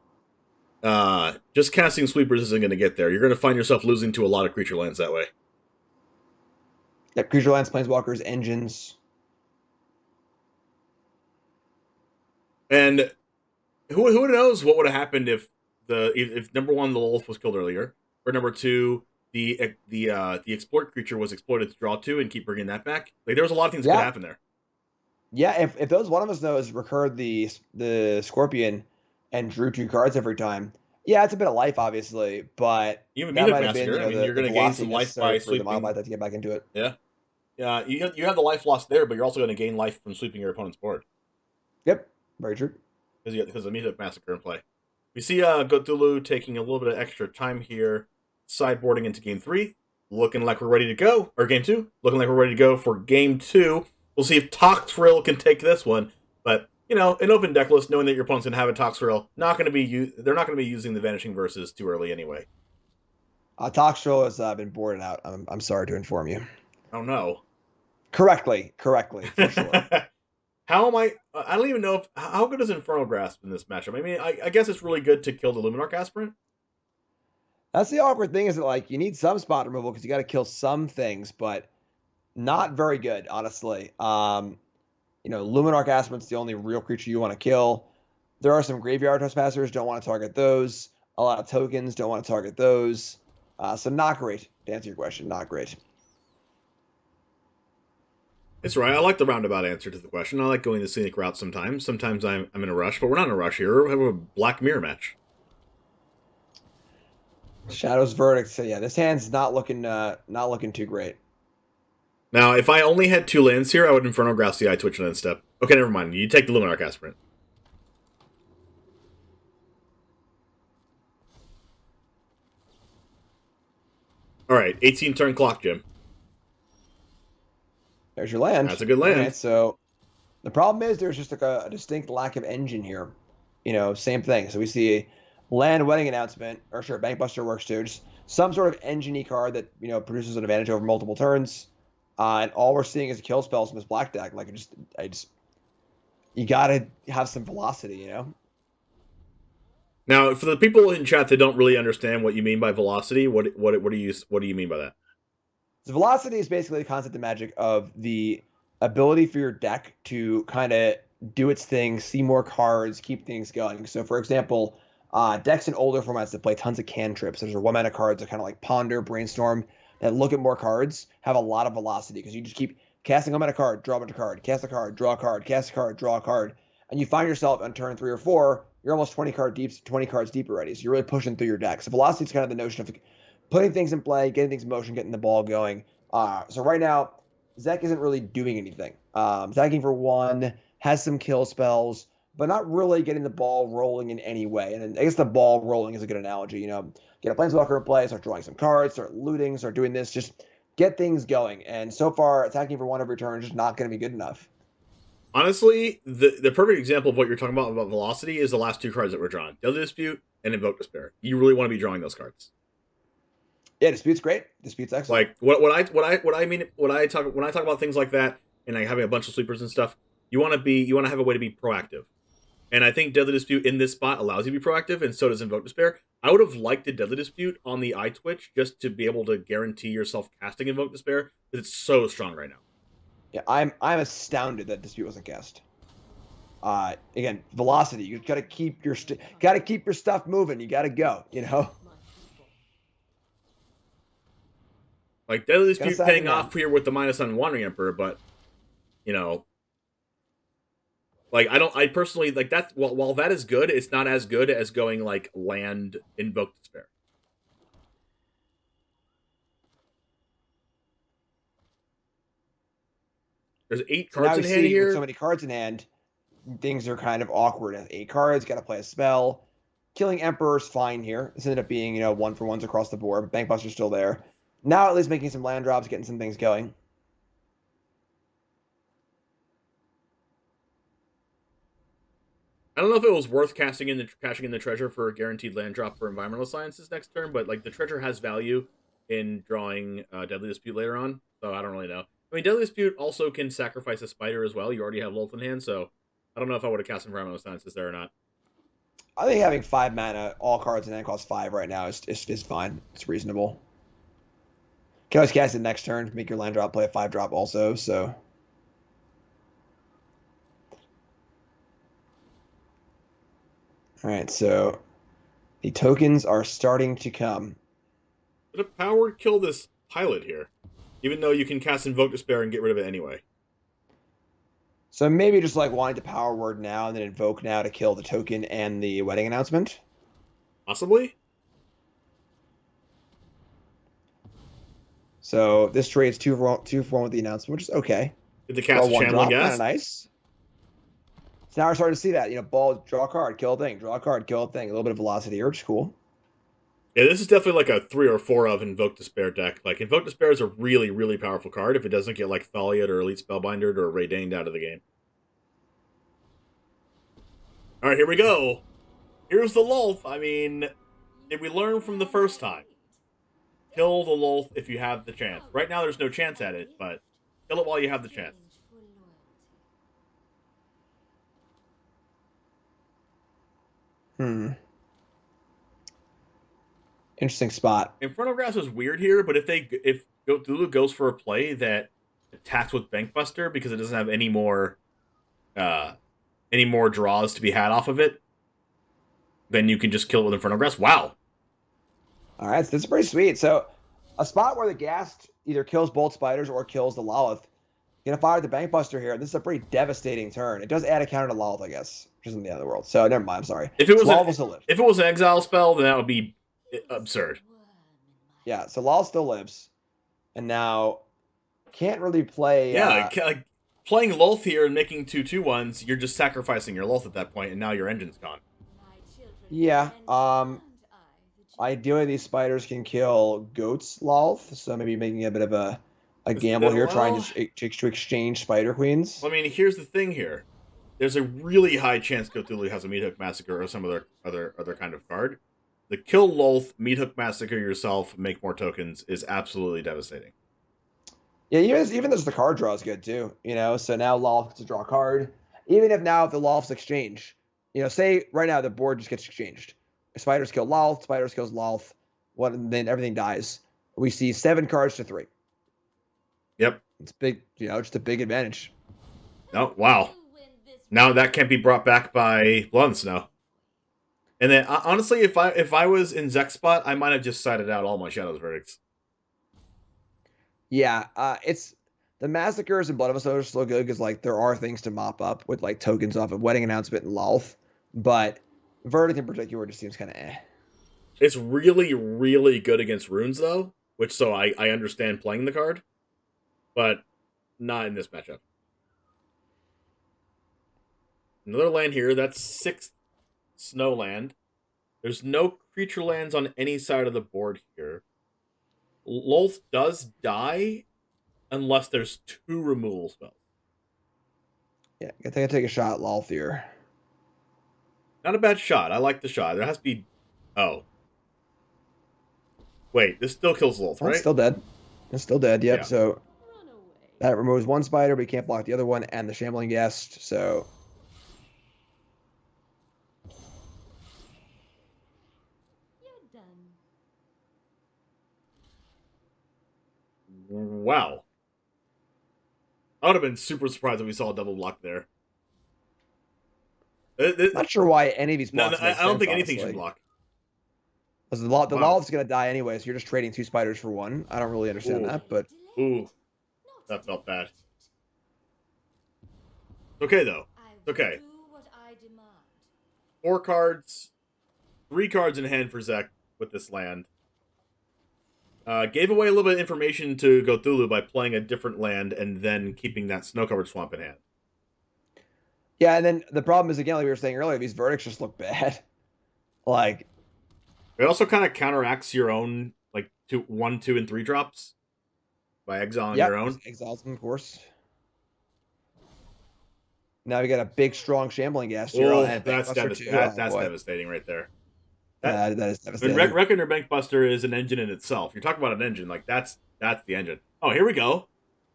just casting sweepers isn't going to get there. You're going to find yourself losing to a lot of creature lands that way. Yeah, creature lands, planeswalkers, engines. And who knows what would have happened if number 1 the Lolth was killed earlier, or number 2 the exploit creature was exploited to draw 2 and keep bringing that back. Like there was a lot of things that could happen there. Yeah, if those one of us knows recurred the Scorpion and drew 2 cards every time. Yeah, it's a bit of life, obviously, but even Mutec Massacre. I mean, you're going to gain some life by sweeping. The Mono to get back into it. Yeah, you have the life loss there, but you're also going to gain life from sweeping your opponent's board. Yep, very true. Because of Mutec Massacre in play. We see Cthulhu taking a little bit of extra time here, sideboarding into game 3, looking like we're ready to go, or game 2, looking like we're ready to go for game 2. We'll see if Toxrill can take this one, but an open deck list, knowing that your opponent's gonna have a Toxrill, they're not gonna be using the Vanishing Verses too early anyway. Toxrill has been boarded out. I'm sorry to inform you. Oh no. Correctly, for sure. How am I don't even know how good is Infernal Grasp in this matchup? I mean, I guess it's really good to kill the Luminarch Aspirant. That's the awkward thing, is that like you need some spot removal because you got to kill some things, but not very good, honestly. Luminarch Aspirant's the only real creature you want to kill. There are some Graveyard Trespassers, don't want to target those. A lot of tokens, don't want to target those. So not great, to answer your question, not great. It's right. I like the roundabout answer to the question. I like going the scenic route sometimes. Sometimes I'm in a rush, but we're not in a rush here. We have a Black Mirror match. Shadow's Verdict. So yeah, this hand's not looking too great. Now, if I only had 2 lands here, I would Inferno Grass the Eye Twitch and then step. Okay, never mind. You take the Luminarch Aspirant. All right, 18 turn clock, Jim. There's your land. That's a good land. Right, so the problem is there's just like a distinct lack of engine here. Same thing. So we see land wedding announcement, or sure, Bankbuster works too. Just some sort of engine-y card that produces an advantage over multiple turns. And all we're seeing is kill spells from this black deck. Like you gotta have some velocity, Now, for the people in chat that don't really understand what you mean by velocity, what do you mean by that? So velocity is basically the concept of Magic of the ability for your deck to kind of do its thing, see more cards, keep things going. So, for example, decks in older formats that play tons of cantrips, there's 1-mana cards that kind of like Ponder, Brainstorm, that look at more cards, have a lot of velocity because you just keep casting a 1-mana card, draw a bunch of card, cast a card, draw a card, cast a card, draw a card, and you find yourself on turn 3 or 4, you're almost 20 cards deep already. So you're really pushing through your deck. So velocity is kind of the notion of putting things in play, getting things in motion, getting the ball going. So right now, Zek isn't really doing anything. Zacking for 1, has some kill spells, but not really getting the ball rolling in any way. And I guess the ball rolling is a good analogy. Get a Planeswalker in play, start drawing some cards, start looting, start doing this, just get things going. And so far, attacking for 1 every turn is just not going to be good enough. Honestly, the perfect example of what you're talking about velocity is the last 2 cards that were drawn: Deadly Dispute and Invoke Despair. You really want to be drawing those cards. Yeah, Dispute's great. Dispute's excellent. Like what I mean when I talk about things like that and like having a bunch of sleepers and stuff, you want to have a way to be proactive. And I think Deadly Dispute in this spot allows you to be proactive, and so does Invoke Despair. I would have liked a Deadly Dispute on the eye twitch just to be able to guarantee yourself casting Invoke Despair, because it's so strong right now. Yeah, I'm astounded that Dispute wasn't cast. Again, velocity. You gotta keep your stuff moving. You gotta go. Like Deadly Dispute paying off here with the -1 Wandering Emperor, but like I personally like that. While that is good, it's not as good as going like land Invoke Despair. There's 8 cards in hand here. With so many cards in hand, things are kind of awkward. 8 cards, got to play a spell. Killing Emperor's fine here. This ended up being 1-for-1s across the board. Bankbuster's still there. Now at least making some land drops, getting some things going. I don't know if it was worth cashing in the treasure for a guaranteed land drop for Environmental Sciences next turn, but like the treasure has value in drawing Deadly Dispute later on, so I don't really know. I mean, Deadly Dispute also can sacrifice a spider as well. You already have Lolth in hand, so I don't know if I would have cast Environmental Sciences there or not. I think having 5 mana, all cards in hand cost 5 right now is fine. It's reasonable. You can always cast it next turn, make your land drop play a 5-drop also, so. Alright, so the tokens are starting to come. But a power kill this pilot here, even though you can cast Invoke Despair and get rid of it anyway. So maybe just like wanting to power word now and then invoke now to kill the token and the wedding announcement? Possibly. So this trade's 2-for-1 with the announcement, which is okay. Did the cast channeling gas? Kind of nice. So now we're starting to see that. Ball, draw a card, kill a thing, draw a card, kill a thing. A little bit of velocity here, which is cool. Yeah, this is definitely like a 3 or 4 of Invoke Despair deck. Like, Invoke Despair is a really, really powerful card if it doesn't get, like, Thalia'd or Elite Spellbinder or Raydaned out of the game. Alright, here we go. Here's the Lolth. I mean, did we learn from the first time? Kill the Lolth if you have the chance. Right now, there's no chance at it, but kill it while you have the chance. Interesting spot. Inferno Grasp is weird here, but if Cthulhu goes for a play that attacks with Bankbuster because it doesn't have any more draws to be had off of it, then you can just kill it with Inferno Grasp. Wow. All right, so this is pretty sweet. So a spot where the Ghast either kills both spiders or kills the Lolith. Gonna fire the Bankbuster here. This is a pretty devastating turn. It does add a counter to Lolith, I guess, which isn't the end of the world. So never mind. I'm sorry. If it was an exile spell, then that would be absurd. Yeah. So Lolith still lives, and now can't really play. Yeah, like playing Lolth here and making 2/2/1s, you're just sacrificing your Lolth at that point, and now your engine's gone. Yeah. Ideally, these spiders can kill Goat's Lolth, so maybe making a bit of a gamble here, trying to exchange Spider Queens. I mean, here's the thing here. There's a really high chance Cthulhu has a Meat Hook Massacre or some other kind of card. The kill Lolth, Meat Hook Massacre yourself, make more tokens is absolutely devastating. Yeah, even as the card draw is good too, so now Lolth gets to draw a card. Even if now the Lolth's exchange, say right now the board just gets exchanged. Spiders kill Lolth, Spiders kills Lolth, then everything dies. We see 7 cards to 3. Yep. It's big, just a big advantage. Oh, wow. Now that can't be brought back by Blood and Snow. And then, honestly, if I was in Zek's spot, I might have just sided out all my Shadows Verdicts. Yeah, it's the Massacres and Blood of a Soul are still good because, like, there are things to mop up with, like, tokens off of Wedding Announcement and Lolth, but Verdict in particular just seems kind of eh. It's really, really good against runes, though, so I understand playing the card. But not in this matchup. Another land here. That's 6th snow land. There's no creature lands on any side of the board here. Lolth does die unless there's 2 removal spells. Yeah, I think I take a shot at Lolth here. Not a bad shot. I like the shot. There has to be... Oh. Wait, this still kills Lolth, right? It's still dead. It's still dead, yep. Yeah. So... that removes 1 spider, but you can't block the other one, and the Shambling Ghast, so... You're done. Wow. I would have been super surprised if we saw a double block there. Not sure why any of these blocks I don't think anything should block. Because the Lolth's going to die anyway, so you're just trading 2 spiders for 1. I don't really understand that, but... Ooh. That felt bad. Okay, though. Okay. 4 cards. 3 cards in hand for Zek with this land. Gave away a little bit of information to Cthulhu by playing a different land and then keeping that snow-covered swamp in hand. Yeah, and then the problem is, again, like we were saying earlier, these verdicts just look bad. Like... it also kind of counteracts your own, like, 1, 2, and 3 drops. By exiling your own? Exiles them, of course. Now we got a big, strong Shambling Ghast here. Oh, that's devastating right there. That is devastating. Reckoner Bankbuster is an engine in itself. You're talking about an engine, like, that's the engine. Oh, here we go.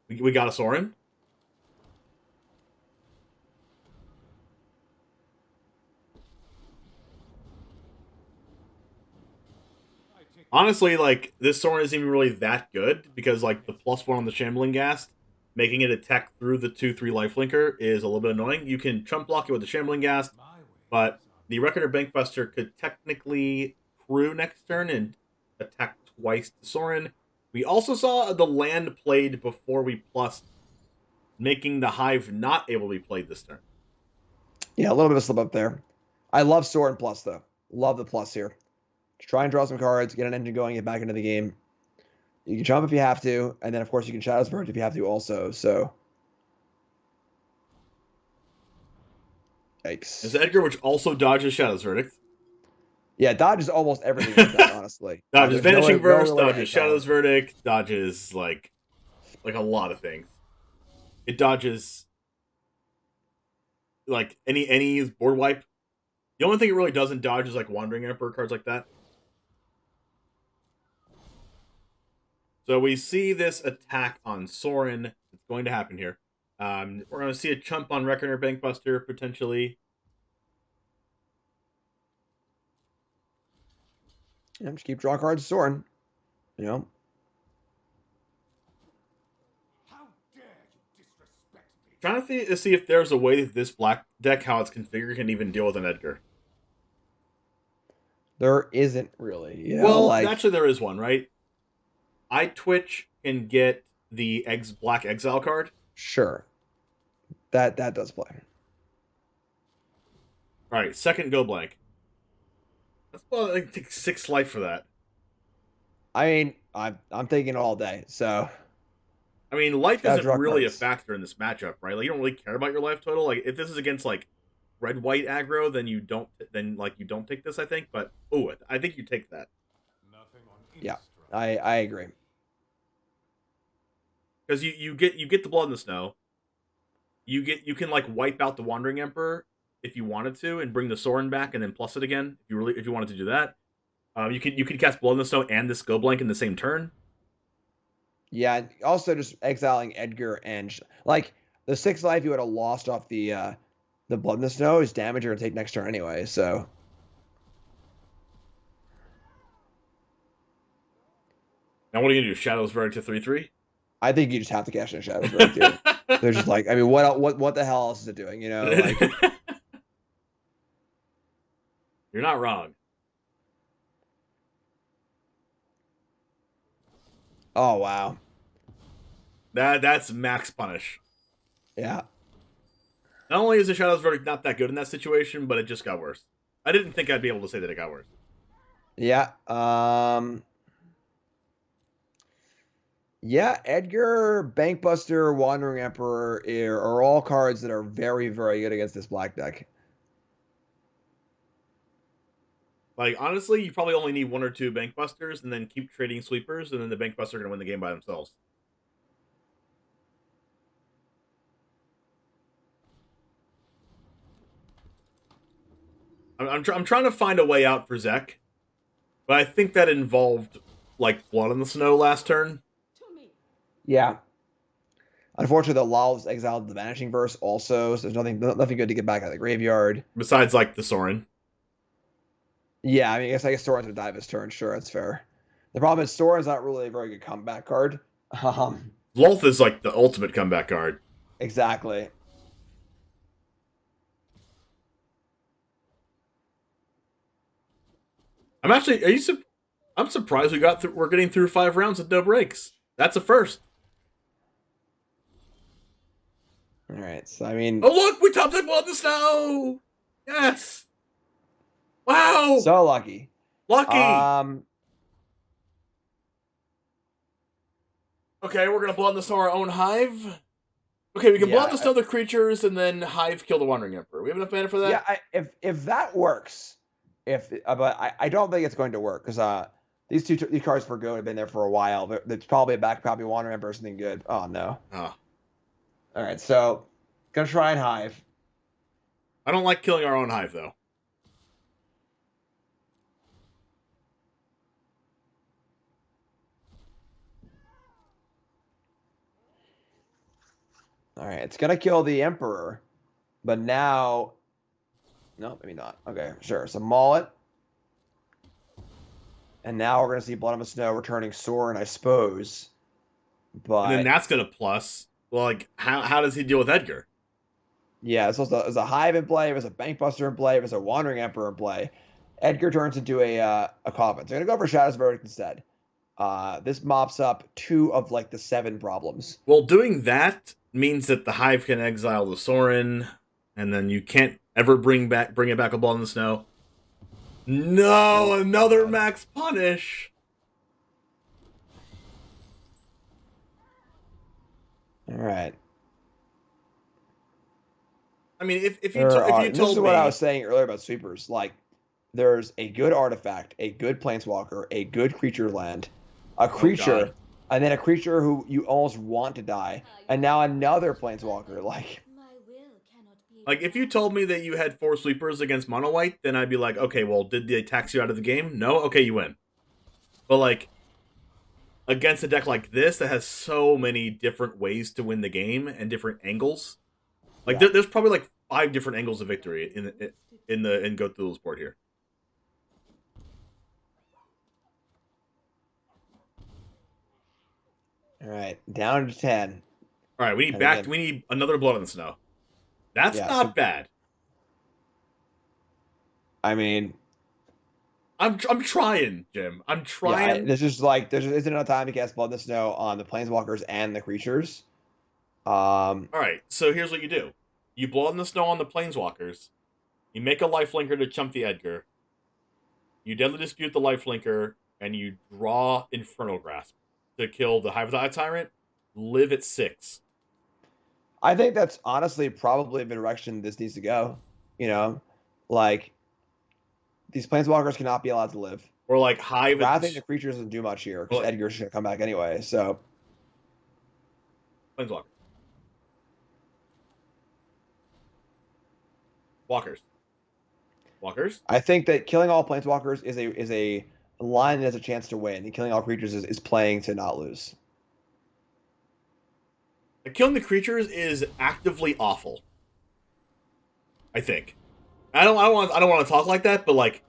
We got a Sorin. Honestly, like, this Sorin isn't even really that good, because, like, the +1 on the Shambling Ghast, making it attack through the 2/3 lifelinker is a little bit annoying. You can chump block it with the Shambling Ghast, but the Reckoner Bankbuster could technically crew next turn and attack twice the Sorin. We also saw the land played before we plussed, making the Hive not able to be played this turn. Yeah, a little bit of a slip up there. I love Sorin plus, though. Love the plus here. Try and draw some cards, get an engine going, get back into the game. You can jump if you have to, and then, of course, you can Shadows Verdict if you have to also, so... Yikes. Is Edgar, which also dodges Shadows Verdict. Yeah, dodges almost everything like that, honestly. Dodges Vanishing Verse, dodges Shadows Verdict, dodges, like a lot of things. It dodges, like, any board wipe. The only thing it really doesn't dodge is, like, Wandering Emperor, cards like that. So we see this attack on Sorin. It's going to happen here. We're going to see a chump on Reckoner Bankbuster, potentially. just keep drawing cards, Soren. You know. Trying to see if there's a way that this black deck, how it's configured, can even deal with an Edgar. There isn't really. You know, well, actually, there is one, right? iTwitch can get the Black Exile card. Sure. That does play. All right, second go blank. That's well, I take 6 life for that. I mean, I'm thinking all day, so. I mean, life isn't really a factor in this matchup, right? Like, you don't really care about your life total. Like, if this is against like red-white aggro, then you don't take this, I think. But I think you take that. Yeah, I agree. Because you get the Blood in the Snow. You can like wipe out the Wandering Emperor if you wanted to, and bring the Sorin back, and then plus it again if you wanted to do that. You could cast Blood in the Snow and this go blank in the same turn. Yeah, also just exiling Edgar and like the 6 life you would have lost off the Blood in the Snow is damage you're gonna take next turn anyway. So now what are you gonna do? Shadow's Verdict to 3/3? I think you just have to cash in Shadow's Verdict. They're just like, I mean, what the hell else is it doing? You know, like you're not wrong. Oh wow. That's max punish. Yeah. Not only is the Shadow's Verdict not that good in that situation, but it just got worse. I didn't think I'd be able to say that it got worse. Yeah. Yeah, Edgar, Bankbuster, Wandering Emperor are all cards that are very, very good against this black deck. Like, honestly, you probably only need 1 or 2 Bankbusters, and then keep trading sweepers, and then the Bankbuster are going to win the game by themselves. I'm trying to find a way out for Zek, but I think that involved, like, Blood in the Snow last turn. Yeah. Unfortunately, the Lal's exiled the Vanishing Verse also, so there's nothing good to get back out of the graveyard. Besides, like, the Sorin. Yeah, I mean, I guess Soren's gonna die this turn. Sure, that's fair. The problem is Soren's not really a very good comeback card. Lolth is like the ultimate comeback card. Exactly. I'm surprised we're getting through 5 rounds with no breaks. That's a first. All right, so I mean, oh look, we top deck Blood in the Snow. Yes. Wow! So lucky. Lucky! Okay, we're gonna Blood in the Snow our own Hive. Okay, we can Blood in the Snow the creatures, and then Hive kill the Wandering Emperor. We have enough mana for that? Yeah, if that works, but I don't think it's going to work, because these cards for Go have been there for a while. There's probably a back copy Wandering Emperor or something good. Oh, no. Oh. All right, so gonna try and Hive. I don't like killing our own Hive, though. All right, it's gonna kill the Emperor, but now, no, maybe not. Okay, sure. So maul it, and now we're gonna see Blood on the Snow returning Sorin, I suppose. But and then that's gonna plus. Well, like, how does he deal with Edgar? Yeah, so there's a Hive in play, there's a Bankbuster in play, there's a Wandering Emperor in play. Edgar turns into a Coffin. So I'm gonna go for Shadow's Verdict instead. This mops up 2 of like the 7 problems. Well, doing that means that the Hive can exile the Sorin, and then you can't ever bring it back a Blood in the Snow. No, another max punish. All right. I mean, if you told me, this is what I was saying earlier about sweepers. Like, there's a good artifact, a good planeswalker, a good creature land, a creature, and then a creature who you almost want to die, and now another planeswalker. Like, if you told me that you had 4 sweepers against mono white, then I'd be like, okay, well, did they tax you out of the game? No? Okay, you win. But, like, against a deck like this that has so many different ways to win the game and different angles, like, there's probably, like, 5 different angles of victory in Go Through board here. All right, down to 10. All right, we need another Blood on the Snow. That's not bad. I mean, I'm trying, Jim. I'm trying. Yeah, there's just like there isn't enough time to cast Blood in the Snow on the Planeswalkers and the creatures. All right, so here's what you do: you Blood in the Snow on the Planeswalkers. You make a lifelinker to chump the Edgar. You Deadly Dispute the lifelinker, and you draw Infernal Grasp to kill the Hive of the Eye Tyrant. Live at 6. I think that's honestly probably the direction this needs to go. You know, like these Planeswalkers cannot be allowed to live. Or like Hive. I think the creatures doesn't do much here because Edgar's gonna come back anyway. So Planeswalker. Walkers. I think that killing all Planeswalkers is a line that has a chance to win, and killing all creatures is playing to not lose. Killing the creatures is actively awful. I think. I don't want to talk like that, but like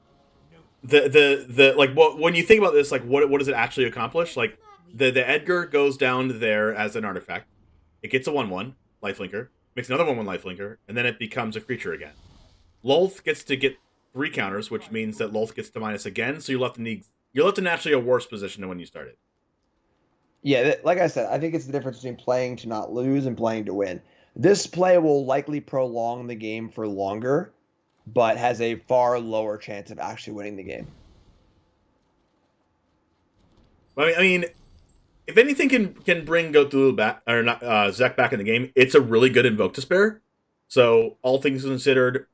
the like when you think about this, like what does it actually accomplish? Like the Edgar goes down there as an artifact. It gets a 1/1 lifelinker, makes another 1/1 lifelinker, and then it becomes a creature again. Lolth gets to get 3 counters, which means that Lolth gets to minus again, so you're left in actually a worse position than when you started. Yeah, like I said, I think it's the difference between playing to not lose and playing to win. This play will likely prolong the game for longer, but has a far lower chance of actually winning the game. I mean, if anything can bring Cthulhu back or not Zek back in the game, it's a really good Invoke Despair. So all things considered,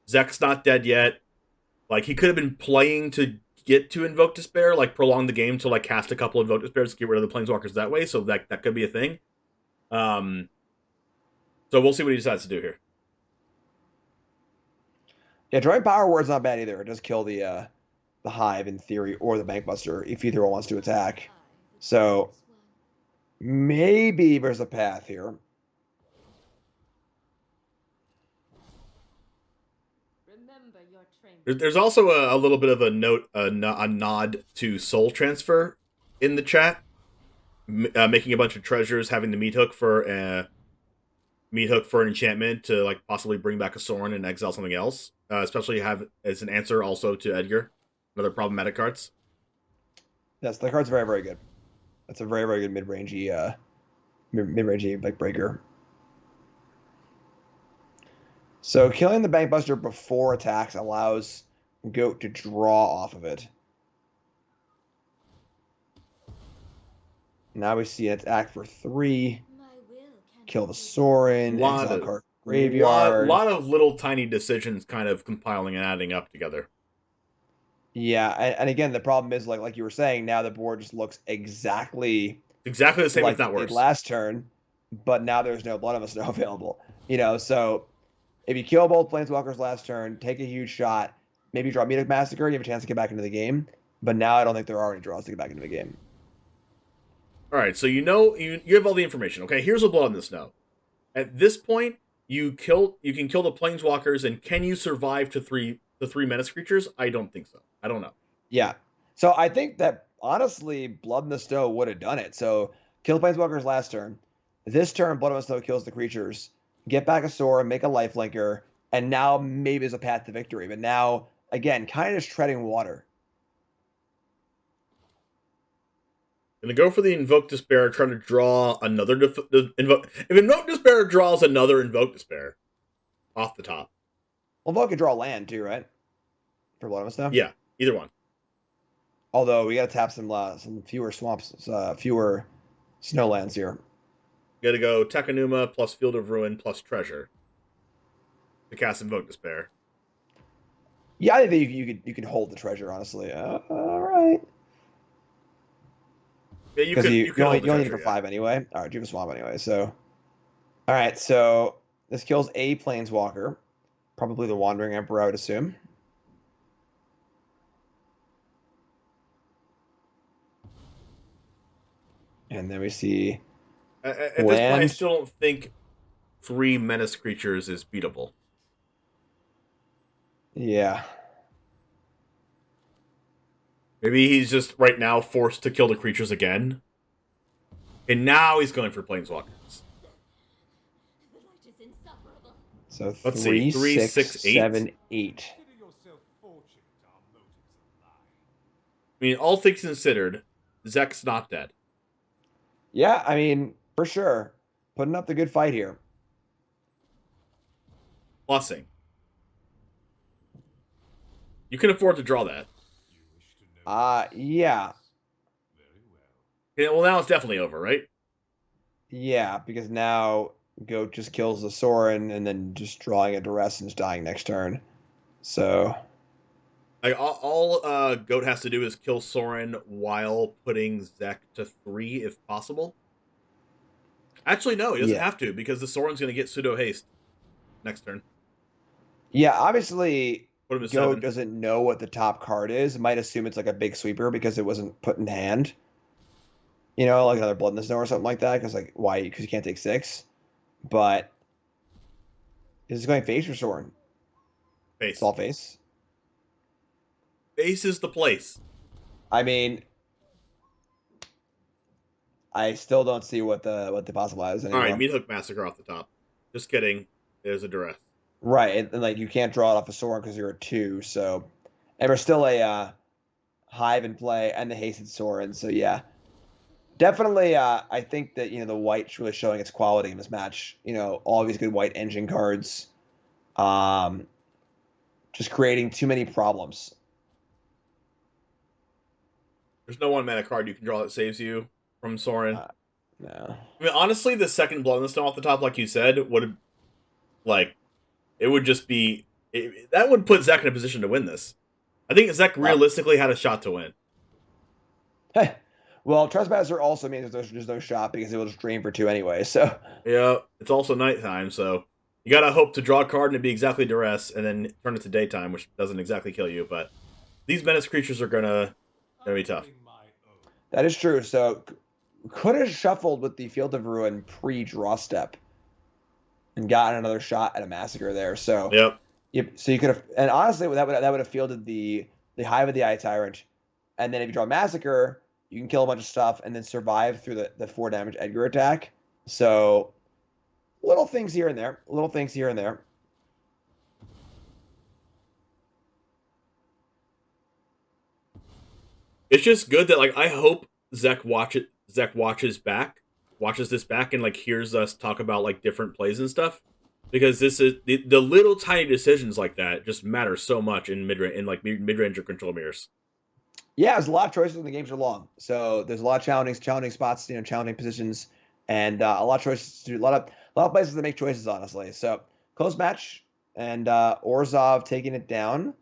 Zek's not dead yet. Like he could have been playing to get to Invoke Despair, like prolong the game to like cast a couple Invoke Despairs to get rid of the Planeswalkers that way. So that could be a thing. So we'll see what he decides to do here. Yeah, drawing Power Word's not bad either. It does kill the Hive in theory, or the Bankbuster if either one wants to attack. So maybe there's a path here. There's also a little bit of a nod to Soul Transfer in the chat, making a bunch of treasures, having the meat hook for an enchantment to like possibly bring back a Sorin and exile something else. Especially have as an answer also to Edgar, another problematic cards. Yes, the card's very, very good. That's a very, very good mid-rangey like breaker. So killing the Bankbuster before attacks allows Goat to draw off of it. Now we see an attack for 3. Kill the Sorin. Exile card graveyard. A lot of little tiny decisions kind of compiling and adding up together. Yeah, and again, the problem is like you were saying, now the board just looks exactly the same, if not worse. Last turn, but now there's no Blood on the Snow available. So if you kill both Planeswalkers last turn, take a huge shot, maybe draw Meat Hook Massacre, you have a chance to get back into the game. But now I don't think there are any draws to get back into the game. All right, so you have all the information. Okay, here's a Blood on the Snow. At this point, you can kill the Planeswalkers, and can you survive to the 3 menace creatures? I don't think so. I don't know. Yeah. So I think that honestly, Blood on the Snow would have done it. So kill the Planeswalkers last turn. This turn, Blood on the Snow kills the creatures. Get back a Sorin, make a lifelinker, and now maybe there's a path to victory. But now, again, kind of just treading water. Gonna go for the Invoke Despair, trying to draw another Invoke. If Invoke Despair draws another Invoke Despair off the top. Well, Invoke could draw land too, right? For Blood on the Snow? Yeah, either one. Although we got to tap some fewer swamps, fewer snowlands here. You gotta go Takenuma plus Field of Ruin plus Treasure to cast Invoke Despair. Yeah, I think you could hold the treasure, honestly. All right. Yeah, you only need it for 5 anyway. All right, you have a swamp anyway. So, all right. So this kills a Planeswalker, probably the Wandering Emperor, I would assume. And then we see at this point, I still don't think 3 menace creatures is beatable. Yeah. Maybe he's just right now forced to kill the creatures again. And now he's going for Planeswalkers. The light is insufferable. So Let's three, see, 3, 6, 6, 8. 7, 8. I mean, all things considered, Zek's not dead. Yeah, I mean, for sure. Putting up the good fight here. Plussing. You can afford to draw that. Yeah. Yeah, well, now it's definitely over, right? Yeah, because now Goat just kills the Sorin and then just drawing a duress and just dying next turn. So Like all Goat has to do is kill Sorin while putting Zek to 3 if possible. Actually, no, he doesn't have to, because the Sorin's going to get pseudo haste next turn. Yeah, obviously Put him to Goat 7. doesn't know what the top card is. Might assume it's like a big sweeper because it wasn't put in hand. You know, like another Blood in the Snow or something like that. Because like why? Because you can't take 6. But is it going face or Sorin? Face. It's all face. Face is the place. I mean, I still don't see what the possible is anymore. All right, Meat Hook Massacre off the top. Just kidding. There's a duress. Right, and like you can't draw it off a Sorin because you're a 2. So, and we're still a Hive in play and the hasted Sorin. So yeah, definitely. I think that the white's really showing its quality in this match. All these good white engine cards, just creating too many problems. There's no 1-mana card you can draw that saves you from Sorin. No. I mean, honestly, the second Blood in the Snow off the top, like you said, would it would just be that would put Zek in a position to win this. I think Zek realistically had a shot to win. Hey, well, Trespasser also means there's no shot because it will just drain for 2 anyway. So yeah, it's also nighttime, so you gotta hope to draw a card and it be exactly duress, and then turn it to daytime, which doesn't exactly kill you. But these menace creatures are gonna be tough. that is true. So could have shuffled with the Field of Ruin pre-draw step and gotten another shot at a massacre there. So Yep. So you could have, and honestly, that would have fielded the Hive of the Eye Tyrant, and then if you draw Massacre, you can kill a bunch of stuff and then survive through the 4 damage Edgar attack. So little things here and there, It's just good that I hope Zek watches this back and hears us talk about different plays and stuff, because this is the little tiny decisions like that just matter so much in mid-range or control mirrors. Yeah, there's a lot of choices when the games are long, so there's a lot of challenging spots, challenging positions, and a lot of choices to do. A lot of places that make choices, honestly. So close match, and Orzhov taking it down.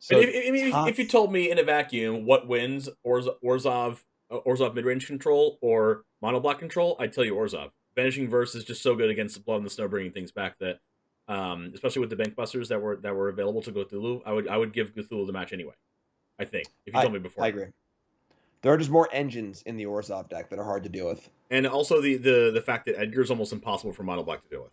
So if you told me in a vacuum what wins, Orzhov mid-range control or mono black control, I'd tell you Orzhov. Vanishing Verse is just so good against the Blood in the Snow, bringing things back that, especially with the bank busters that were available to Cthulhu, I would give Cthulhu the match anyway. I think if you told me before, I agree. There are just more engines in the Orzhov deck that are hard to deal with, and also the fact that Edgar is almost impossible for mono black to deal with.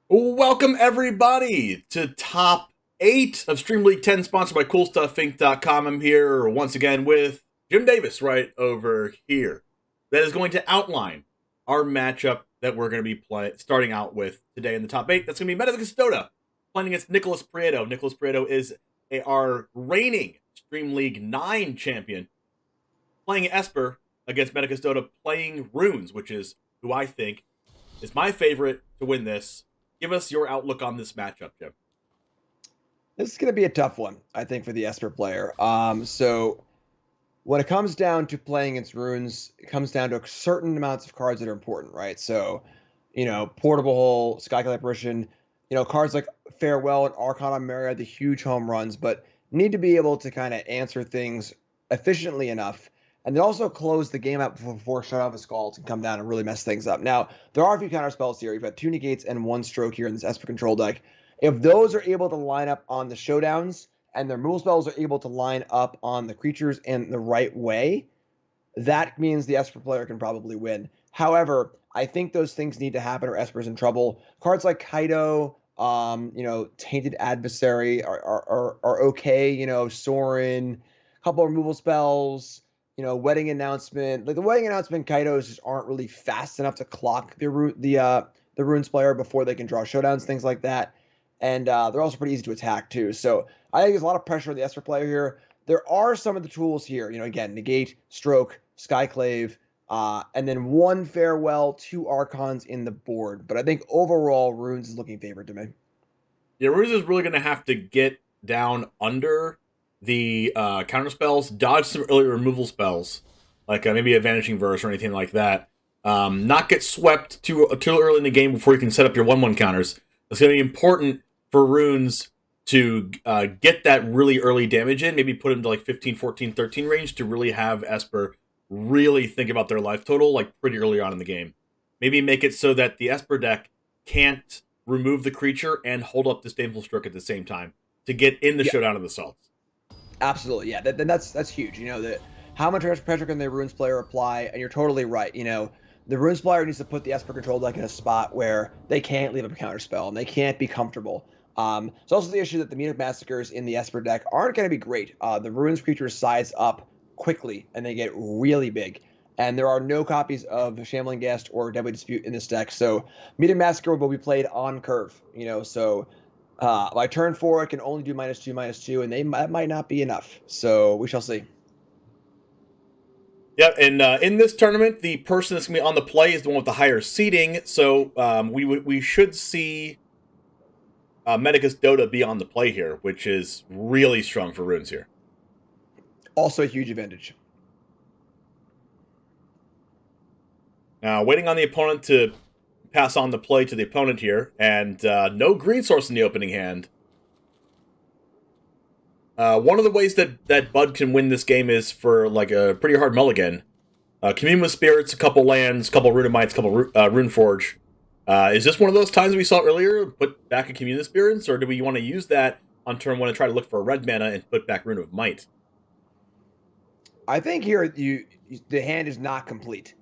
Welcome everybody to Top 8 of Stream League 10, sponsored by CoolStuffInc.com. I'm here once again with Jim Davis right over here. That is going to outline our matchup that we're going to be starting out with today in the top 8. That's going to be Metacastota playing against Nicholas Prieto. Nicholas Prieto is our reigning Stream League 9 champion, playing Esper against Metacastota playing Runes, which is who I think is my favorite to win this. Give us your outlook on this matchup, Jim. This is going to be a tough one, I think, for the Esper player. So when it comes down to playing against Runes, it comes down to certain amounts of cards that are important, right? So, Portable Hole, Skyclad Apparition, cards like Farewell and Archon on Myriad, the huge home runs, but need to be able to kind of answer things efficiently enough, and then also close the game out before Shut Off a Skull can come down and really mess things up. Now, there are a few counter spells here. You've got 2 negates and 1 stroke here in this Esper control deck. If those are able to line up on the showdowns, and their removal spells are able to line up on the creatures in the right way, that means the Esper player can probably win. However, I think those things need to happen or Esper's in trouble. Cards like Kaido, Tainted Adversary are okay. Sorin, a couple of removal spells, wedding announcement. Like the wedding announcement, Kaidos just aren't really fast enough to clock the runes player before they can draw showdowns, things like that. And they're also pretty easy to attack too. So I think there's a lot of pressure on the Esper player here. There are some of the tools here. Again, negate, stroke, skyclave, and then 1 farewell, 2 archons in the board. But I think overall, runes is looking favored to me. Yeah, runes is really going to have to get down under the counter spells, dodge some early removal spells, like maybe a Vanishing Verse or anything like that. Not get swept too early in the game before you can set up your 1/1 counters. It's going to be important for runes to get that really early damage in, maybe put them to like 15, 14, 13 range to really have Esper really think about their life total like pretty early on in the game. Maybe make it so that the Esper deck can't remove the creature and hold up Disdainful Stroke at the same time to get in the showdown of the salts. Absolutely, yeah. That's huge. How much pressure can the runes player apply? And you're totally right. The runes player needs to put the Esper control deck in a spot where they can't leave up a counter spell and they can't be comfortable. It's also the issue that the Meat Massacres in the Esper deck aren't going to be great. The runes creatures size up quickly and they get really big. And there are no copies of Shambling Guest or Deadly Dispute in this deck, so Meat Massacre will be played on curve. So by turn 4, it can only do -2/-2, and that might not be enough. So we shall see. Yeah, and in this tournament, the person that's going to be on the play is the one with the higher seeding, so we should see Medicus Dota be on the play here, which is really strong for runes here. Also a huge advantage. Now, waiting on the opponent to pass on the play to the opponent here, and no green source in the opening hand. One of the ways that Bud can win this game is for like a pretty hard mulligan. Commune with Spirits, a couple lands, a couple Runamites, a couple Runeforge. Is this one of those times we saw earlier, put back a Commune with Spirits, or do we want to use that on turn 1 and try to look for a red mana and put back Rune of Might? I think here the hand is not complete.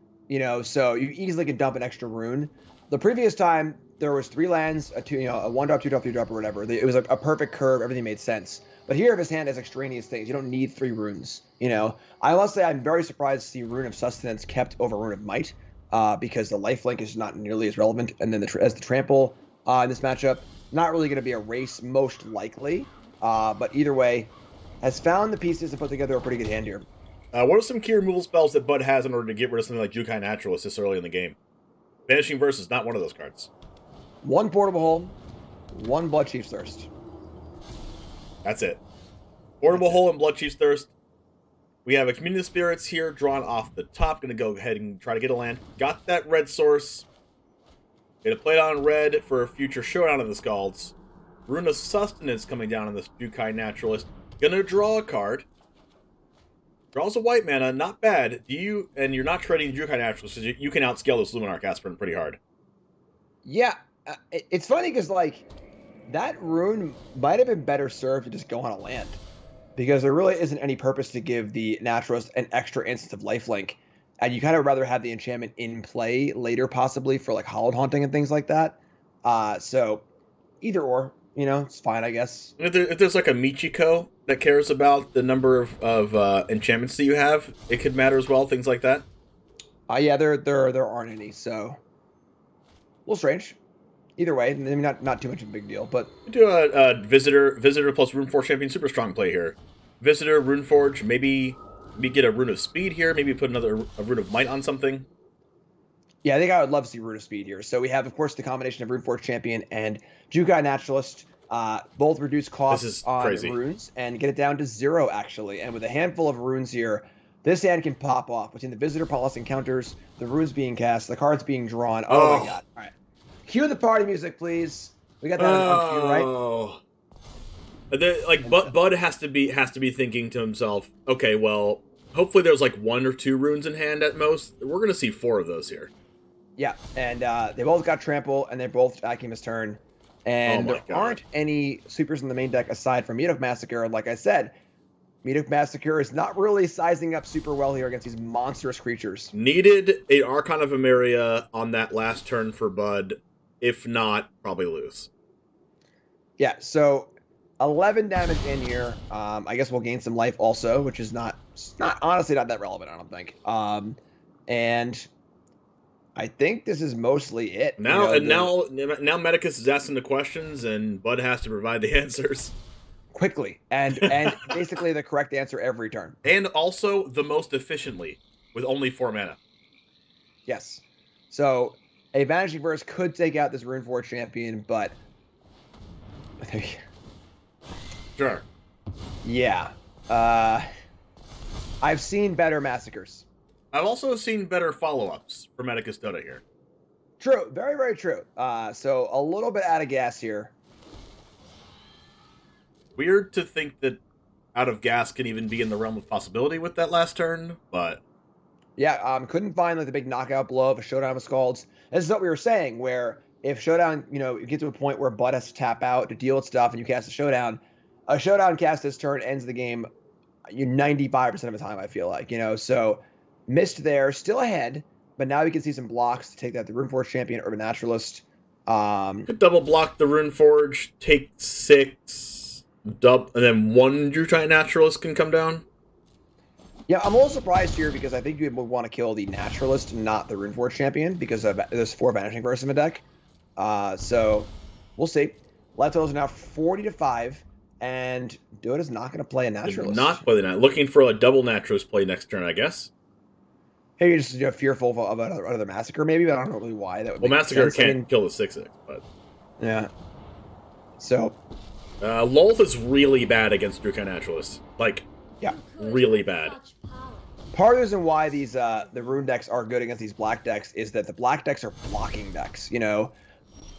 So you easily can dump an extra rune. The previous time there was 3 lands, a 1-drop, 2-drop, 3-drop, or whatever. It was a perfect curve. Everything made sense. But here, if his hand has extraneous things, you don't need 3 runes. I must say I'm very surprised to see Rune of Sustenance kept over Rune of Might, because the lifelink is not nearly as relevant. And then as the trample in this matchup, not really going to be a race most likely. But either way, has found the pieces to put together a pretty good hand here. What are some key removal spells that Bud has in order to get rid of something like Jukai Naturalist this early in the game? Vanishing Verse is not one of those cards. 1 Portable Hole, 1 Blood Chief's Thirst. That's it. Portable Hole and Blood Chief's Thirst. We have a Community of Spirits here drawn off the top. Going to go ahead and try to get a land. Got that red source. Going to play it on red for a future showdown of the Scalds. Rune of Sustenance coming down on this Jukai Naturalist. Going to draw a card. Draws a white mana, not bad. And you're not trading Jukai Naturalist, so you can outscale this Luminarch Aspirant pretty hard. Yeah, it's funny because that rune might have been better served to just go on a land, because there really isn't any purpose to give the Naturalist an extra instance of lifelink, and you kind of rather have the enchantment in play later, possibly for like Hallowed Haunting and things like that. So either or, it's fine, I guess. If there's like a Michiko that cares about the number of enchantments that you have, it could matter as well, things like that. Yeah, there aren't any, so a little strange. Either way, maybe not too much of a big deal, but Do a visitor plus Runeforge Champion super strong play here. Visitor, Runeforge, maybe get a Rune of Speed here, maybe put a Rune of Might on something. Yeah, I think I would love to see Rune of Speed here. So we have, of course, the combination of Runeforge Champion and Jukai Naturalist. Both reduce costs on crazy. runes and get it down to 0, actually. And with a handful of runes here, this hand can pop off between the Visitor Palace encounters, the runes being cast, the cards being drawn. Oh my god. All right. Cue the party music, please. We got that on cue, right? Bud has to be thinking to himself, okay, well, hopefully there's like 1 or 2 runes in hand at most. We're going to see 4 of those here. Yeah, and they both got trample, and they're both attacking this turn. And there aren't any sweepers in the main deck aside from Meat Massacre. And like I said, Meat Massacre is not really sizing up super well here against these monstrous creatures. Needed a Archon of Emeria on that last turn for Bud. If not, probably lose. Yeah, so 11 damage in here. I guess we'll gain some life also, which is honestly not that relevant, I don't think. And I think this is mostly it. Now Medicus is asking the questions, and Bud has to provide the answers quickly and basically the correct answer every turn, and also the most efficiently with only 4 mana. Yes. So a Vanishing Verse could take out this Runeforge champion, but sure. Yeah. I've seen better massacres. I've also seen better follow-ups for Medicus Dota here. True. Very, very true. So a little bit out of gas here. Weird to think that out of gas can even be in the realm of possibility with that last turn, but... Yeah, couldn't find like the big knockout blow of a Showdown with Scalds. This is what we were saying, where if Showdown, you get to a point where Bud has to tap out to deal with stuff and you cast a Showdown cast this turn ends the game 95% of the time, I feel like, so missed there, still ahead, but now we can see some blocks to take that the Runeforge champion, Urban Naturalist. Could double block the Runeforge, take 6, and then 1 Drew Giant Naturalist can come down. Yeah, I'm a little surprised here because I think you would want to kill the Naturalist, not the Runeforge champion, because there's 4 Vanishing Verse in the deck. So we'll see. Leto's now 40-5, and Dota's not going to play a Naturalist. Not play the Naturalist. Looking for a double Naturalist play next turn, I guess. Maybe just fearful of another Massacre, maybe, but I don't know really why that would. Well, Massacre can't kill the 6/6, but yeah. So, Lolth is really bad against Drew Giant Naturalist. Yeah, really bad. Part of the reason why these the rune decks are good against these black decks is that the black decks are blocking decks.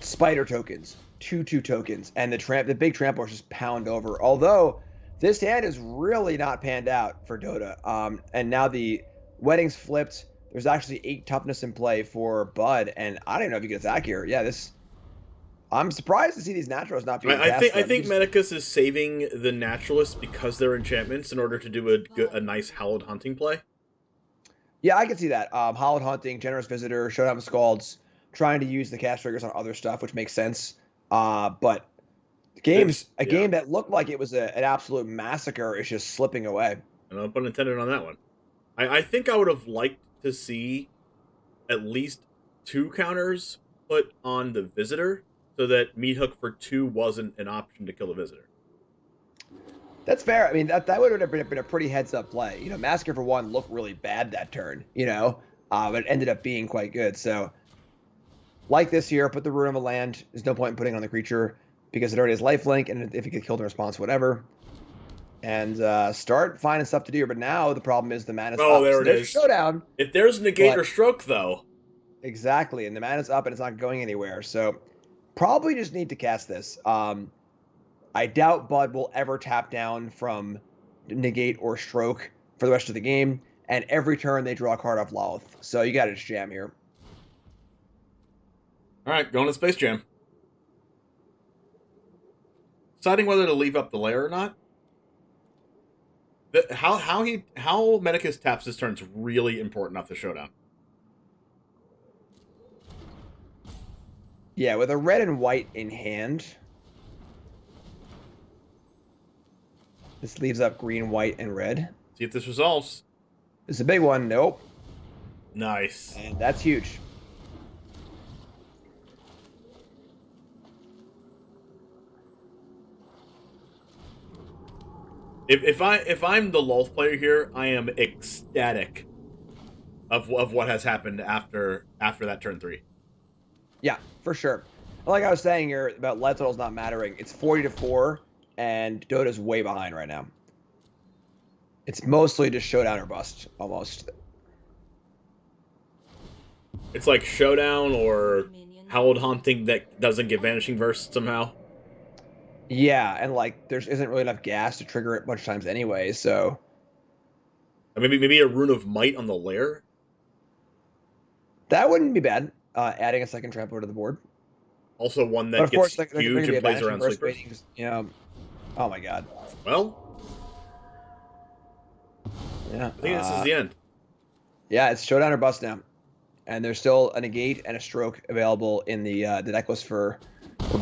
Spider tokens, 2/2 tokens, and the big tramples just pound over. Although this hand is really not panned out for Dota. And now the wedding's flipped. There's actually 8 toughness in play for Bud, and I don't even know if you get attack here. Yeah, I'm surprised to see these naturals not being cast. I think Medicus is saving the naturalists because they're enchantments in order to do a nice Hallowed Hunting play. Yeah, I can see that. Hallowed Hunting, Generous Visitor, Showdown with Scalds, trying to use the cast triggers on other stuff, which makes sense. But the game that looked like it was an absolute massacre is just slipping away. No pun intended on that one. I think I would have liked to see at least 2 counters put on the Visitor, so that Meat Hook for 2 wasn't an option to kill the Visitor. That's fair. I mean, that would have been a pretty heads-up play. Massacre for 1 looked really bad that turn, but it ended up being quite good. So, like this here, put the Rune of a land. There's no point in putting on the creature because it already has lifelink, and if it gets killed in response, whatever. And start finding stuff to do. But now the problem is the mana's up. Oh, there it is. Showdown. If there's negate or stroke, though. Exactly, and the mana's up, and it's not going anywhere. So, probably just need to cast this. I doubt Bud will ever tap down from negate or stroke for the rest of the game. And every turn they draw a card off Lolth. So you got to just jam here. All right, going to Space Jam. Deciding whether to leave up the lair or not. How Medicus taps this turn is really important off the Showdown. Yeah, with a red and white in hand. This leaves up green, white, and red. See if this resolves. This is a big one. Nope. Nice. And that's huge. If I'm the Lolth player here, I am ecstatic of what has happened after that turn 3. Yeah, for sure. Like I was saying here about lead totals not mattering, it's 40-4, and Dota's way behind right now. It's mostly just Showdown or bust, almost. It's like Showdown or Hallowed Haunting that doesn't get Vanishing Verse somehow. Yeah, and there isn't really enough gas to trigger it much times anyway, so... Maybe a Rune of Might on the lair? That wouldn't be bad, adding a second trample to the board. Also one that gets huge and plays around sleepers. Oh my god. Well... Yeah. I think this is the end. Yeah, it's Showdown or bust now. And there's still a negate and a stroke available in the deck list for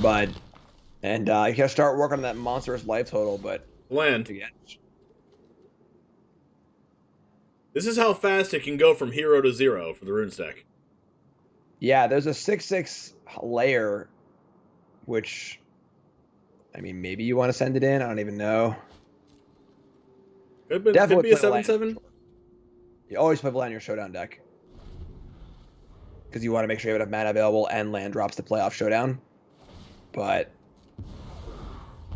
Bud. And you gotta start working on that monstrous life total, but Land. again, This is how fast it can go from hero to 0 for the runes deck. yeah, there's a 6/6 layer, which, I mean, maybe you want to send it in. I don't even know. Could be Definitely a play land. 7/7. You always play land in your showdown deck because you want to make sure you have enough mana available and land drops to play off showdown. But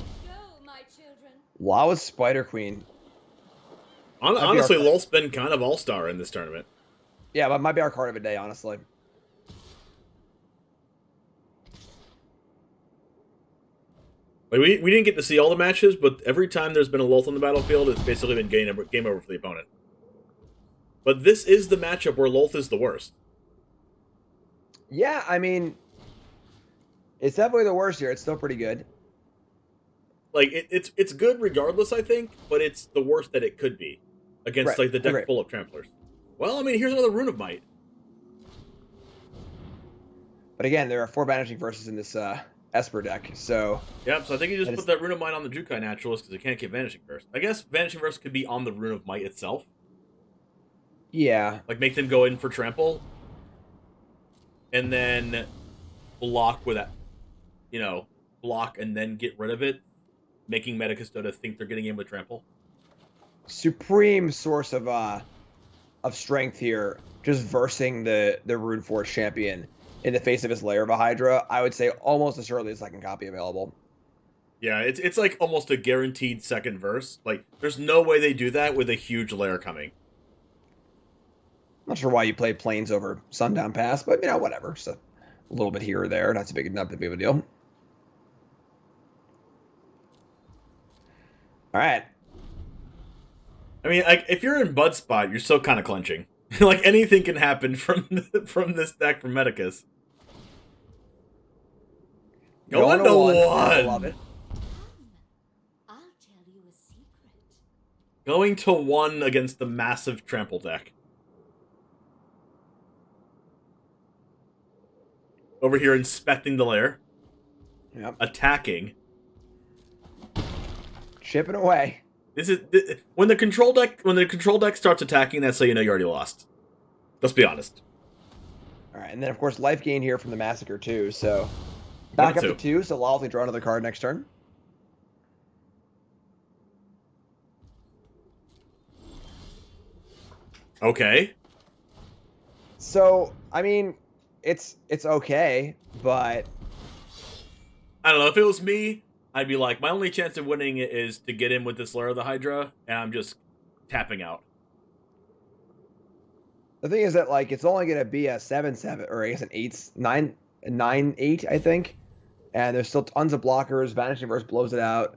Go, my children. wow, with Spider Queen. Honestly, Lulf's been kind of all-star in this tournament. Yeah, but might be our card of the day, honestly. Like we didn't get to see all the matches, but every time there's been a Lulf on the battlefield, it's basically been game over for the opponent. But this is the matchup where Lulf is the worst. Yeah, I mean, it's definitely the worst here. It's still pretty good. Like it's good regardless, I think, but it's the worst that it could be against like the deck full of tramplers. Well, I mean, here's another Rune of Might. But again, there are 4 Vanishing Verses in this Esper deck, so... Yep, so I think you just put that Rune of Might on the Jukai Naturalist because it can't get Vanishing Verse. I guess Vanishing Verse could be on the Rune of Might itself. Yeah. Like, make them go in for trample. And then block with that, you know, block and then get rid of it. Making Meta Custoda think they're getting in with trample. Supreme source of strength here, just versing the Rune Force champion in the face of his layer of a Hydra. I would say almost assuredly a second copy available. Yeah, it's like almost a guaranteed second verse. Like, there's no way they do that with a huge layer coming. Not sure why you play Plains over Sundown Pass, but, you know, whatever. So a little bit here or there. Not too big of a deal. All right. I mean, like, if you're in Bud Spot, you're still kind of clenching. Like, anything can happen from this deck from Medicus. Going to 1. I love it. I'll tell you a secret. Going to 1 against the massive trample deck. Over here inspecting the lair. Yep. Attacking. Chipping away. This is when the control deck starts attacking. That's how you know you already lost. Let's be honest. All right, and then of course life gain here from the massacre too. So back up to 2. So Lawlessly draw another card next turn. Okay. So I mean, it's okay, but I don't know. If it was me, I'd be like, my only chance of winning is to get in with this Lair of the Hydra, and I'm just tapping out. the thing is that, like, it's only going to be a 7/7, or I guess an 9/8, I think. And there's still tons of blockers. Vanishing Verse blows it out.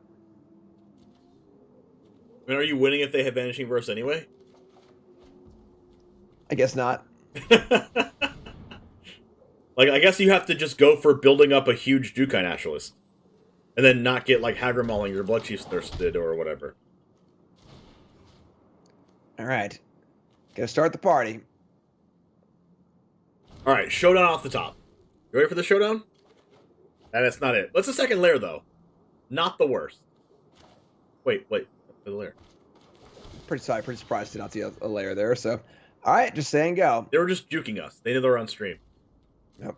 I mean, are you winning if they have Vanishing Verse anyway? I guess not. Like, I guess you have to just go for building up a huge Jukai Naturalist. And then not get, like, Hydra Mauling your Blood Chief's Thirsted or whatever. All right. Gonna start the party. Alright, Showdown off the top. You ready for the Showdown? And that's not it. What's the second layer, though? Not the worst. Wait. The layer. Pretty surprised to not see a layer there. So, all right, just saying go. They were just juking us. They knew they were on stream. Yep.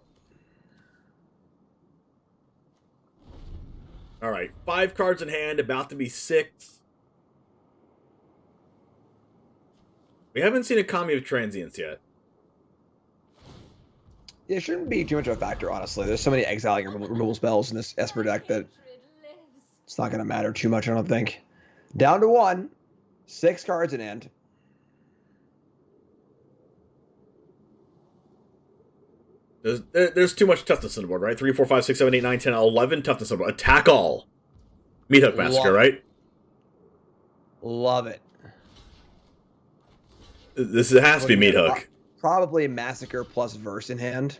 Alright, 5 cards in hand, about to be 6. We haven't seen a Kami of Transience yet. It shouldn't be too much of a factor, honestly. There's so many exiling and removal spells in this Esper deck that it's not going to matter too much, I don't think. Down to 1. 6 cards in hand. There's too much toughness on the board, right? 3, 4, 5, 6, 7, 8, 9, 10, 11 toughness on the board. Attack all. Meat Hook Massacre, right? Love it. This has to be Meat Hook. Probably Massacre plus Verse in hand.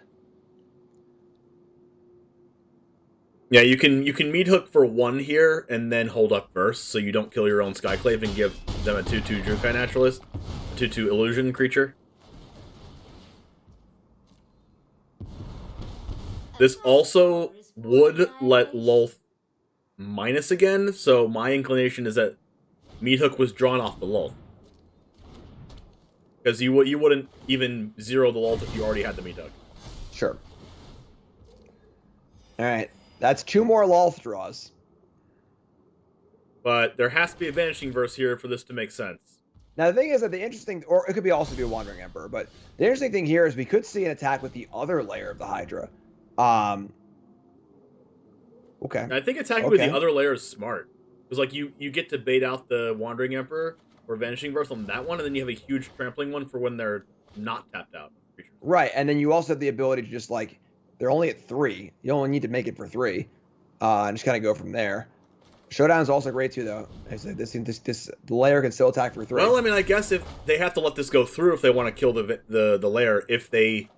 Yeah, you can Meat Hook for 1 here and then hold up Verse so you don't kill your own Skyclave and give them a 2/2 Jukai Naturalist, a 2/2 Illusion creature. This also would let Lulf minus again, so my inclination is that Meat Hook was drawn off the Lulth. Because you wouldn't even zero the Lulth if you already had the Meat Hook. Sure. All right. That's 2 more Lulth draws. But there has to be a Vanishing Verse here for this to make sense. Now, the thing is that the interesting, or it could be also be a Wandering Emperor, but the interesting thing here is we could see an attack with the other layer of the Hydra. Okay. I think attacking with the other layer is smart. Because, like, you get to bait out the Wandering Emperor or Vanishing Verse on that one, and then you have a huge trampling one for when they're not tapped out. Right, and then you also have the ability to just, like, they're only at 3. You only need to make it for 3. And just kind of go from there. Showdown is also great too, though. I said this layer can still attack for 3. Well, I mean, I guess if they have to let this go through if they want to kill the layer, if they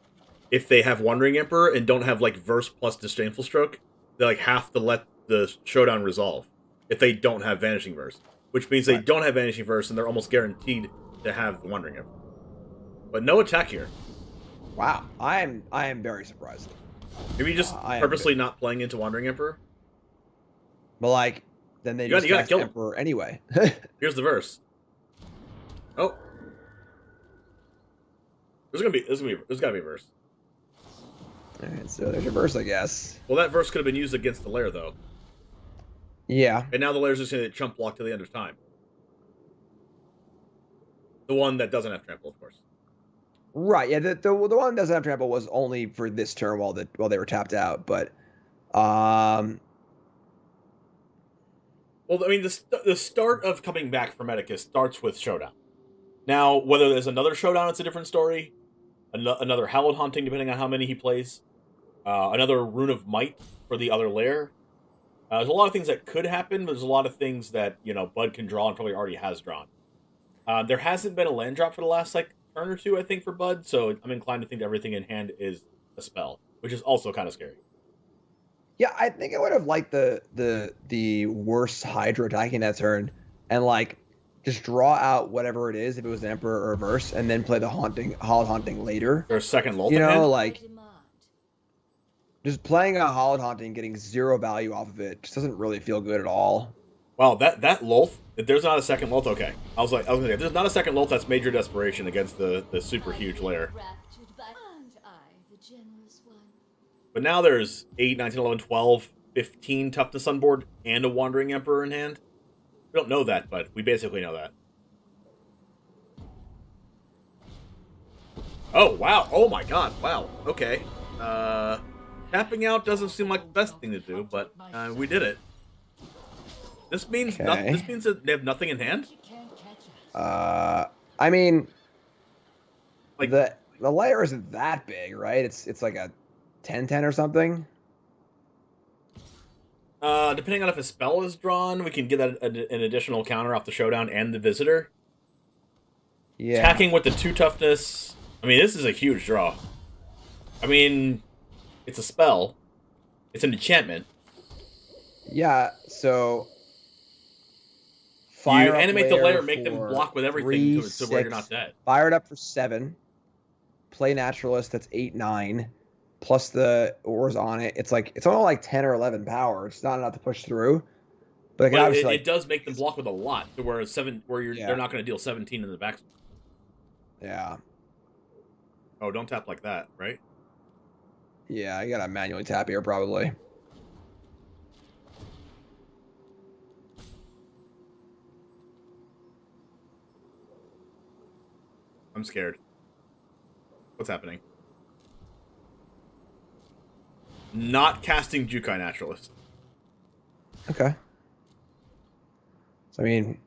have Wandering Emperor and don't have like Verse plus Disdainful Stroke, they like have to let the Showdown resolve if they don't have Vanishing Verse, which means they don't have Vanishing Verse and they're almost guaranteed to have the Wandering Emperor. But no attack here. Wow, I am very surprised. Maybe just purposely not playing into Wandering Emperor. But like. Then they just cast Emperor anyway. Here's the Verse. Oh, there's gotta be a Verse. All right, so there's your Verse, I guess. Well, that Verse could have been used against the lair, though. Yeah. And now the lair's just gonna chump block till the end of time. The one that doesn't have trample, of course. Right. Yeah. The one that doesn't have trample was only for this turn while they were tapped out, but Well, I mean, the start of coming back for Medicus starts with Showdown. Now, whether there's another Showdown, it's a different story. Another Hallowed Haunting, depending on how many he plays. Another Rune of Might for the other lair. There's a lot of things that could happen, but there's a lot of things that, Bud can draw and probably already has drawn. There hasn't been a land drop for the last, turn or two, I think, for Bud, so I'm inclined to think that everything in hand is a spell, which is also kind of scary. Yeah, I think I would have liked the worst Hydra attacking that turn and just draw out whatever it is if it was an Emperor or a Verse and then play the Hallowed Haunting later. Or a second Lulth. Just playing a Hallowed Haunting, getting 0 value off of it just doesn't really feel good at all. Wow, that Lulth, if there's not a second Lulth, okay. I was gonna say, if there's not a second Lulth, that's major desperation against the super huge lair. But now there's 8, 19, 11, 12, 15 toughness on board and a Wandering Emperor in hand. We don't know that, but we basically know that. Oh, wow. Oh, my God. Wow. Okay. Tapping out doesn't seem like the best thing to do, but we did it. This means this means that they have nothing in hand? I mean, the layer isn't that big, right? It's like a 10-10 or something. Depending on if a spell is drawn, we can get an additional counter off the Showdown and the Visitor. Yeah. Attacking with the 2 toughness. I mean, this is a huge draw. I mean, it's a spell. It's an enchantment. Yeah, so you animate the layer, make them block with everything to where you're not dead. Fire it up for 7. Play Naturalist, that's 8, 9. Plus the ores on it. It's only 10 or 11 power. It's not enough to push through. But it does make them block with a lot, to where they're not going to deal 17 in the back. Yeah. Oh, don't tap like that, right? Yeah, I gotta manually tap here probably. I'm scared. What's happening? Not casting Jukai Naturalist. Okay. So, I mean...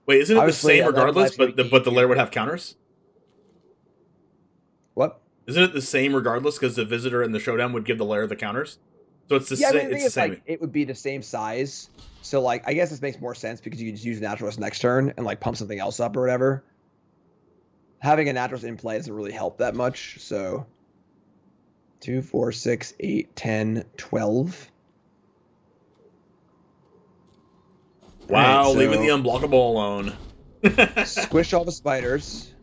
Wait, isn't it the same regardless, but the lair would have counters? What? Isn't it the same regardless, because the Visitor and the Showdown would give the lair the counters? So it's the same. I mean, it's the same. It would be the same size. So, I guess this makes more sense because you can just use Naturalist next turn and, pump something else up or whatever. Having a Naturalist in play doesn't really help that much, so... 2, 4, 6, 8, 10, 12. Wow, right, so leaving the unblockable alone. Squish all the spiders.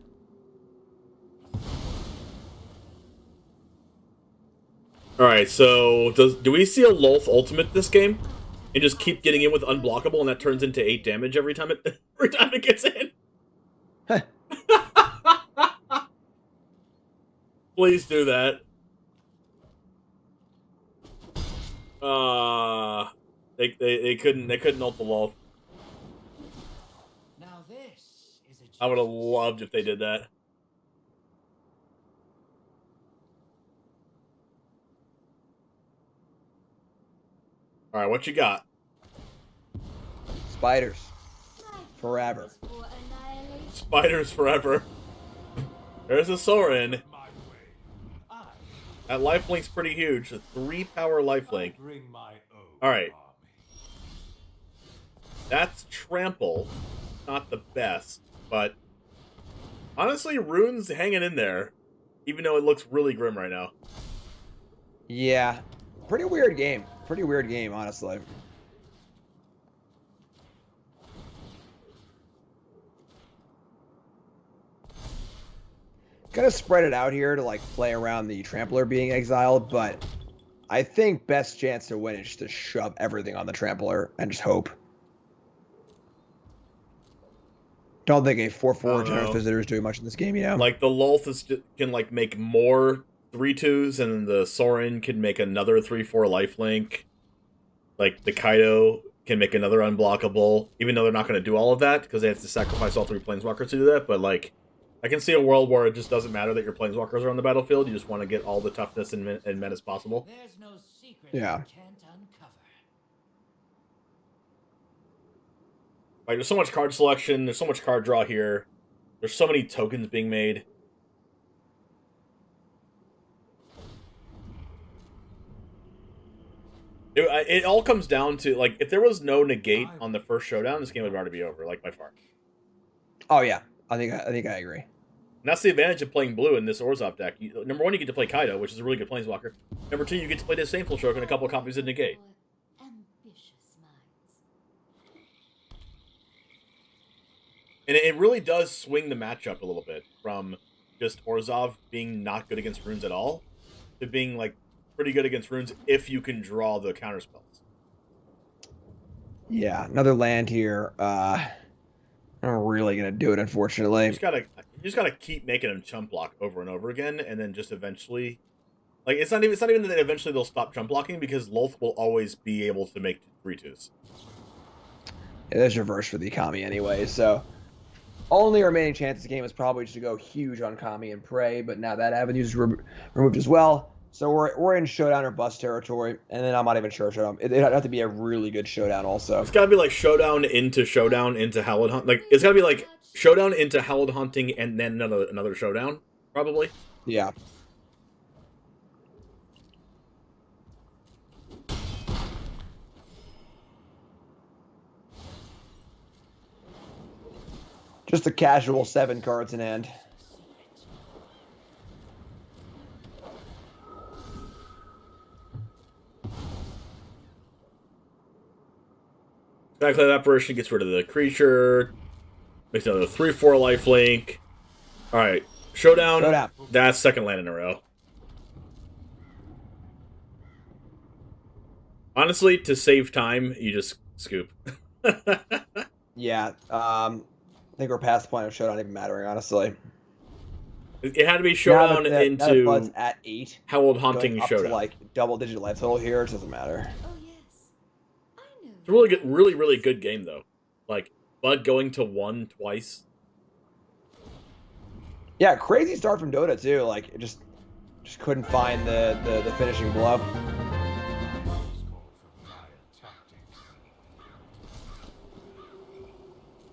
Alright, so do we see a Lulth ultimate this game? and just keep getting in with unblockable, and that turns into 8 damage every time it gets in. Please do that. They couldn't ult the lull. Now this is I would have loved if they did that. All right, what you got? Spiders. Forever. Spiders forever. There's a Sorin. That lifelink's pretty huge. A 3-power lifelink. Alright. That's trample. Not the best, but honestly, Rune's hanging in there, even though it looks really grim right now. Yeah. Pretty weird game. Pretty weird game, honestly. Gonna spread it out here to like play around the Trampler being exiled, but I think best chance to win is just to shove everything on the Trampler and just hope. Don't think a 4/4 Generous Visitor is doing much in this game, you know? Like, the Lolth can, like, make more 3/2s, and the Sorin can make another 3/4 lifelink. Like, the Kaido can make another unblockable, even though they're not going to do all of that, because they have to sacrifice all 3 Planeswalkers to do that, but, like, I can see a world where it just doesn't matter that your Planeswalkers are on the battlefield, you just want to get all the toughness and menace possible. There's no secret Yeah. you can't uncover. Like, there's so much card selection, there's so much card draw here, there's so many tokens being made. It all comes down to, like, if there was no negate on the first showdown, this game would already be over, like, by far. Oh yeah, I think I agree. And that's the advantage of playing blue in this Orzhov deck. Number 1, you get to play Kaido, which is a really good Planeswalker. Number 2, you get to play Disdainful Stroke and a couple of copies of negate. Ambitious minds. And it really does swing the matchup a little bit from just Orzhov being not good against runes at all to being, like, pretty good against runes if you can draw the counterspells. Yeah, another land here. I'm really gonna do it, unfortunately. You just gotta keep making them chump block over and over again, and then just eventually, like, it's not even that eventually they'll stop chump blocking, because Lolth will always be able to make 3/2s. Yeah, there's reverse for the Kami anyway, so only remaining chance of this game is probably just to go huge on Kami and pray, but now that avenue is removed as well. So we're in showdown or bust territory, and then I'm not even sure showdown. It'd have to be a really good showdown also. It's gotta be like showdown into Hallowed Hunt. Like, it's gotta be like showdown into Hallowed Hunting and then another showdown, probably. Yeah. Just a casual 7 cards in hand. Backlight Apparition gets rid of the creature. Makes another 3/4 lifelink. Alright. Showdown. That's second land in a row. Honestly, to save time, you just scoop. Yeah. I think we're past the point of showdown even mattering, honestly. It had to be showdown into Bud's at 8. Hallowed Hunting up showdown. to like double-digit life total here. It doesn't matter. Oh yes, I know. It's a really good, really good game though. Like, Bud going to 1 twice. Yeah, crazy start from Dota too. Like, it just couldn't find the finishing blow.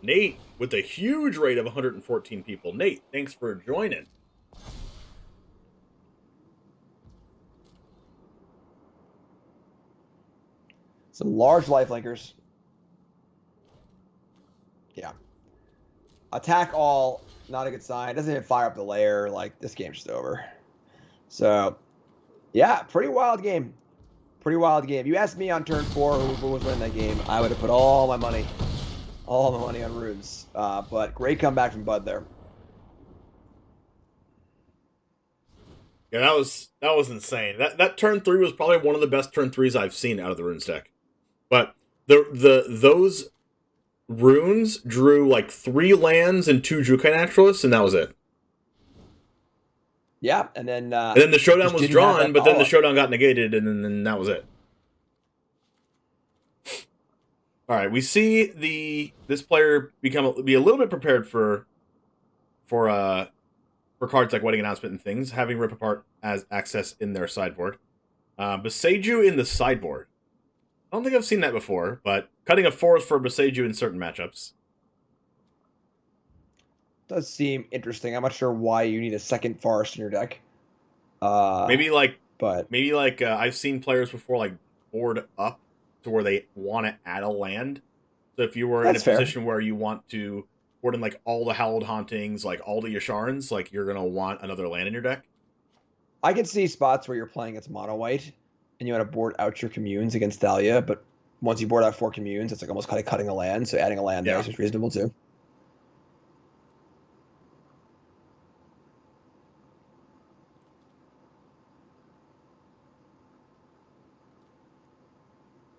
Nate with a huge rate of 114 people. Nate, thanks for joining. Some large lifelinkers. Yeah. Attack all, not a good sign. Doesn't even fire up the layer. Like, this game's just over. So, yeah, pretty wild game. Pretty wild game. You asked me on turn 4 who was winning that game, I would have put all my money on runes. But great comeback from Bud there. Yeah, that was insane. That turn 3 was probably one of the best turn 3s I've seen out of the runes deck. But those runes drew like 3 lands and 2 Jukai Naturalists, and that was it. Yeah, and then the showdown was drawn, but then the showdown got negated, and then that was it. All right, we see this player be a little bit prepared for cards like Wedding Announcement and things, having Rip Apart as access in their sideboard. Boseiju in the sideboard. I don't think I've seen that before, but cutting a forest for Boseiju in certain matchups. Does seem interesting. I'm not sure why you need a second forest in your deck. Maybe I've seen players before like board up to where they want to add a land. So if you were in a position where you want to board in like all the Hallowed Hauntings, like all the Yasharns, like you're gonna want another land in your deck. I can see spots where you're playing against mono white and you want to board out your communes against Thalia, but once you board out 4 communes, it's like almost kind of cutting a land. So adding a land there is just reasonable too.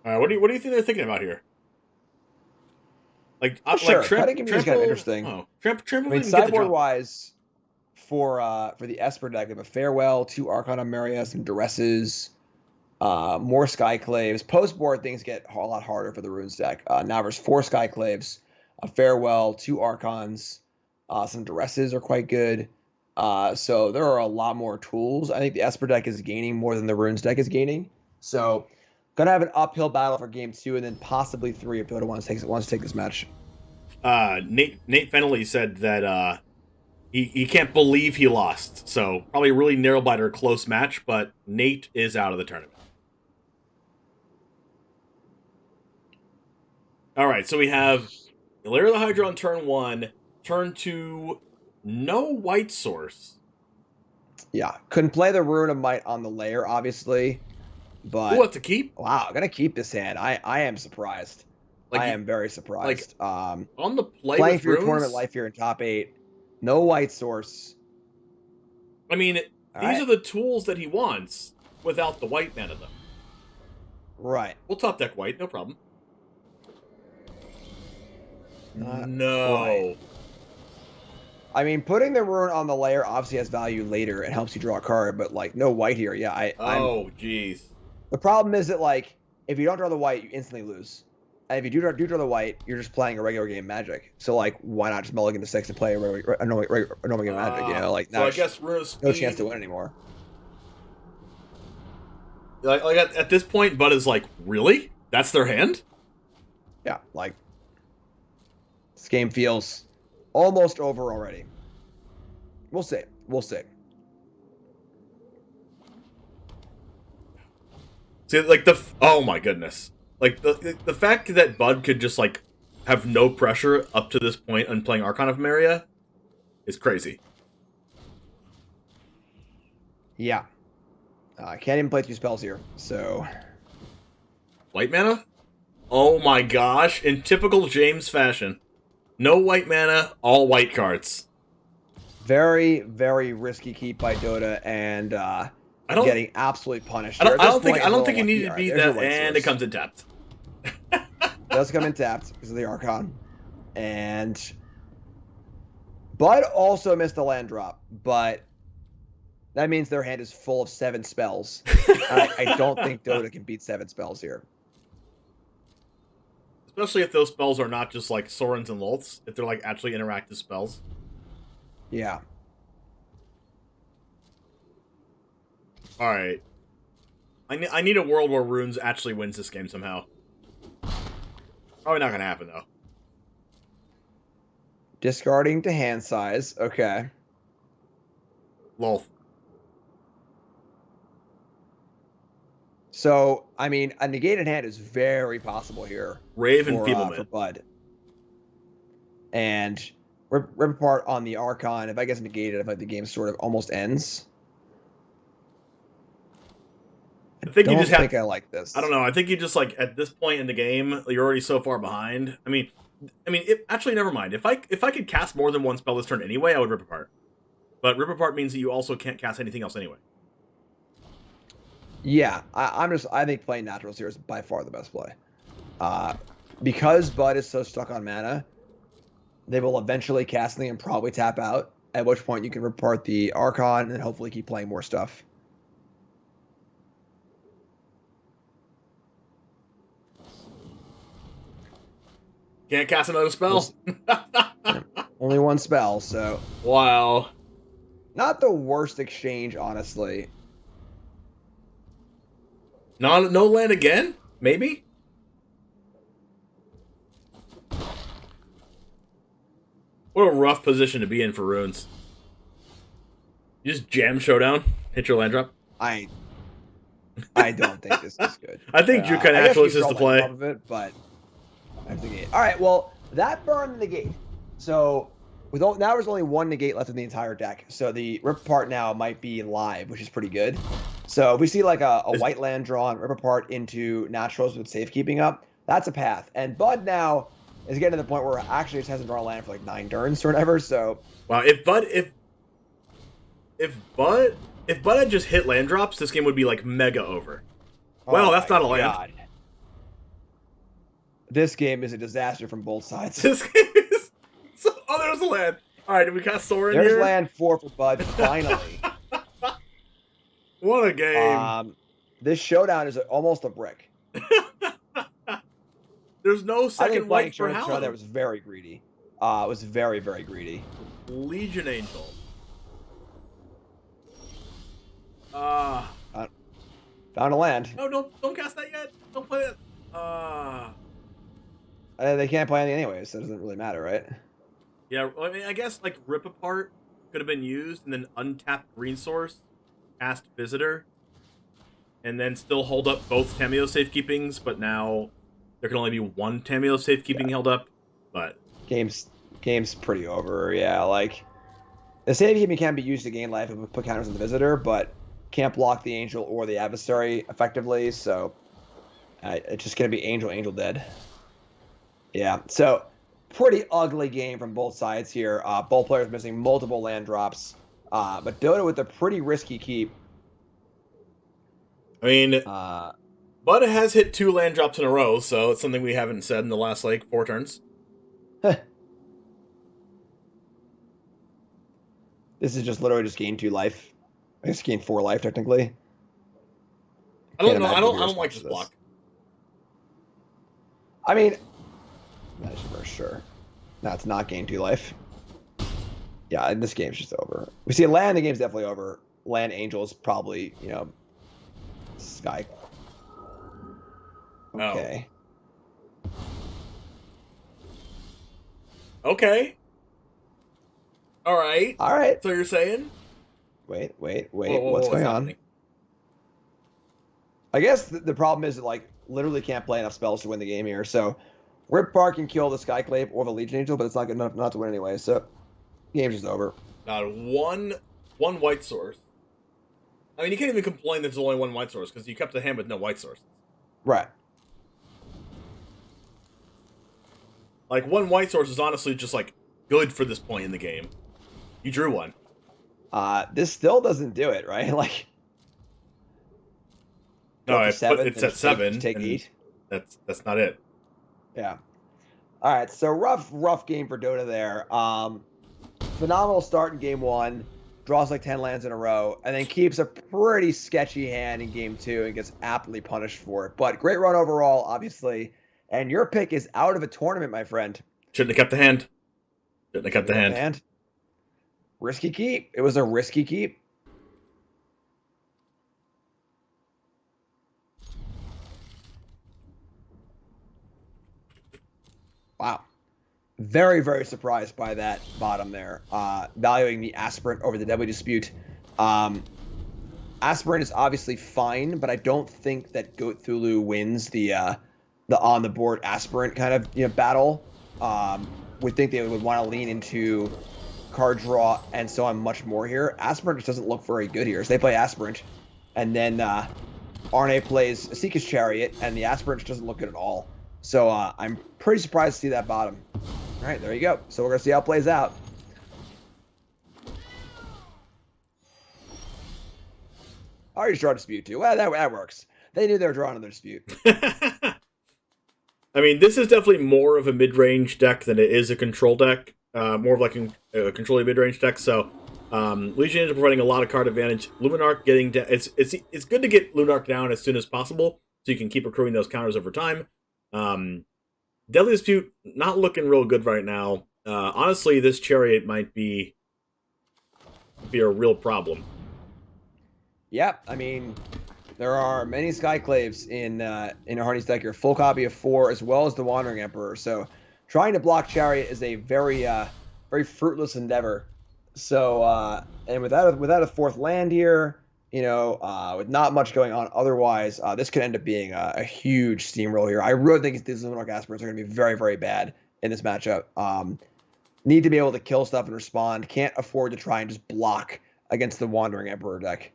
What do you think they're thinking about here? Like, cutting communes is kind of interesting. Oh, Trample. I mean, sideboard wise, for the Esper deck, we have a Farewell, 2 Archon of Maria, some Duresses, more Skyclaves. Post board things get a lot harder for the Runes deck. Now there's 4 Skyclaves, a Farewell, 2 Archons, some Duresses are quite good. So there are a lot more tools. I think the Esper deck is gaining more than the Runes deck is gaining. So gonna have an uphill battle for game 2 and then possibly 3 if Dota wants to take this match. Nate Fennelly said that he can't believe he lost. So probably a really narrow biter close match, but Nate is out of the tournament. All right, so we have Lair of the Hydra on turn 1, turn 2, no white source. Yeah, couldn't play the Rune of Might on the Lair, obviously. But what to keep? Wow, I'm gonna keep this hand. I am surprised. I am very surprised. On the play playing with for your runes? tournament life here in top 8, no white source. I mean, these are the tools that he wants without the white mana, though. Right. We'll top deck white, no problem. No. Right. I mean, putting the Rune on the Lair obviously has value later. It helps you draw a card, but like no white here. Yeah, jeez. The problem is that like if you don't draw the white, you instantly lose. And if you do draw the white, you're just playing a regular game Magic. So like, why not just mulligan to 6 and play a normal game Magic? You know, like now so I guess no chance to win anymore. Like at this point, Bud is like, really? That's their hand? Yeah, like this game feels almost over already. We'll see. We'll see. See, like oh my goodness, like the fact that Bud could just like have no pressure up to this point on playing Archon of Maria is crazy. Yeah, I can't even play 2 spells here. So white mana. Oh my gosh! In typical James fashion, no white mana, all white cards. Very, very risky keep by Dota, and getting absolutely punished. I don't think you need to beat that, and it comes in tapped. It does come in tapped because of the Archon, and Bud also missed a land drop, but that means their hand is full of 7 spells. I don't think Dota can beat 7 spells here. Especially if those spells are not just like Sorens and Lulths, if they're like actually interactive spells. Yeah. All right. I need a world where Runes actually wins this game somehow. Probably not going to happen, though. Discarding to hand size. Okay. Lulth. So, I mean, a negated hand is very possible here. Rave and Feeblement. For Bud. And rip apart on the Archon. If I get negated, I feel like the game sort of almost ends. I think you just have. I like this. I don't know. I think you just like at this point in the game, you're already so far behind. I mean, actually, never mind. If I could cast more than 1 spell this turn anyway, I would rip apart. But rip apart means that you also can't cast anything else anyway. Yeah, I think playing Naturals here is by far the best play. Because Bud is so stuck on mana, they will eventually cast something and probably tap out, at which point you can report the Archon and hopefully keep playing more stuff. Can't cast another spell. Only one spell, so... Wow. Not the worst exchange, honestly. No land again? Maybe? What a rough position to be in for runes. You just jam Showdown, hit your land drop. I don't think this is good. I think Drew kind of actually is to play. Of it, but I have to negate. All right, well, that burned the negate. So now there's only one negate left in the entire deck. So the Rip Apart now might be live, which is pretty good. So if we see like a white land drawn, Rip Apart into naturals with safekeeping up, that's a path. And Bud now is getting to the point where actually just hasn't drawn a land for like 9 turns or whatever. So wow, if Bud had just hit land drops, this game would be like mega over. Well, that's not a land. God. This game is a disaster from both sides. This game is... Oh, there's a land. All right, did we cast Sorin here? There's land 4 for Bud, finally. What a game. This Showdown is almost a brick. There's no second white for Hallow. That was very greedy. It was very, very greedy. Legion Angel. Found a land. No, don't cast that yet. Don't play it. They can't play anything anyway, so it doesn't really matter, right? Yeah, I mean, I guess like Rip Apart could have been used, and then untap Green Source, cast Visitor, and then still hold up both Tameo safekeepings, but now there can only be one Tameo safekeeping held up. But game's pretty over. Yeah, like the safekeeping can be used to gain life if we put counters on the Visitor, but can't block the Angel or the Adversary effectively. So it's just gonna be Angel dead. Yeah, so pretty ugly game from both sides here. Both players missing multiple land drops. But Dota with a pretty risky keep. I mean, Bud has hit 2 land drops in a row, so it's something we haven't said in the last, like, 4 turns. This is just literally just gain 2 life. I guess gain 4 life, technically. I don't know. I don't like this block. I mean... That's for sure. No, it's not gain 2 life. Yeah, this game's just over. We see land, the game's definitely over. Land Angel is probably, Sky. Okay. Oh. Okay. All right. So you're saying? Wait. What's going on? I guess the problem is that, like, literally can't play enough spells to win the game here, so... Rip Apart can kill the Skyclave or the Legion Angel, but it's not good enough not to win anyway, so game's just over. Not one white source. I mean, you can't even complain that there's only one white source, because you kept the hand with no white source. Right. Like, one white source is honestly just, like, good for this point in the game. You drew one. This still doesn't do it, right? Like... No, it's at 7. Take 8. That's not it. Yeah. All right, so rough game for Dota there. Phenomenal start in game 1, draws like 10 lands in a row, and then keeps a pretty sketchy hand in game 2 and gets aptly punished for it. But great run overall, obviously. And your pick is out of a tournament, my friend. Shouldn't have kept the hand. Shouldn't have kept the hand. Risky keep. It was a risky keep. Wow. Very, very surprised by that bottom there. Valuing the Aspirant over the Deadly Dispute. Aspirant is obviously fine, but I don't think that Goat Thulu wins the on the board Aspirant kind of battle. Would think they would want to lean into card draw and so on much more here. Aspirant just doesn't look very good here. So they play Aspirant, and then RNA plays Seeker's Chariot, and the Aspirant just doesn't look good at all. So I'm pretty surprised to see that bottom. All right, there you go. So we're going to see how it plays out. Already draw Dispute too. Well, that works. They knew they were drawing another Dispute. I mean, this is definitely more of a mid-range deck than it is a control deck. More of like a controlling mid-range deck. So, Legion is providing a lot of card advantage. Luminarch getting down. It's good to get Luminarch down as soon as possible, so you can keep accruing those counters over time. Deadly Dispute not looking real good right now. Honestly, this Chariot might be a real problem. Yep, I mean, there are many Skyclaves in Harney's deck here. Full copy of 4, as well as the Wandering Emperor. So, trying to block Chariot is a very fruitless endeavor. So, and without a 4th land here, you know, with not much going on otherwise, this could end up being a huge steamroll here. I really think these Luminarch Aspirants are going to be very, very bad in this matchup. Need to be able to kill stuff and respond. Can't afford to try and just block against the Wandering Emperor deck.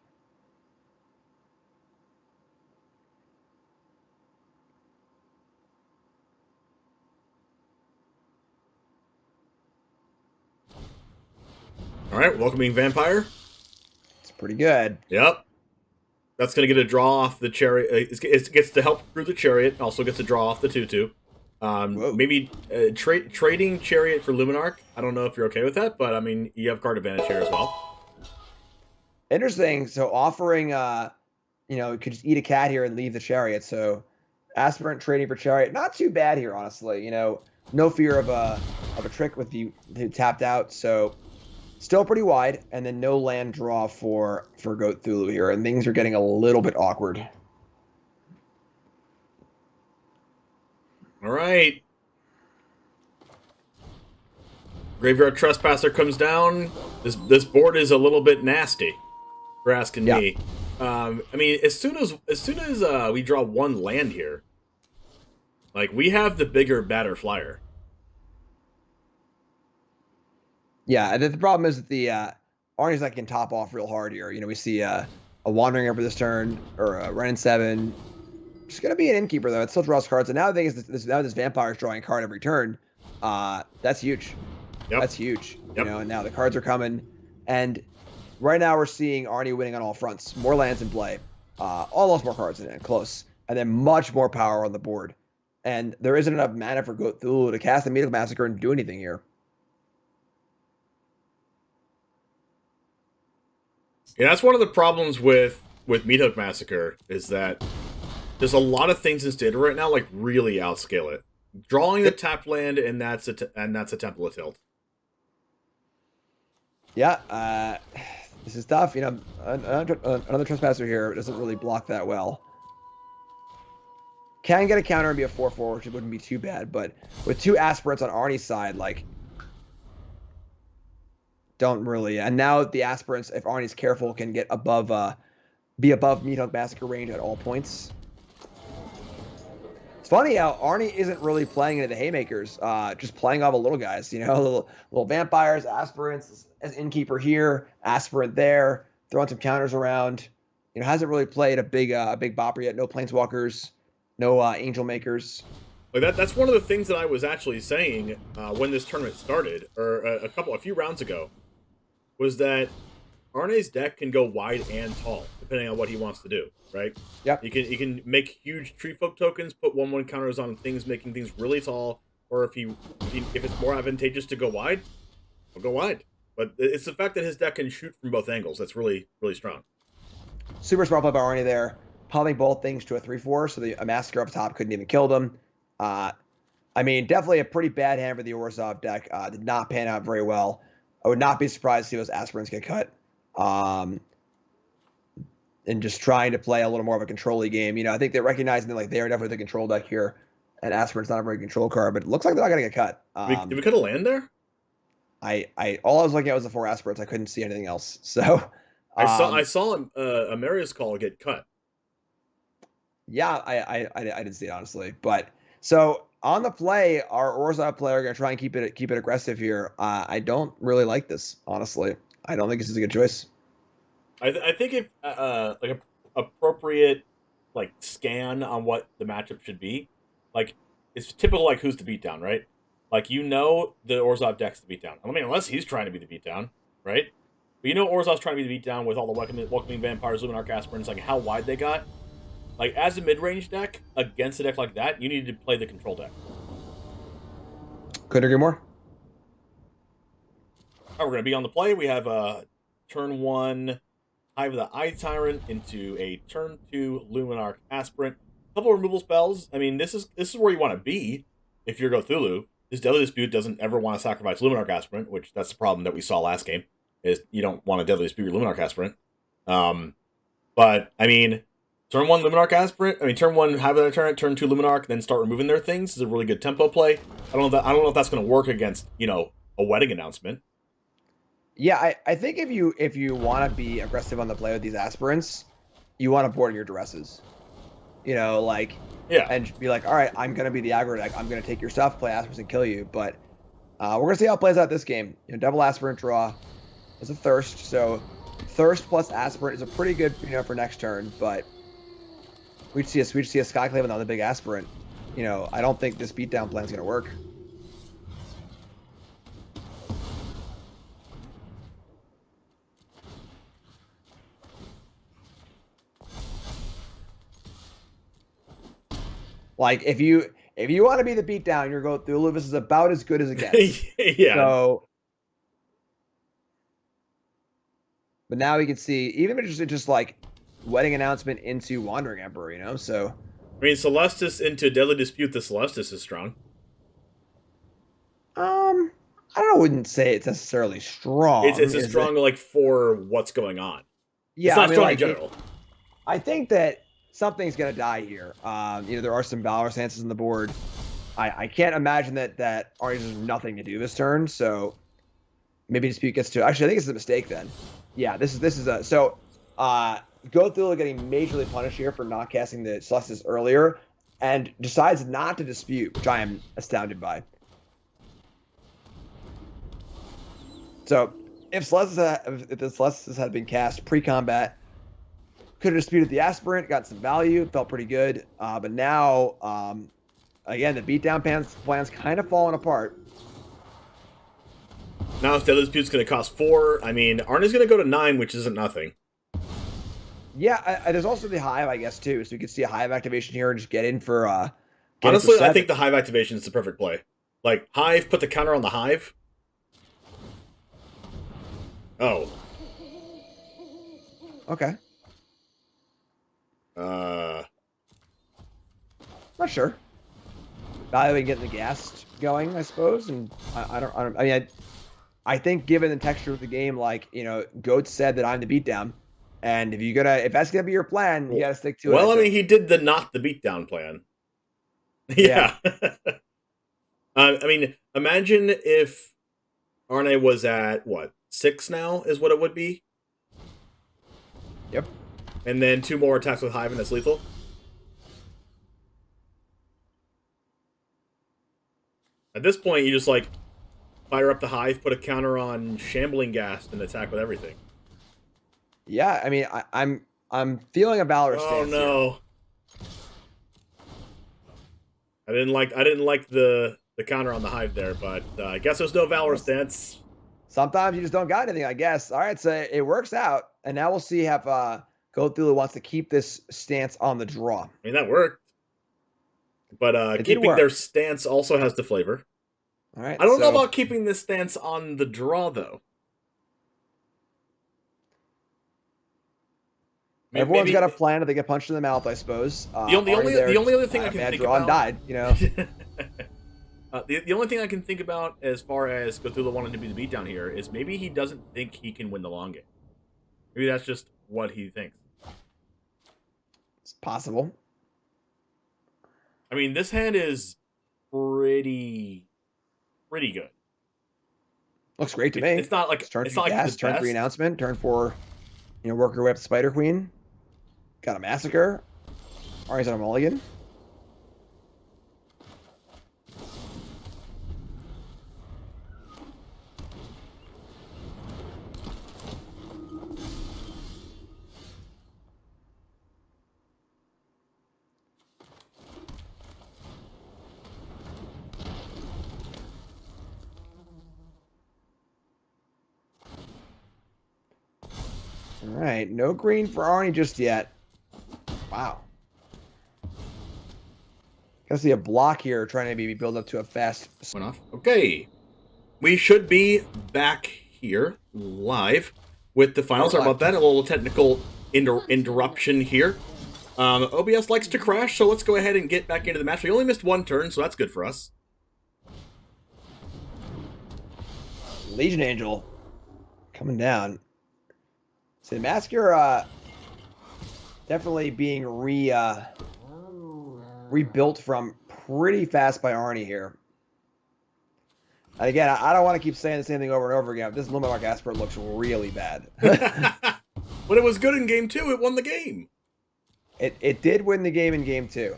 All right, Welcoming Vampire. It's pretty good. Yep. That's going to get a draw off the Chariot. It gets to help through the Chariot. Also gets a draw off the 2/2. Maybe trading Chariot for Luminarch. I don't know if you're okay with that, but I mean, you have card advantage here as well. Interesting. So offering, you know, you could just eat a cat here and leave the Chariot. So Aspirant trading for Chariot, not too bad here, honestly. You know, no fear of a trick with the tapped out. So still pretty wide, and then no land draw for Goat Thulu here, and things are getting a little bit awkward. All right. Graveyard Trespasser comes down. This board is a little bit nasty, if you're asking me. I mean, as soon as we draw one land here, like, we have the bigger, badder flyer. Yeah, the problem is that the Arnie's deck can top off real hard here. You know, we see a Wandering Emperor this turn, or a Ren 7. It's going to be an Innkeeper, though. It still draws cards. And now the thing is, now this Vampire is drawing a card every turn. That's huge. Yep. That's huge. Yep. You know, and now the cards are coming. And right now we're seeing Arnie winning on all fronts. More lands in play. Almost more cards in it. Close. And then much more power on the board. And there isn't enough mana for Goat Thulu to cast the Mtg Massacre and do anything here. Yeah, that's one of the problems with Meathook Massacre, is that there's a lot of things in standard right now, like, really outscale it. Drawing the tap land, and that's a Temple of Tilt. Yeah, this is tough. You know, another Trespasser here doesn't really block that well. Can get a counter and be a 4/4, which wouldn't be too bad, but with 2 Aspirants on Arnie's side, like, don't really. And now the Aspirants, if Arnie's careful, can get above, be above Meathawk Massacre range at all points. It's funny how Arnie isn't really playing into the Haymakers, just playing all the little guys, you know, little Vampires, Aspirants, as Innkeeper here, Aspirant there, throwing some counters around. You know, hasn't really played a big bopper yet. No Planeswalkers, no Angel Makers. Like that's one of the things that I was actually saying when this tournament started, or a few rounds ago, was that Arne's deck can go wide and tall, depending on what he wants to do, right? Yep. You can make huge Tree Folk tokens, put 1/1 counters on things, making things really tall, or if it's more advantageous to go wide, we'll go wide. But it's the fact that his deck can shoot from both angles that's really, really strong. Super smart play by Arnie there. Pummeling both things to a 3/4, so a Massacre up top couldn't even kill them. I mean, definitely a pretty bad hand for the Orzhov deck. Did not pan out very well. I would not be surprised to see those Aspirants get cut. And just trying to play a little more of a control-y game. You know, I think they're recognizing that, like, they are definitely the control deck here. And Aspirant's not a very control card, but it looks like they're not going to get cut. Did we cut a land there? All I was looking at was the 4 Aspirants. I couldn't see anything else. So I saw a Marius Call get cut. Yeah, I didn't see it, honestly. But so on the play, our Orzhov player are going to try and keep it aggressive here. I don't really like this, honestly. I don't think this is a good choice. I think if like a appropriate like scan on what the matchup should be, like it's typical like who's the beatdown, right? Like the Orzhov deck's the beatdown. I mean, unless he's trying to be the beatdown, right? But Orzhov's trying to be the beatdown with all the welcoming Vampires, Luminarch Aspirants, like how wide they got. Like, as a mid-range deck, against a deck like that, you need to play the control deck. Couldn't agree more. All right, we're going to be on the play. We have turn 1 Hive of the Eye Tyrant into a turn 2 Luminarch Aspirant. A couple removal spells. I mean, this is where you want to be if you're Cthulhu. This Deadly Dispute doesn't ever want to sacrifice Luminarch Aspirant, which that's the problem that we saw last game, is you don't want to Deadly Dispute your Luminarch Aspirant. But, I mean, turn 1 Luminarch Aspirant, turn 1 Hive of the Tyrant, turn 2 Luminarch, then start removing their things is a really good tempo play. I don't know if that's going to work against, a wedding announcement. Yeah, I think if you want to be aggressive on the play with these aspirants, you want to board your duresses. And be like, all right, I'm going to be the aggro deck. I'm going to take your stuff, play aspirants, and kill you. But we're going to see how it plays out this game. Double aspirant draw is a thirst. So thirst plus aspirant is a pretty good, for next turn. But we'd see a Skyclave with another big aspirant. I don't think this beatdown plan is going to work. Like, if you want to be the beatdown, you're going through. This is about as good as it gets. Yeah. So, but now we can see, even if it's just like wedding announcement into Wandering Emperor, So, Celestis into Deadly Dispute. The Celestis is strong. I wouldn't say it's necessarily strong. It's a strong like for what's going on. Yeah, it's not strong in general. I think that something's gonna die here. There are some Valor stances on the board. I can't imagine that Arnie has nothing to do this turn, so maybe Dispute gets to. Actually, I think it's a mistake then. Yeah, this is a so. Cthulhu getting majorly punished here for not casting the Celestis earlier, and decides not to Dispute, which I am astounded by. So if the Celestis had been cast pre-combat, could have disputed the aspirant, got some value, felt pretty good. But now, again, the beatdown plan's kind of falling apart. Now, if Deadly Dispute's going to cost 4, Arna's going to go to 9, which isn't nothing. Yeah, there's also the Hive, I guess, too. So we could see a Hive activation here and just get in for. Honestly, I think the Hive activation is the perfect play. Like, Hive, put the counter on the Hive. Oh. Okay. Not sure. Valuing getting the gas going, I suppose, and I think given the texture of the game, Goat said that I'm the beatdown, and if that's gonna be your plan, you gotta stick to it. Well, he did the not the beatdown plan. Yeah. Imagine if Arne was at 6 now is what it would be. Yep. And then 2 more attacks with Hive, and that's lethal. At this point, you just fire up the Hive, put a counter on Shambling Ghast, and attack with everything. Yeah, I'm feeling a Valor stance. Oh no! Here. I didn't like the counter on the Hive there, but I guess there's no Valor stance. Sometimes you just don't got anything, I guess. All right, so it works out, and now we'll see if Cthulhu wants to keep this stance on the draw. That worked. But keeping their stance also has the flavor. All right. I don't know about keeping this stance on the draw, though. Everyone's got a plan if they get punched in the mouth, I suppose. The only other thing I can think about... died, The only thing I can think about as far as Cthulhu wanting to be the beatdown here is maybe he doesn't think he can win the long game. Maybe that's just what he thinks. It's possible. This hand is pretty good. Looks great to me. It's not like turn 3 announcement, turn 4, work your way up to Spider Queen. Got a Massacre. Ari's on a mulligan. All right, no green for Arnie just yet. Wow. Gonna see a block here trying to maybe build up to a fast. Went off. Okay. We should be back here live with the finals. Sorry about that. A little technical interruption here. OBS likes to crash, so let's go ahead and get back into the match. We only missed one turn, so that's good for us. Legion Angel coming down. So the Massacre definitely being rebuilt from pretty fast by Arnie here. And again, I don't want to keep saying the same thing over and over again. But this Limit Mark Asper looks really bad. But it was good in game 2. It won the game. It did win the game in game 2.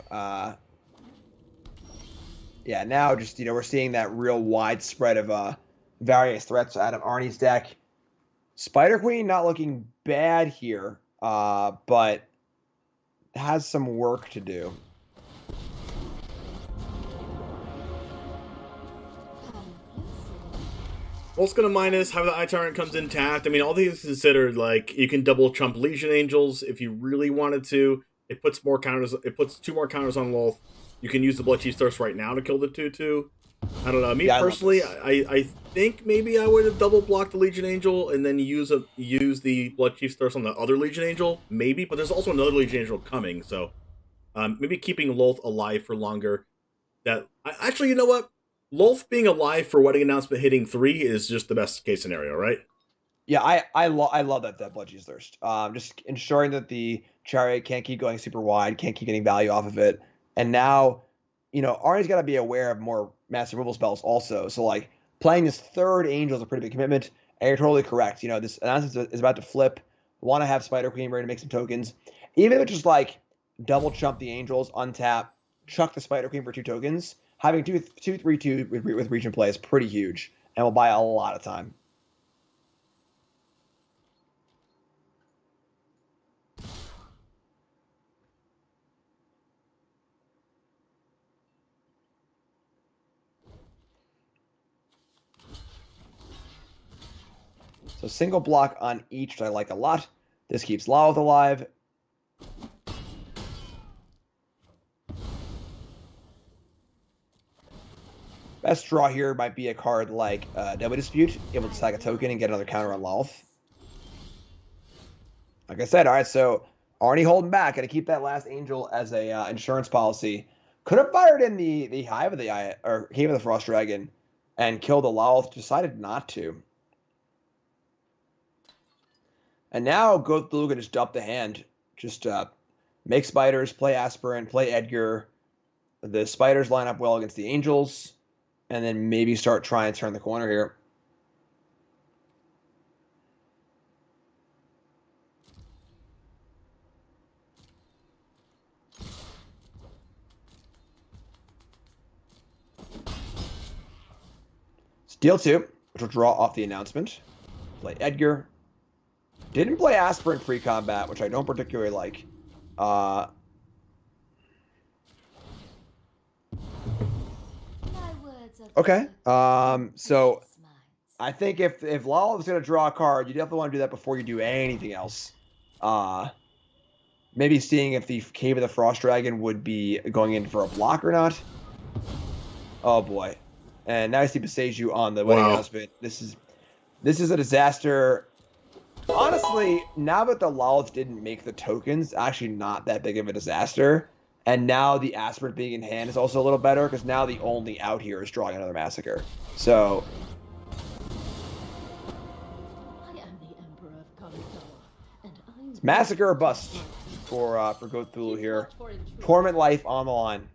Yeah, now just, we're seeing that real widespread of various threats out of Arnie's deck. Spider Queen not looking bad here, but has some work to do. What's going to mind is how the iTyrant comes in tapped. I mean, all things considered, like, you can double chump Legion Angels if you really wanted to. It puts more counters. It puts 2 more counters on Lolth. You can use the Bloodchief's Thirst right now to kill the 2/2. I don't know. Me personally, I think maybe I would have double blocked the Legion Angel and then use the Bloodchief's Thirst on the other Legion Angel, maybe. But there's also another Legion Angel coming, so maybe keeping Lolth alive for longer. Actually, you know what? Lolth being alive for Wedding Announcement hitting 3 is just the best case scenario, right? Yeah, I love that Bloodchief's Thirst. Just ensuring that the Chariot can't keep going super wide, can't keep getting value off of it. And now, Arnie's got to be aware of more massive removal spells also. So, like, playing this third Angel is a pretty big commitment. And you're totally correct. This announcement is about to flip. Want to have Spider Queen ready to make some tokens. Even if it's just, like, double chump the Angels, untap, chuck the Spider Queen for 2 tokens. Having 2/3/2 with reach and play is pretty huge. And will buy a lot of time. So single block on each, which I like a lot. This keeps Lolth alive. Best draw here might be a card like Deadly Dispute, able to sack a token and get another counter on Lolth. Like I said, all right, so Arnie holding back, gotta keep that last Angel as a insurance policy. Could have fired in the Hive of the Eye, or Cave of the Frost Dragon and killed the Lolth, decided not to. And now Cthulhu can just dump the hand. Just make spiders, play Aspirant, play Edgar. The spiders line up well against the Angels. And then maybe start trying to turn the corner here. Steal 2, which will draw off the announcement. Play Edgar. Didn't play Aspirant pre-combat, which I don't particularly like. Okay. So I think if Lolth is going to draw a card, you definitely want to do that before you do anything else. Maybe seeing if the Cave of the Frost Dragon would be going in for a block or not. Oh boy. And now I see Beseju on the wedding announcement. This is a disaster. Honestly, now that the Lolth didn't make the tokens, actually not that big of a disaster. And now the Aspirant being in hand is also a little better, because now the only out here is drawing another Massacre. So I am the Emperor of Kamigawa, and I Massacre or bust for Cthulhu here. Torment life on the line.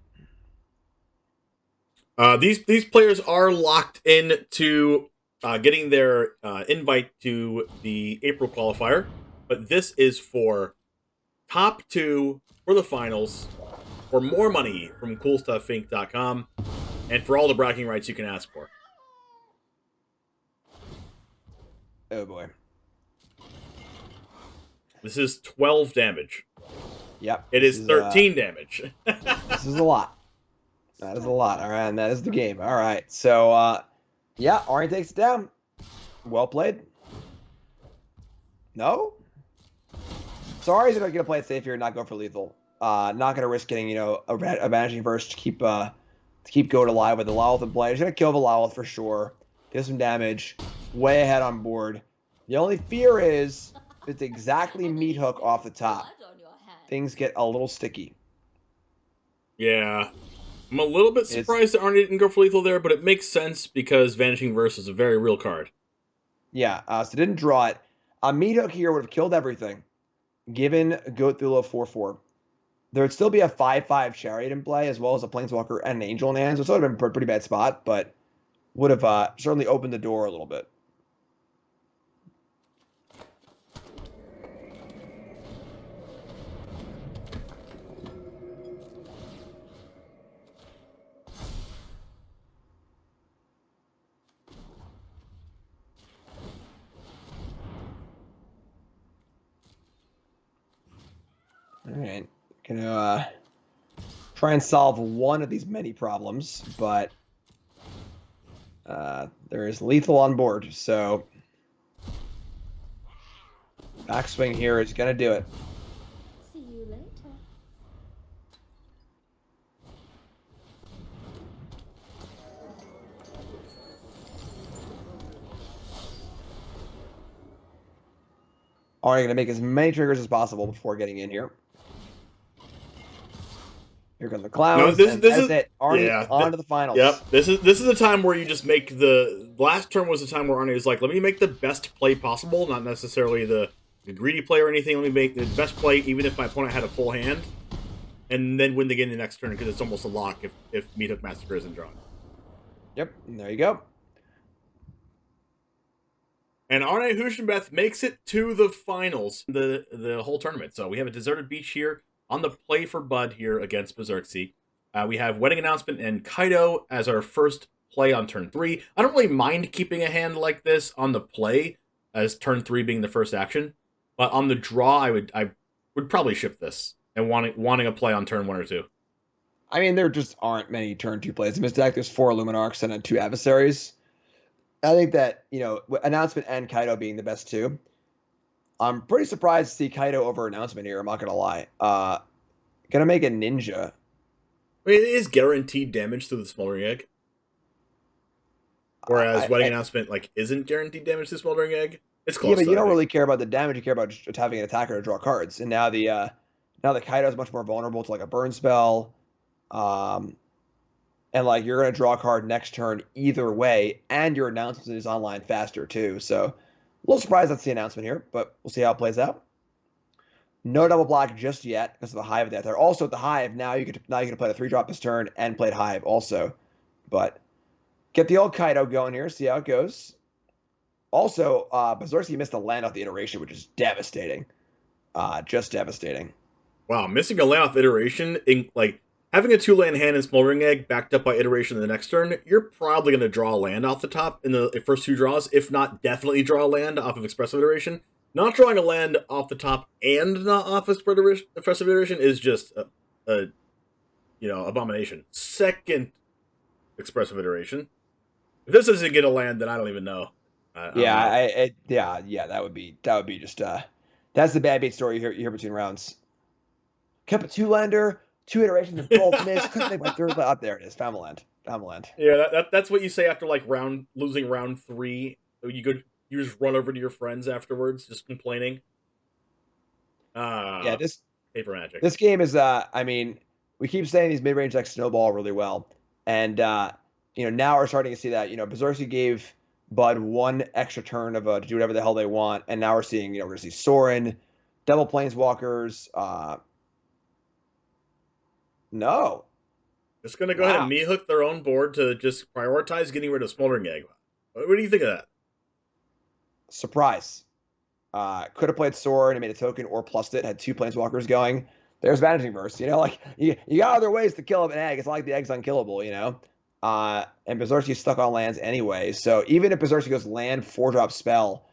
These players are locked in to getting their invite to the April qualifier, but this is for top 2 for the finals, for more money from CoolStuffInc.com, and for all the bragging rights you can ask for. Oh boy. This is 12 damage. Yep. It is 13 damage. This is a lot. That is a lot. All right, and that is the game. All right, so yeah, Arnie takes it down. Well played. No? Sorry, he's going to play it safe here and not go for lethal. Not going to risk getting, a Vanishing Verse to keep Goat alive with the Lilith in play. He's going to kill the Lilith for sure. Get some damage. Way ahead on board. The only fear is if it's exactly Meat Hook off the top, things get a little sticky. Yeah. I'm a little bit surprised that Arnie didn't go for lethal there, but it makes sense because Vanishing Verse is a very real card. Yeah, so didn't draw it. Meat Hook here would have killed everything, given Goat Thula 4/4. There would still be a 5/5 Chariot in play, as well as a Planeswalker and an Angel in hand, so it would have been a pretty bad spot, but would have certainly opened the door a little bit. All right, gonna try and solve one of these many problems, but there is lethal on board, so backswing here is gonna do it. See you later. Alright, gonna make as many triggers as possible before getting in here. Here come the clowns. No, this is it. Arnie on to the finals. Yep. This is the time where you just make the last turn was the time where Arnie was like, let me make the best play possible, not necessarily the greedy play or anything. Let me make the best play, even if my opponent had a full hand, and then win the game the next turn because it's almost a lock if Meat Hook Massacre isn't drawn. Yep, and there you go. And Arne Huschenbeth makes it to the finals, the whole tournament. So we have a Deserted Beach here on the play for Bud here against Berserksea. We have Wedding Announcement and Kaido as our first play on turn 3. I don't really mind keeping a hand like this on the play, as turn 3 being the first action. But on the draw, I would probably ship this and wanting a play on turn 1 or 2. I mean, there just aren't many turn 2 plays. In this deck, there's 4 Luminarchs and then 2 Adversaries. I think that, Announcement and Kaido being the best 2. I'm pretty surprised to see Kaido over Announcement here, I'm not going to lie. Gonna make a Ninja. I mean, it is guaranteed damage to the Smoldering Egg. Whereas Wedding Announcement, isn't guaranteed damage to the Smoldering Egg. It's close. Yeah, but you don't really care about the damage, you care about just having an attacker to draw cards. And now the Kaido is much more vulnerable to a burn spell. And you're gonna draw a card next turn either way, and your Announcement is online faster too. So a little surprised that's the Announcement here, but we'll see how it plays out. No double block just yet because of the Hive there. Also at the Hive, now you can play a 3-drop this turn and play Hive also. But get the old Kaido going here, see how it goes. Also, Berserksea missed a land off the iteration, which is devastating. Just devastating. Wow, missing a land off iteration, having a 2-land hand in Smoldering Egg backed up by iteration in the next turn, you're probably going to draw a land off the top in the first 2 draws, if not definitely draw a land off of Expressive Iteration. Not drawing a land off the top and not off of Expressive Iteration is just a abomination. Second Expressive Iteration. If this doesn't get a land, then I don't even know. That would be just that's the bad bait story you hear between rounds. Kept a 2-lander, 2 iterations and both missed. Couldn't make my 3rd land. Up there it is. Found the land. Yeah, that's what you say after losing round 3. You just run over to your friends afterwards, just complaining. This paper magic. This game is we keep saying these mid-range decks snowball really well, and now we're starting to see that. Berserksea gave Bud 1 extra turn to do whatever the hell they want, and now we're seeing we're gonna see Sorin, double Planeswalkers. No, just gonna go ahead and Meat Hook their own board to just prioritize getting rid of Smoldering Egg. What do you think of that? Surprise. Could have played Sorin and made a token or plussed it, had 2 Planeswalkers going. There's Vanishing Verse, you got other ways to kill an egg. It's not like the egg's unkillable, And Berserksea stuck on lands anyway. So even if Berserksea goes land 4-drop spell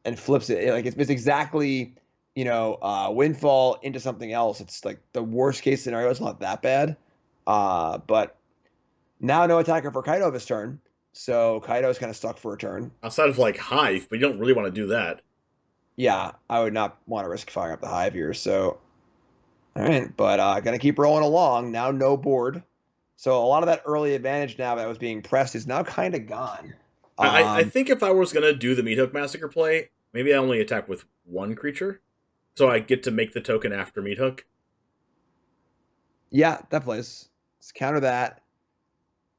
and flips it, it's exactly, Windfall into something else. It's the worst case scenario. It's not that bad. But now no attacker for Kaido this turn. So Kaido's kind of stuck for a turn. Outside of Hive, but you don't really want to do that. Yeah, I would not want to risk firing up the Hive here. So All right, but gonna keep rolling along. Now no board. So a lot of that early advantage now that was being pressed is now kind of gone. I think if I was gonna do the Meat Hook Massacre play, maybe I only attack with one creature, so I get to make the token after Meat Hook. Yeah, that plays. Let's counter that.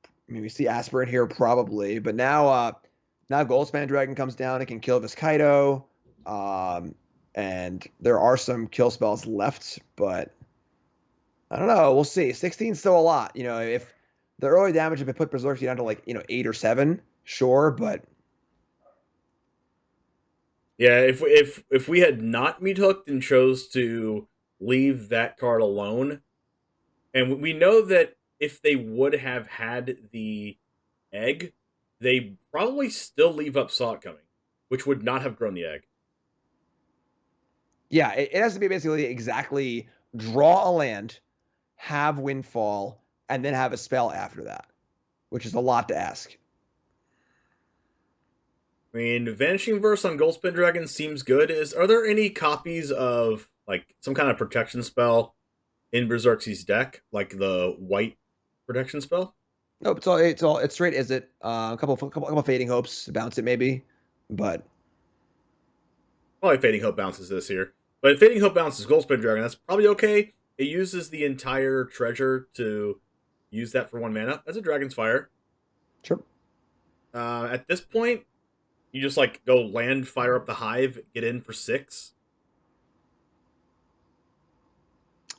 I mean, we see Aspirant here probably, but now Goldspan Dragon comes down. It can kill Viscaido, and there are some kill spells left, but I don't know. We'll see. 16 is still a lot. You know, if the early damage, if it put Berserk down to like 8 or 7, sure, but Yeah, if we had not Meat Hooked and chose to leave that card alone, and we know that if they would have had the egg, they probably still leave up Saw It Coming, which would not have grown the egg. yeah, it has to be basically exactly draw a land, have Windfall, and then have a spell after that, which is a lot to ask. I mean, Vanishing Verse on Goldspan Dragon seems good. Are there any copies of like some kind of protection spell in Berserk's deck, like the white protection spell? Nope, it's straight. Is it a couple Fading Hopes to bounce it maybe, but Probably Fading Hope bounces this here, but if Fading Hope bounces Goldspan Dragon, that's probably okay. It uses the entire treasure to use that for 1 mana. That's a Dragon's Fire. sure. At this point, you just like go land, fire up the Hive, get in for 6.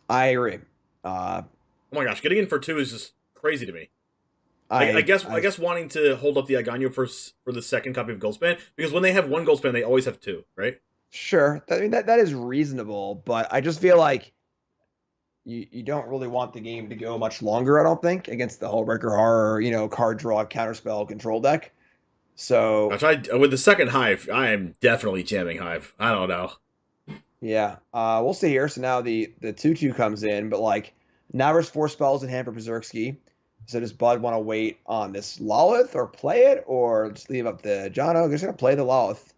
I agree. Oh my gosh, getting in for 2 is just crazy to me. I guess wanting to hold up the Agano for the second copy of Goldspan, because when they have 1 Goldspan, they always have 2, right? Sure. I mean that is reasonable, but I just feel like you don't really want the game to go much longer, I don't think, against the Hullbreaker Horror, card draw, counterspell, control deck. So With the second Hive, I am definitely jamming Hive. I don't know. yeah. We'll see here. So now the 2/2 comes in, but like now there's 4 spells in hand for Berserksky. So does Bud want to wait on this Lolith or play it, or just leave up the Jono? I'm just gonna play the Lolith.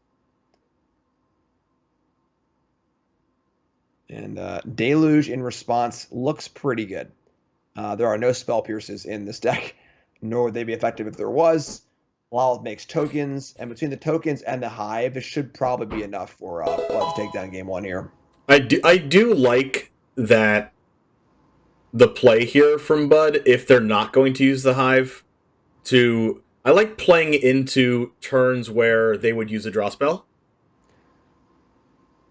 And Deluge in response looks pretty good. There are no spell pierces in this deck, nor would they be effective if there was. Lolith makes tokens, and between the tokens and the Hive, it should probably be enough for Blood to take down game 1 here. I do like that the play here from Bud, if they're not going to use the Hive, I like playing into turns where they would use a draw spell.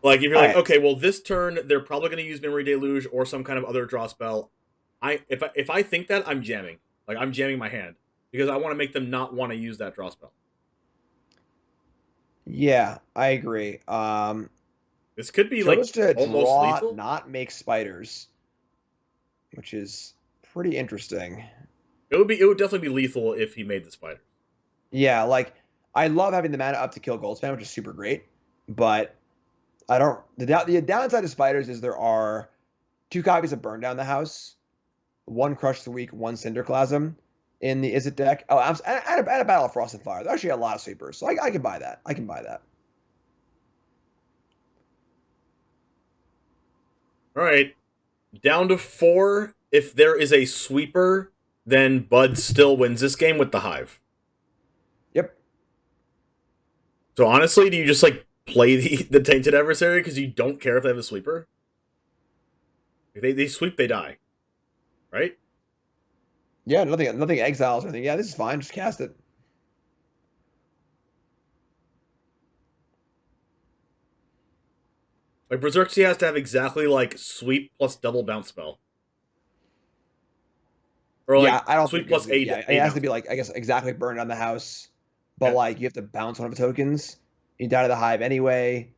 Like, if you're like, okay, well, this turn, they're probably going to use Memory Deluge or some kind of other draw spell. If I think that, I'm jamming. Like, I'm jamming my hand. Because I want to make them not want to use that draw spell. Yeah, I agree. This could be, chose to almost draw, lethal. not make spiders, which is pretty interesting. It would definitely be lethal if he made the spider. Yeah, like, I love having the mana up to kill Goldspan, which is super great, but I don't. The downside of spiders is there are 2 copies of Burn Down the House, 1 Crush the Weak, 1 Cinderclasm in the Izzet deck. Oh, and a Battle of Frost and Fire. There's actually a lot of sweepers, so I can buy that. I can buy that. All right, down to 4. If there is a sweeper, then Bud still wins this game with the Hive. Yep. So honestly, do you just like play the Tainted Adversary because you don't care if they have a sweeper? If they sweep, they die, right? Yeah, nothing exiles or anything. Yeah, this is fine. Just cast it. Like, Berserksy has to have exactly like sweep plus double bounce spell. Or like, yeah, I don't sweep think plus 8. Yeah, it has to be like, I guess, exactly Burn Down the House, but like you have to bounce one of the tokens. You die to the Hive anyway.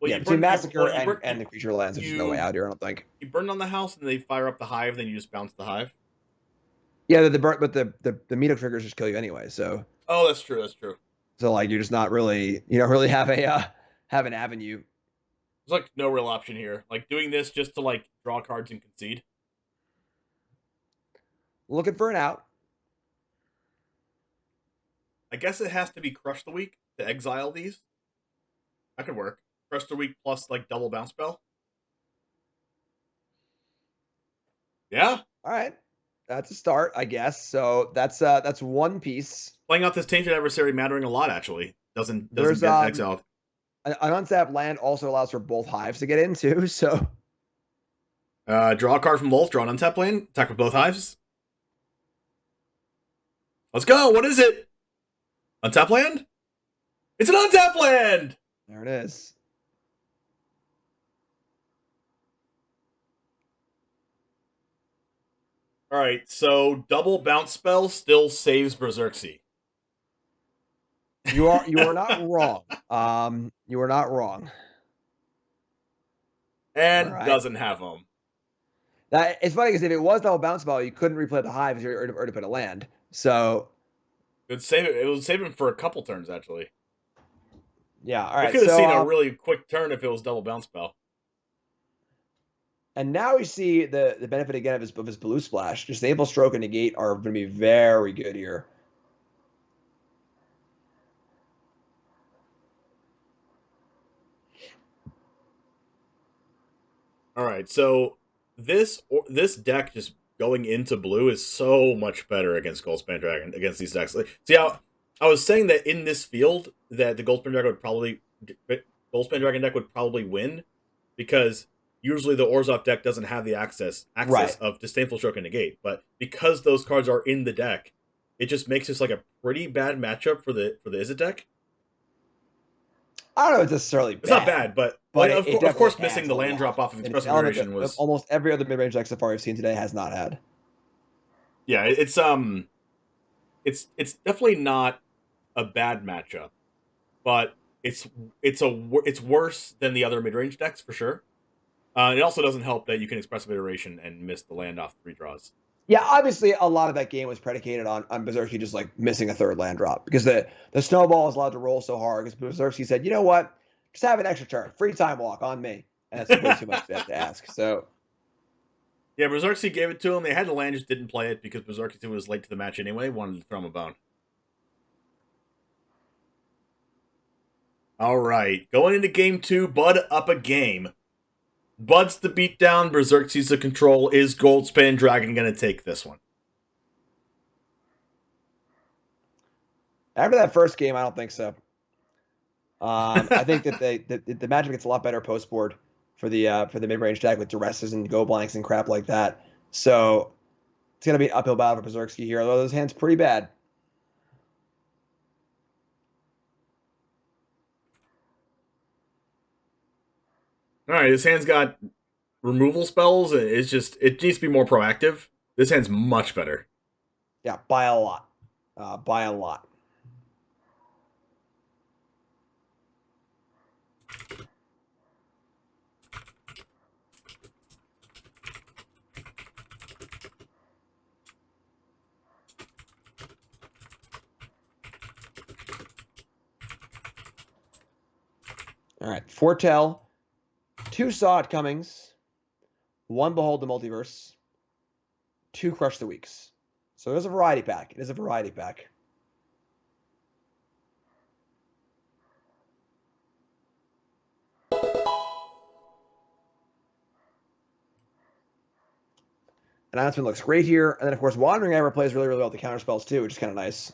Well, yeah, between Massacre and the creature lands, there's no way out here, I don't think. You burn down the house and they fire up the Hive, then you just bounce the Hive. Yeah, but the meetup triggers just kill you anyway. So. Oh, that's true. That's true. So like you're just not really, you don't really have an avenue. There's like no real option here. Like doing this just to like draw cards and concede. Looking for an out. I guess it has to be Crush the Weak to exile these. That could work. Crush the Weak plus like double bounce spell. Yeah. All right. That's a start, I guess. So that's one piece. Playing out this Tainted Adversary mattering a lot, actually. Doesn't There's get exiled. An untapped land also allows for both hives to get into, so Draw a card from both, draw an untapped land, attack with both hives. Let's go. What is it? Untapped land? It's an untapped land! there it is. Alright, so double bounce spell still saves Berserksy. You are not wrong. You are not wrong. And doesn't have them. That it's funny because if it was double bounce spell, you couldn't replay the hive or to put a land. So it would save him for a couple turns, actually. Yeah, all right. We could have seen a really quick turn if it was double bounce spell. And now we see the benefit again of his blue splash. Just Disable, Stroke, and Negate are going to be very good here. All right, so this deck just going into blue is so much better against Goldspan Dragon, against these decks. See how I was saying that in this field that the Goldspan Dragon deck would probably win because usually the Orzhov deck doesn't have the access of Disdainful Stroke and Negate, but because those cards are in the deck, it just makes this like a pretty bad matchup for the Izzet deck. I don't know if it's necessarily bad. It's not bad, but of course missing the land drop off of Expressive Iteration was... Almost every other mid-range deck so far I've seen today has not had. Yeah, it's definitely not a bad matchup, but it's worse than the other mid-range decks for sure. It also doesn't help that you can Expressive Iteration and miss the land off 3 draws. Yeah, obviously a lot of that game was predicated on Berserksy just like missing a third land drop because the snowball is allowed to roll so hard because Berserksy said, you know what, just have an extra turn, free time walk on me, and that's way too much to ask. So yeah, Berserksy gave it to him. They had the land, just didn't play it because Berserksy was late to the match anyway. Wanted to throw him a bone. All right, going into game 2, Bud up a game. Bud's the beatdown, Berserksy's the control. Is Goldspan Dragon going to take this one? After that first game, I don't think so. I think that the magic gets a lot better post board for the mid-range deck with duresses and go blanks and crap like that. So it's going to be an uphill battle for Berserksy here, although those hands pretty bad. All right, this hand's got removal spells. It needs to be more proactive. This hand's much better. Yeah, by a lot. By a lot. All right, Foretell. 2 Saw It Comings, 1 Behold the Multiverse, 2 Crush the Weeks. So there's a variety pack. It is a variety pack. Announcement looks great here. And then, of course, Wandering Ember plays really, really well with the counter spells, too, which is kind of nice.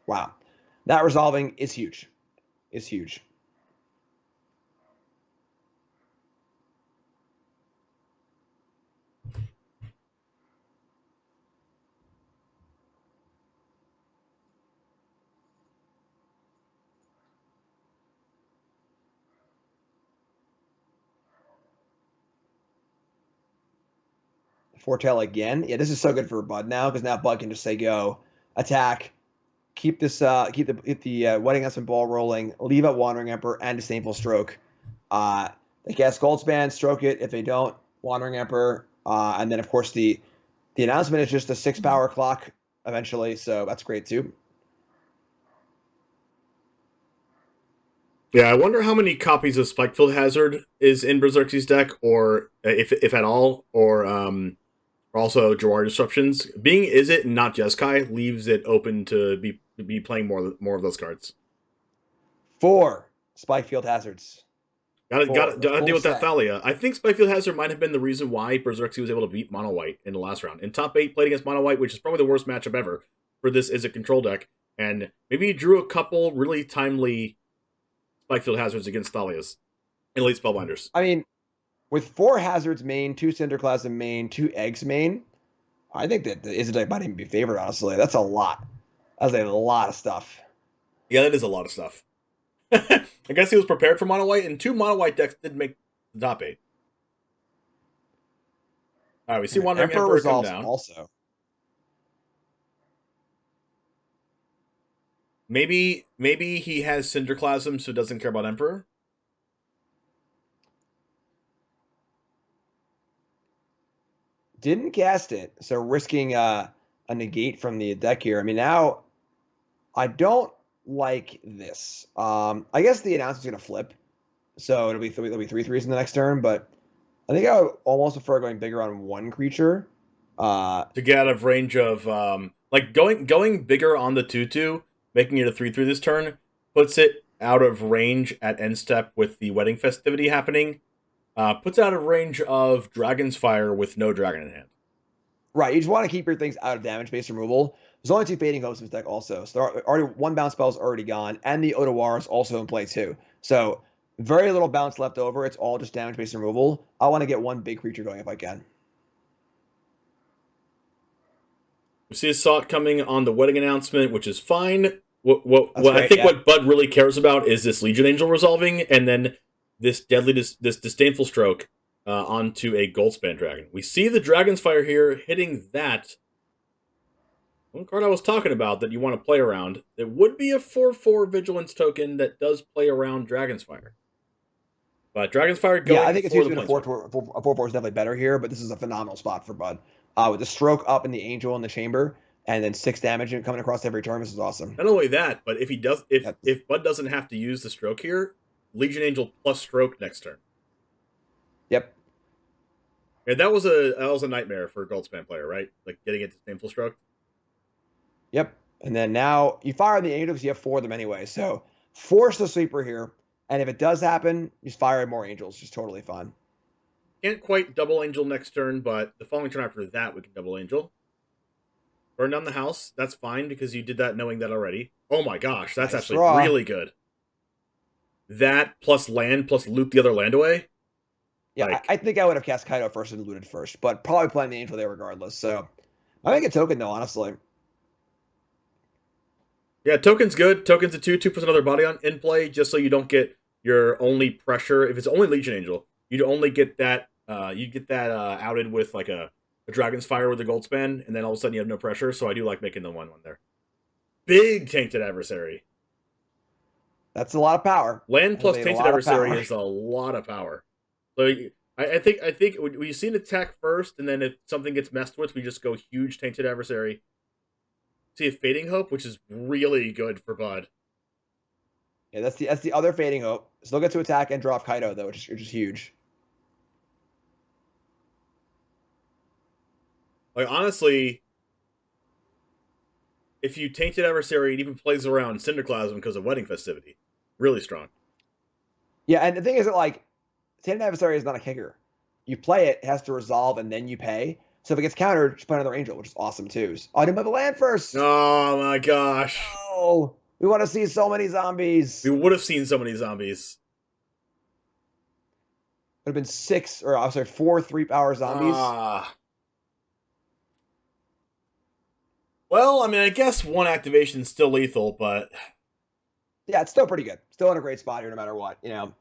Wow. That resolving is huge. Is huge. Foretell again. Yeah, this is so good for Bud now because now Bud can just say go, attack, keep the Wedding Husband ball rolling, leave out Wandering Emperor and Disdainful Stroke. They cast Goldspan, stroke it. If they don't, Wandering Emperor, and then of course the announcement is just a 6 power clock eventually, so that's great too. Yeah, I wonder how many copies of Spikefield Hazard is in Berserksy's deck, or if at all, or also Jawari Disruptions. Being Izzet and not Jeskai leaves it open to be playing more of those cards. 4 Spikefield Hazards. Gotta deal with that set. Thalia. I think Spikefield Hazard might have been the reason why Berserkzy was able to beat Mono White in the last round. In top 8, played against Mono White, which is probably the worst matchup ever for this as a control deck. And maybe he drew a couple really timely Spikefield Hazards against Thalias and Elite Spellbinders. I mean, with 4 Hazards main, 2 Cinderclasm main, 2 Eggs main, I think that the Izzet deck might even be favored, honestly. That's a lot. That's a lot of stuff. Yeah, that is a lot of stuff. I guess he was prepared for Mono White, and 2 Mono White decks did make the top 8. All right, we see Wandering Emperor come down. Also. Maybe he has Cinderclasm, so doesn't care about Emperor. Didn't cast it, so risking a negate from the deck here. I mean, now I don't like this. I guess the announcer's gonna flip, so it'll be 3/3s in the next turn. But I think I would almost prefer going bigger on 1 creature to get out of range of like going bigger on the 2/2, making it a 3/3 this turn puts it out of range at end step with the wedding festivity happening. Puts out of range of Dragon's Fire with no dragon in hand. Right, you just want to keep your things out of damage-based removal. There's only 2 Fading Hopes in this deck also. So there are already 1 bounce spell is already gone, and the Otawara is also in play too. So very little bounce left over. It's all just damage-based removal. I want to get 1 big creature going if I can. We see a Salt coming on the wedding announcement, which is fine. I think what Bud really cares about is this Legion Angel resolving, and then this Disdainful Stroke onto a Goldspan Dragon. We see the Dragon's Fire here hitting that. One card I was talking about that you want to play around. It would be a 4/4 Vigilance token that does play around Dragon's Fire. But Dragon's Fire going I think it's usually a 4/4 is definitely better here, but this is a phenomenal spot for Bud. With the Stroke up and the Angel in the chamber, and then 6 damage coming across every turn. This is awesome. Not only that, but if Bud doesn't have to use the Stroke here, Legion Angel plus Stroke next turn. Yep. And that was a nightmare for a Goldspan player, right? Like getting it to Disdainful Stroke. Yep. And then now you fire the Angel because you have 4 of them anyway. So force the Sweeper here. And if it does happen, you just fire more Angels. Just totally fine. Can't quite double Angel next turn, but the following turn after that, we can double Angel. Burn down the house. That's fine because you did that knowing that already. Oh my gosh, that's actually really good. That plus land plus loop the other land away. Yeah, I think I would have cast Kaido first and looted first, but probably playing the Angel there regardless. So I make a token though, honestly. Yeah, token's good. Token's a 2 puts another body on in play, just so you don't get your only pressure. If it's only Legion Angel, you'd only get that outed with like a Dragon's Fire with a Goldspan, and then all of a sudden you have no pressure. So I do like making the 1/1 there. Big Tainted Adversary. That's a lot of power. Land plus Tainted Adversary is a lot of power. So I think we see an attack first, and then if something gets messed with, we just go huge Tainted Adversary. See a Fading Hope, which is really good for Bud. Yeah, that's the other Fading Hope. Still get to attack and draw off Kaido though, which is huge. Like honestly, if you Tainted Adversary, it even plays around Cinderclasm because of Wedding Festivity. Really strong. Yeah, and the thing is that like Tainted Adversary is not a kicker. You play it has to resolve, and then you pay. So if it gets countered, just play another Angel, which is awesome too. Oh, I didn't have the land first. Oh my gosh. Oh, we want to see so many zombies. We would have seen so many zombies. Would have been 4 3-power zombies. Well, I mean, I guess 1 activation is still lethal, but yeah, it's still pretty good. Still in a great spot here, no matter what. You know,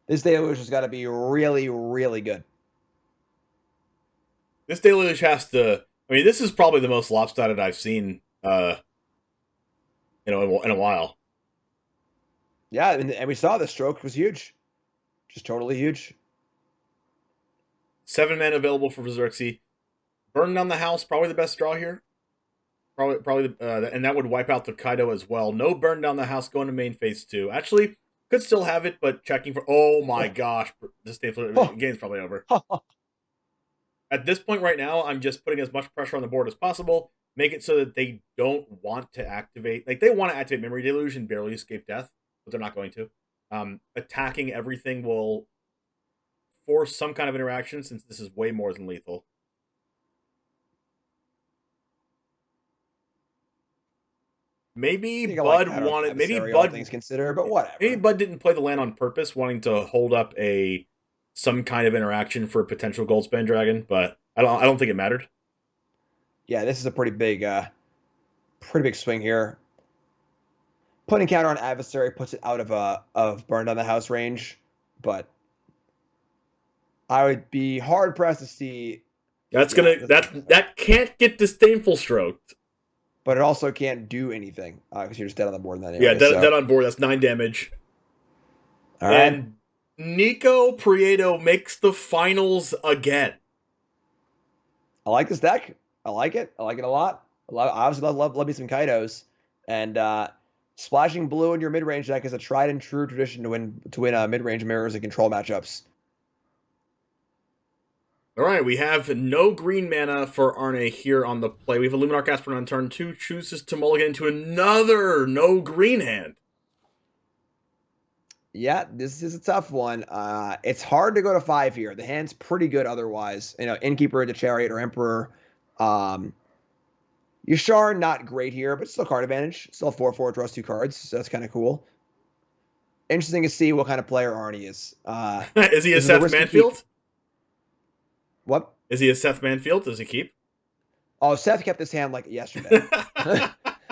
this Deluge has got to be really, really good. This Deluge has to. I mean, this is probably the most lopsided I've seen, in a while. Yeah, and we saw the Stroke was huge, just totally huge. 7 mana available for Berserkzy. Burn down the house, probably the best draw here. Probably, and that would wipe out the Kaido as well. No burn down the house going to main phase 2. Actually, could still have it, but checking for. Oh my gosh, this game's probably over. At this point right now, I'm just putting as much pressure on the board as possible. Make it so that they don't want to activate. Like, they want to activate Memory Deluge and barely escape death, but they're not going to. attacking everything will force some kind of interaction, since this is way more than lethal. Maybe Bud wanted. Maybe Bud things considered, but whatever. Maybe Bud didn't play the land on purpose, wanting to hold up some kind of interaction for a potential Goldspan Dragon. But I don't think it mattered. Yeah, this is a pretty big swing here. Putting counter on adversary puts it out of burn down the house range, but I would be hard pressed to see. That can't get disdainful stroked. But it also can't do anything because you're just dead on the board. Anyway, yeah, dead on board. That's 9 damage. All right. And Nico Prieto makes the finals again. I like this deck. I like it. I like it a lot. I obviously love me some Kaidos. And splashing blue in your mid-range deck is a tried and true tradition to win mid-range mirrors and control matchups. All right, we have no green mana for Arne here on the play. We have a Luminarch Aspirant on turn 2, chooses to mulligan into another no green hand. Yeah, this is a tough one. It's hard to go to 5 here. The hand's pretty good otherwise. Innkeeper into Chariot or Emperor. Yashar, not great here, but still card advantage. Still 4/4, draws 2 cards, so that's kind of cool. Interesting to see what kind of player Arne is. Is he a Seth Manfield? What? Is he a Seth Manfield? Does he keep? Oh, Seth kept his hand like yesterday.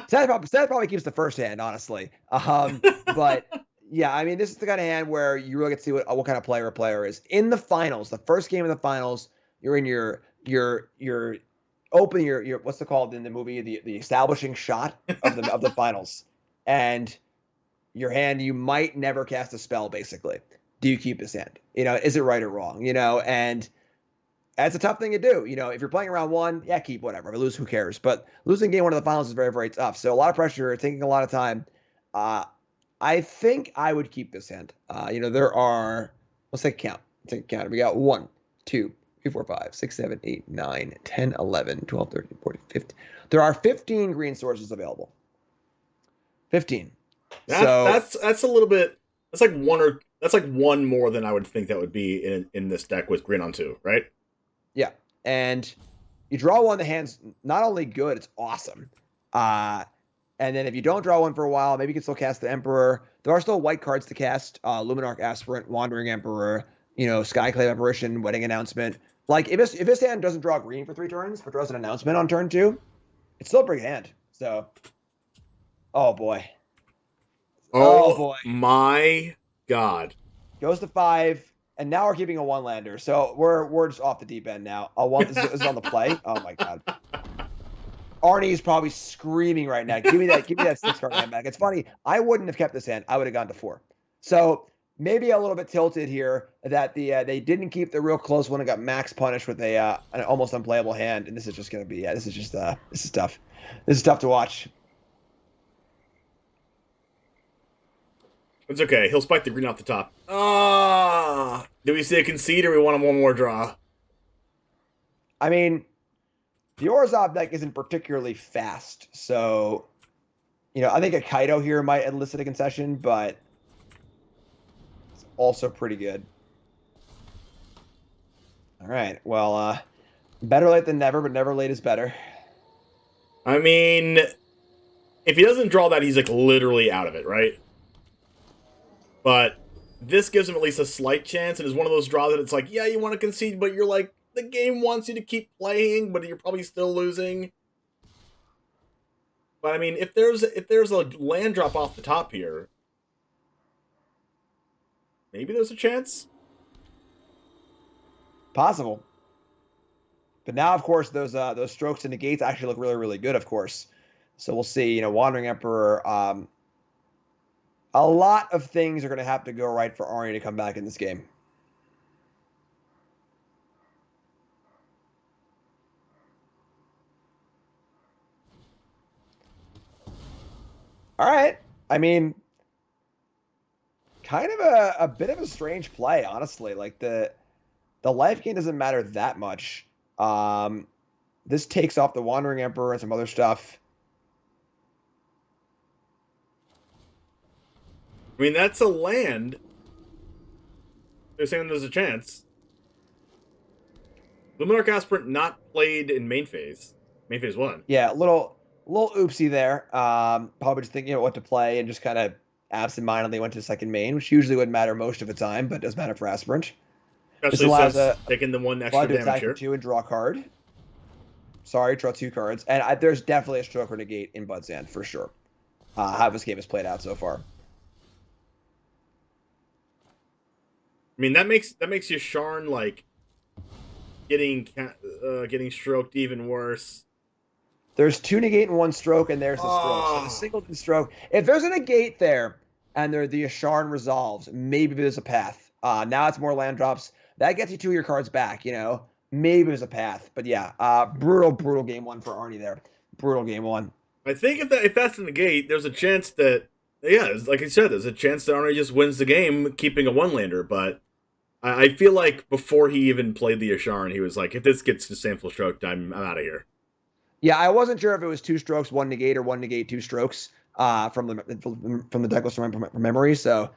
Seth probably keeps the first hand, honestly. But yeah, I mean, this is the kind of hand where you really get to see what kind of player a player is. In the finals, the first game of the finals, you're in your what's it called in the movie? The establishing shot of the finals. And your hand, you might never cast a spell, basically. Do you keep this hand? Is it right or wrong? And that's a tough thing to do. If you're playing round 1, yeah, keep whatever. If you lose, who cares? But losing game 1 of the finals is very, very tough. So a lot of pressure, taking a lot of time. I think I would keep this hand. There are, let's take a count. We got 1, 2, 3, 4, 5, 6, 7, 8, 9, 10, 11, 12, 13, 14, 15. There are 15 green sources available. 15. That's a little bit. That's like one more than I would think that would be in this deck with green on 2, right? Yeah, and you draw one, the hand's not only good, it's awesome. And then if you don't draw one for a while, maybe you can still cast the Emperor. There are still white cards to cast. Luminarch Aspirant, Wandering Emperor, Skyclave Apparition, Wedding Announcement. Like, if this hand doesn't draw green for 3 turns, but draws an announcement on turn 2, it's still a big hand. So, oh boy. Oh boy. My God. Goes to 5. And now we're keeping a 1-lander, so we're just off the deep end now. This is on the play. Oh my God, Arnie's probably screaming right now. Give me that 6-card hand back. It's funny. I wouldn't have kept this hand. I would have gone to 4. So maybe a little bit tilted here that they didn't keep the real close one and got max punished with an almost unplayable hand. And this is just gonna be this is tough. This is tough to watch. It's okay. He'll spike the green off the top. Do we see a concede or we want one more draw? I mean, the Orzhov deck isn't particularly fast, so I think a Kaido here might elicit a concession, but it's also pretty good. All right. Well, better late than never, but never late is better. I mean, if he doesn't draw that, he's like literally out of it, right? But this gives him at least a slight chance, and is one of those draws that it's like, yeah, you want to concede, but you're like, the game wants you to keep playing, but you're probably still losing. But I mean, if there's a land drop off the top here, maybe there's a chance. Possible. But now, of course, those strokes and negates actually look really, really good, of course. So we'll see. Wandering Emperor. A lot of things are going to have to go right for Arnie to come back in this game. All right. I mean, kind of a bit of a strange play, honestly. Like the life gain doesn't matter that much. This takes off the Wandering Emperor and some other stuff. I mean, that's a land. They're saying there's a chance. Luminarch Aspirant not played in main phase. Main phase 1. Yeah, a little oopsie there. Probably just thinking about what to play and just kind of absent-mindedly went to second main, which usually wouldn't matter most of the time, but does matter for Aspirant. Especially since taking the 1 extra damage here. 2 and draw a card. Sorry, draw 2 cards. And there's definitely a stroke or negate in Bud's hand, for sure. How this game has played out so far. I mean, that makes Yasharn, like, getting stroked even worse. There's 2 negate and 1 stroke, and there's the stroke. So the singleton stroke. If there's a negate there, and the Yasharn resolves, maybe there's a path. Now it's more land drops. That gets you 2 of your cards back, you know. Maybe there's a path. But yeah, brutal game 1 for Arnie there. Brutal game 1. I think if that's the negate, there's a chance that, yeah, like I said, there's a chance that Arnie just wins the game keeping a 1-lander, but I feel like before he even played the Yasharn, he was like, if this gets to Sample Stroked, I'm out of here. Yeah, I wasn't sure if it was 2 strokes, 1 negate, or 1 negate, 2 strokes from the deck list from memory. So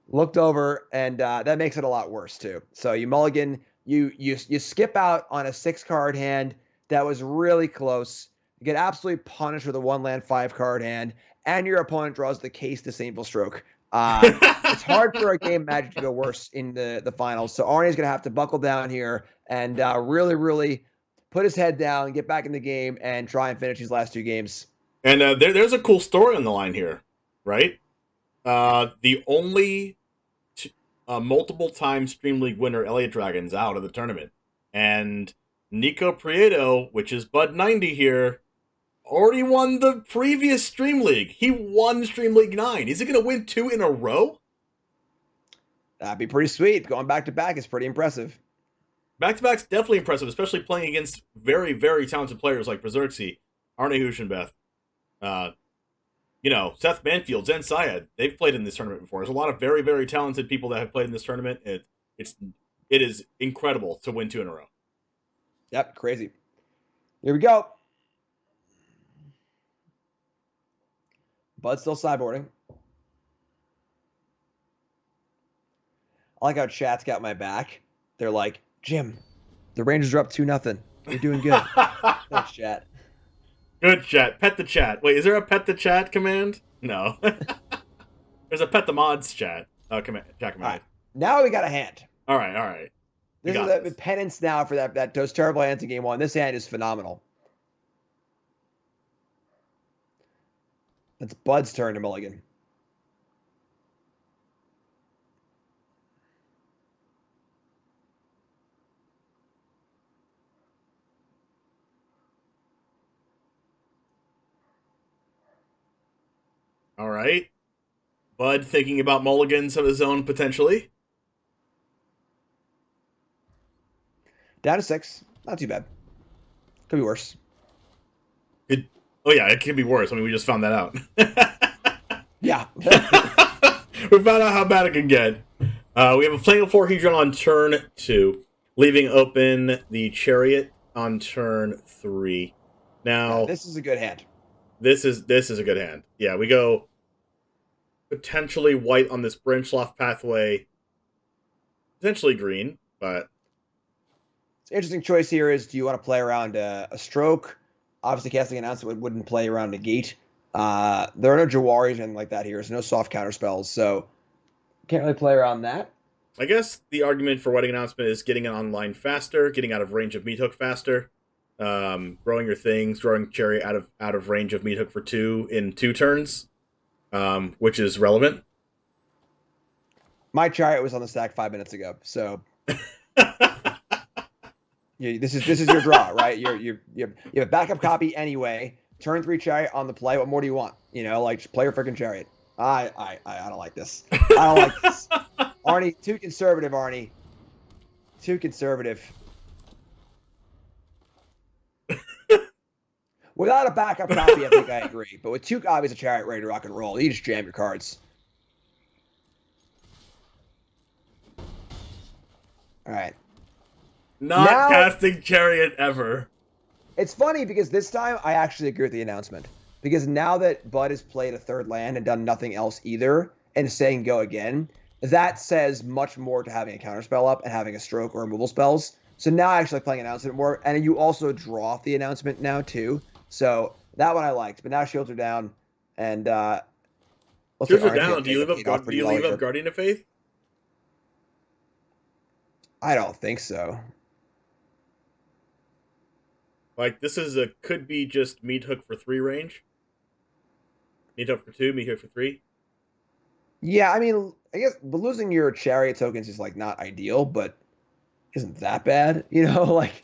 looked over, and that makes it a lot worse too. So you mulligan, you skip out on a 6-card hand that was really close. You get absolutely punished with a 1-land 5-card hand, and your opponent draws the Case Disable Stroke. It's hard for a game Magic to go worse in the finals. So Arnie's going to have to buckle down here and really put his head down, get back in the game, and try and finish these last 2 games. And there's a cool story on the line here, right? The only multiple-time Stream League winner, Elliott Dragon's out of the tournament. And Nico Prieto, which is Bud 90 here, already won the previous Stream League. He won Stream League 9. Is he going to win 2 in a row? That'd be pretty sweet. Going back-to-back is pretty impressive. Back-to-back's definitely impressive, especially playing against very, very talented players like Berserksy, Arne Huschenbeth, Seth Manfield, Zen Syed. They've played in this tournament before. There's a lot of very, very talented people that have played in this tournament. It is incredible to win 2 in a row. Yep, crazy. Here we go. Bud's still sideboarding. I like how chat's got my back. They're like, Jim, the Rangers are up 2-0. You're doing good. Thanks, chat. Good chat. Pet the chat. Wait, is there a pet the chat command? No. There's a pet the mods chat. Chat command. Right. Now we got a hand. All right. This is the penance now for those terrible hands in game 1. This hand is phenomenal. It's Bud's turn to mulligan. All right. Bud thinking about mulligans of his own, potentially. Down to 6. Not too bad. Could be worse. It could be worse. I mean, we just found that out. Yeah. We found out how bad it can get. We have a Flame of 4 Hedron on turn 2, leaving open the Chariot on turn 3. Now, this is a good hand. This is a good hand. Yeah, we go potentially white on this Branchloft pathway. Potentially green, but... Interesting choice here is, do you want to play around a stroke? Obviously, casting announcement wouldn't play around a gate. There are no Jawaris or anything like that here. There's no soft counter spells, so can't really play around that. I guess the argument for wedding announcement is getting it online faster, getting out of range of Meat Hook faster, growing your things, growing Cherry out of range of Meat Hook for 2 in 2 turns, which is relevant. My Chariot was on the stack 5 minutes ago, so. This is your draw, right? You have a backup copy anyway. Turn 3 Chariot on the play. What more do you want? Just play your freaking Chariot. I don't like this. I don't like this. Arnie, too conservative, Arnie. Too conservative. Without a backup copy, I think I agree. But with 2 copies of Chariot ready to rock and roll, you just jam your cards. All right. Not casting Chariot ever. It's funny because this time I actually agree with the announcement. Because now that Bud has played a 3rd land and done nothing else either, and saying go again, that says much more to having a counterspell up and having a stroke or removal spells. So now I actually like playing announcement more, and you also draw off the announcement now too. So that one I liked, but now shields are down, and shields are down. Do you leave up Guardian of Faith? I don't think so. Like, this is could be just meat hook for 3 range. Meat hook for 2, meat hook for 3. Yeah, I mean, I guess losing your chariot tokens is like not ideal, but isn't that bad? You know, like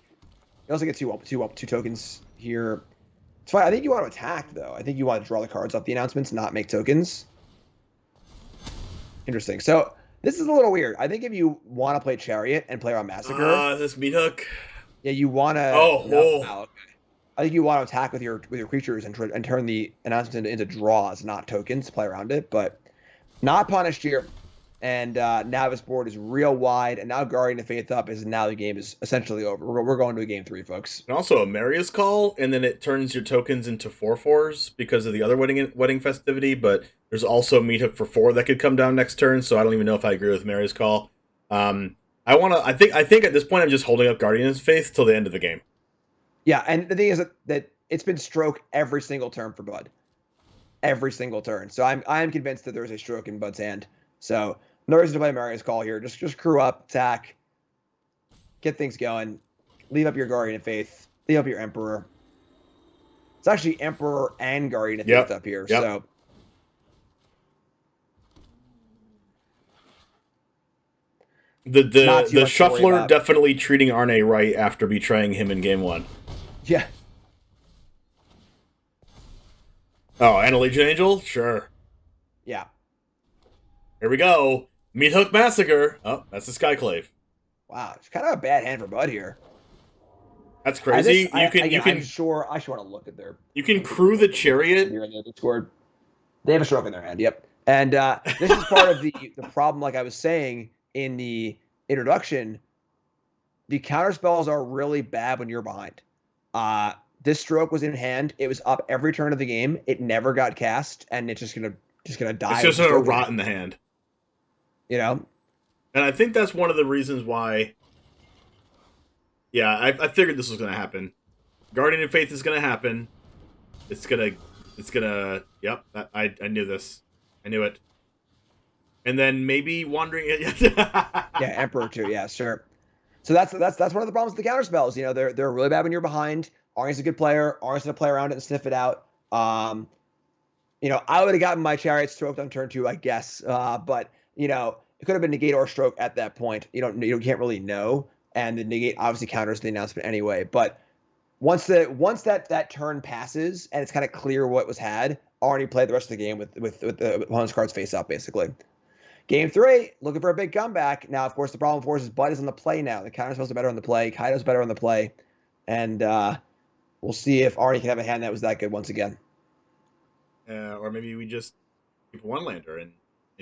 you also get two tokens here. It's fine. I think you want to attack though. I think you want to draw the cards off the announcements, not make tokens. Interesting. So this is a little weird. I think if you want to play chariot and play around massacre, this meat hook. Yeah, you want to. Oh. I think you want to attack with your creatures and turn the announcements into draws, not tokens, to play around it. But not punished here, and now this board is real wide, and now Guardian of Faith up is now the game is essentially over. We're going to a game 3, folks. And also a Maria's Call, and then it turns your tokens into 4/4s because of the other wedding festivity. But there's also meat hook for 4 that could come down next turn. So I don't even know if I agree with Maria's Call. I think at this point I'm just holding up Guardian of Faith till the end of the game. Yeah, and the thing is that it's been stroke every single turn for Bud. Every single turn. So I'm convinced that there's a stroke in Bud's hand. So no reason to play Maria's Call here. Just crew up, attack, get things going, leave up your Guardian of Faith, leave up your Emperor. It's actually Emperor and Guardian of Faith up here. Yep. So the shuffler definitely treating Arne right after betraying him in game 1. Yeah. Oh, and a Legion Angel? Sure. Yeah. Here we go. Meat Hook Massacre. Oh, that's the Skyclave. Wow, it's kind of a bad hand for Bud here. That's crazy. I'm sure I should want to look at their. You can crew the Chariot. Here in the Discord. They have a stroke in their hand. Yep. And this is part of the problem. Like I was saying in the introduction, the counter spells are really bad when you're behind. This stroke was in hand. It was up every turn of the game. It never got cast, and it's just gonna die. It's just gonna rot in the hand. You know. And I think that's one of the reasons why. Yeah, I figured this was gonna happen. Guardian of Faith is gonna happen. It's gonna. Yep, I knew this. I knew it. And then maybe Wandering. Yeah, Emperor too. Yeah, sure. So that's one of the problems with the counter spells. You know, they're really bad when you're behind. Arnie's a good player. Arnie's gonna play around it and sniff it out. You know, I would have gotten my Chariot stroked on turn 2, I guess. But you know, it could have been negate or stroke at that point. You can't really know. And the negate obviously counters the announcement anyway. But once that turn passes and it's kind of clear what was had, Arnie played the rest of the game with the opponent's cards face up, basically. Game 3, looking for a big comeback. Now, of course, the problem for us is Bud is on the play now. The counter spells are better on the play. Kaido's better on the play. And we'll see if Arnie can have a hand that was that good once again. Or maybe we just keep one lander and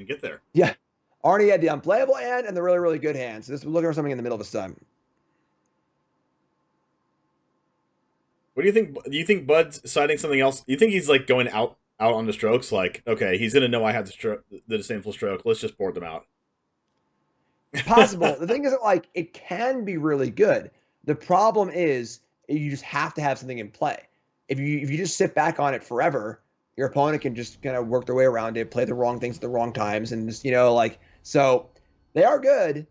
get there. Yeah. Arnie had the unplayable hand and the really, really good hand. So we're looking for something in the middle this time. What do you think? Do you think Bud's citing something else? Do you think he's like going out on the strokes? Like, okay, he's gonna know I had the disdainful stroke. Let's just board them out. Possible. The thing is that, like, it can be really good. The problem is you just have to have something in play. If you just sit back on it forever, your opponent can just kind of work their way around it, play the wrong things at the wrong times, and just, so they are good.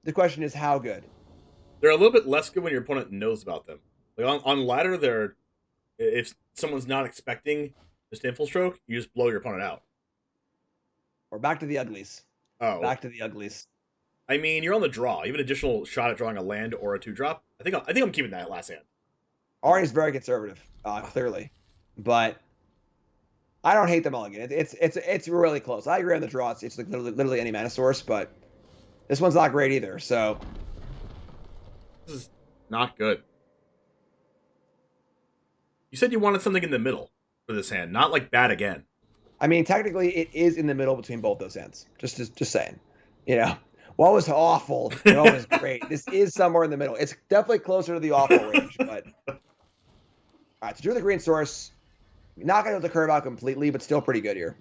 The question is how good. They're a little bit less good when your opponent knows about them. Like on ladder, if someone's not expecting disdainful stroke, you just blow your opponent out. Or back to the uglies. Oh, back to the uglies. I mean, you're on the draw. You have an additional shot at drawing a land or a 2-drop. I think I'm keeping that last hand. Arnie's very conservative, clearly, but I don't hate the mulligan. It's really close. I agree on the draw. It's like literally any mana source, but this one's not great either. So this is not good. You said you wanted something in the middle for this hand, not like bad again. I mean, technically, it is in the middle between both those hands. Just saying. What was awful? What was great? This is somewhere in the middle. It's definitely closer to the awful range, but all right. So do the green source. Not going to curve out completely, but still pretty good here.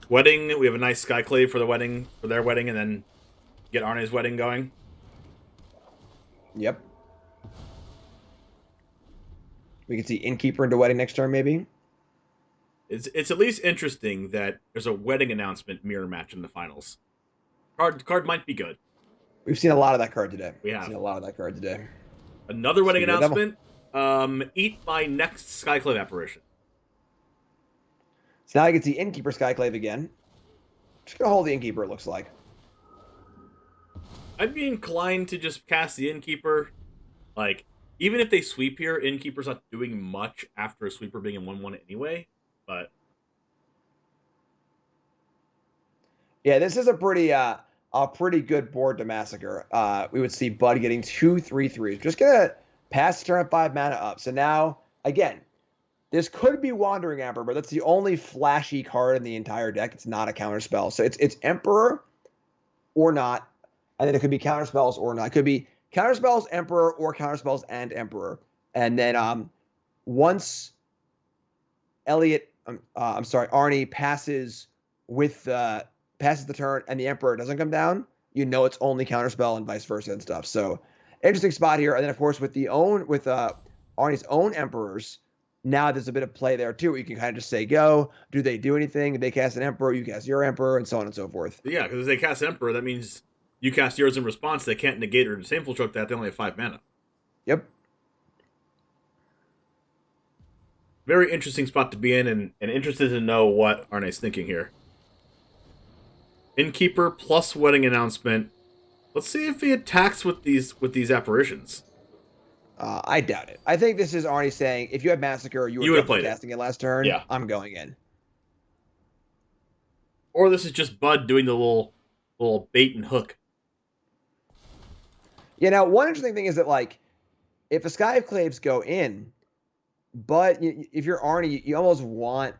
Wedding, we have a nice Skyclave for their wedding, and then get Arne's wedding going. Yep. We can see Innkeeper into wedding next turn, maybe. It's at least interesting that there's a wedding announcement mirror match in the finals. Card might be good. We've seen a lot of that card today. We have seen a lot of that card today. Another wedding announcement. Eat my next Skyclave apparition. So now I can see Innkeeper Skyclave again. Just gonna hold the Innkeeper, it looks like. I'd be inclined to just cast the Innkeeper. Like, even if they sweep here, Innkeeper's not doing much after a sweeper being in 1/1 anyway. But yeah, this is a pretty good board to massacre. We would see Bud getting 2 3/3s. Just gonna pass the turn 5 mana up. So now, again, this could be Wandering Emperor, but that's the only flashy card in the entire deck. It's not a counterspell. So it's Emperor or not. And then it could be counterspells or not. It could be counterspells, Emperor, or counterspells and Emperor. And then once Arnie passes the turn and the Emperor doesn't come down, you know it's only counterspell and vice versa and stuff. So interesting spot here. And then of course with Arnie's own Emperors, now there's a bit of play there too. Where you can kind of just say go. Do they do anything? They cast an Emperor, you cast your Emperor, and so on and so forth. yeah, because if they cast Emperor, that means you cast yours in response. They can't negate or disable stroke that. They only have 5 mana. Yep. Very interesting spot to be in, and interested to know what Arne's thinking here. Innkeeper plus wedding announcement. Let's see if he attacks with these apparitions. I doubt it. I think this is Arnie saying, if you had Massacre, you were definitely casting it last turn. Yeah. I'm going in. Or this is just Bud doing the little bait and hook. Yeah, now, one interesting thing is that, like, if a Skyclaves go in, but if you're Arnie, you almost want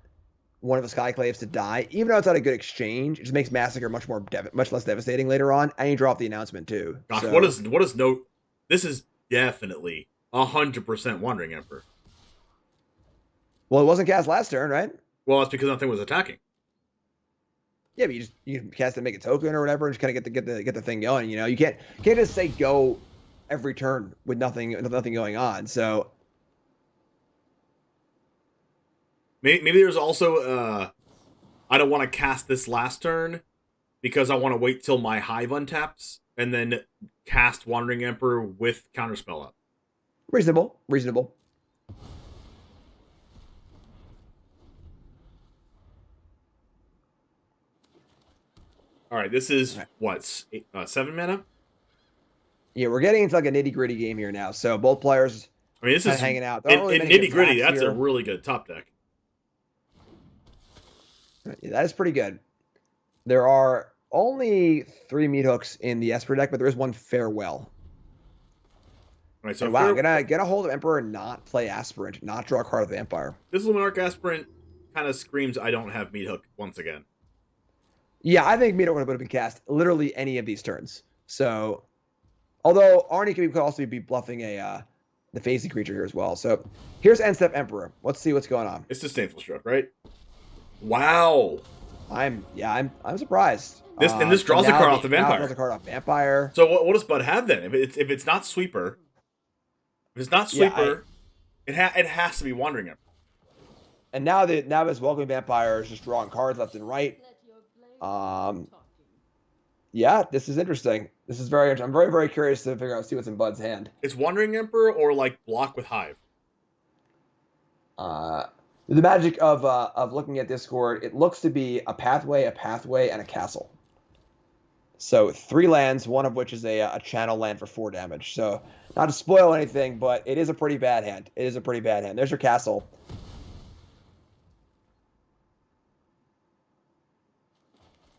one of the Skyclaves to die, even though it's not a good exchange. It just makes Massacre much less devastating later on, and you draw off the announcement too. Gosh, so, what is no? This is definitely 100% Wandering Emperor. Well, it wasn't cast last turn, right? Well, it's because nothing was attacking. Yeah, but you cast it, make a token or whatever, and just kind of get the thing going. You know, you can't just say go every turn with nothing going on. So maybe there's also I don't want to cast this last turn because I want to wait till my Hive untaps and then cast Wandering Emperor with Counterspell up. Reasonable. All right, this is what 7 mana. Yeah, we're getting into like a nitty-gritty game here now. So both players, I mean, this is hanging out. In nitty-gritty, that's a really good top deck. Yeah, that is pretty good. There are only 3 meat hooks in the Esper deck, but there is one Farewell. All right, so wow, gonna get a hold of Emperor and not play Aspirant, not draw a card of Vampire. This Luminarch Aspirant kind of screams, I don't have meat hook once again. Yeah, I think meat hook would have been cast literally any of these turns. So, although Arnie could also be bluffing the phasing creature here as well. So here's End Step Emperor. Let's see what's going on. It's Disdainful Stroke, right? Wow. I'm surprised. This draws a card off the Vampire. Draws a card off Vampire. So what does Bud have then? If it's not Sweeper, it has to be Wandering Emperor. And now this Welcoming Vampire is just drawing cards left and right. Yeah, this is interesting. This is very interesting. I'm very, very curious to see what's in Bud's hand. It's Wandering Emperor or like block with Hive. The magic of looking at Discord, it looks to be a pathway, and a castle. So 3 lands, one of which is a channel land for 4 damage. So not to spoil anything, but it is a pretty bad hand. There's your castle.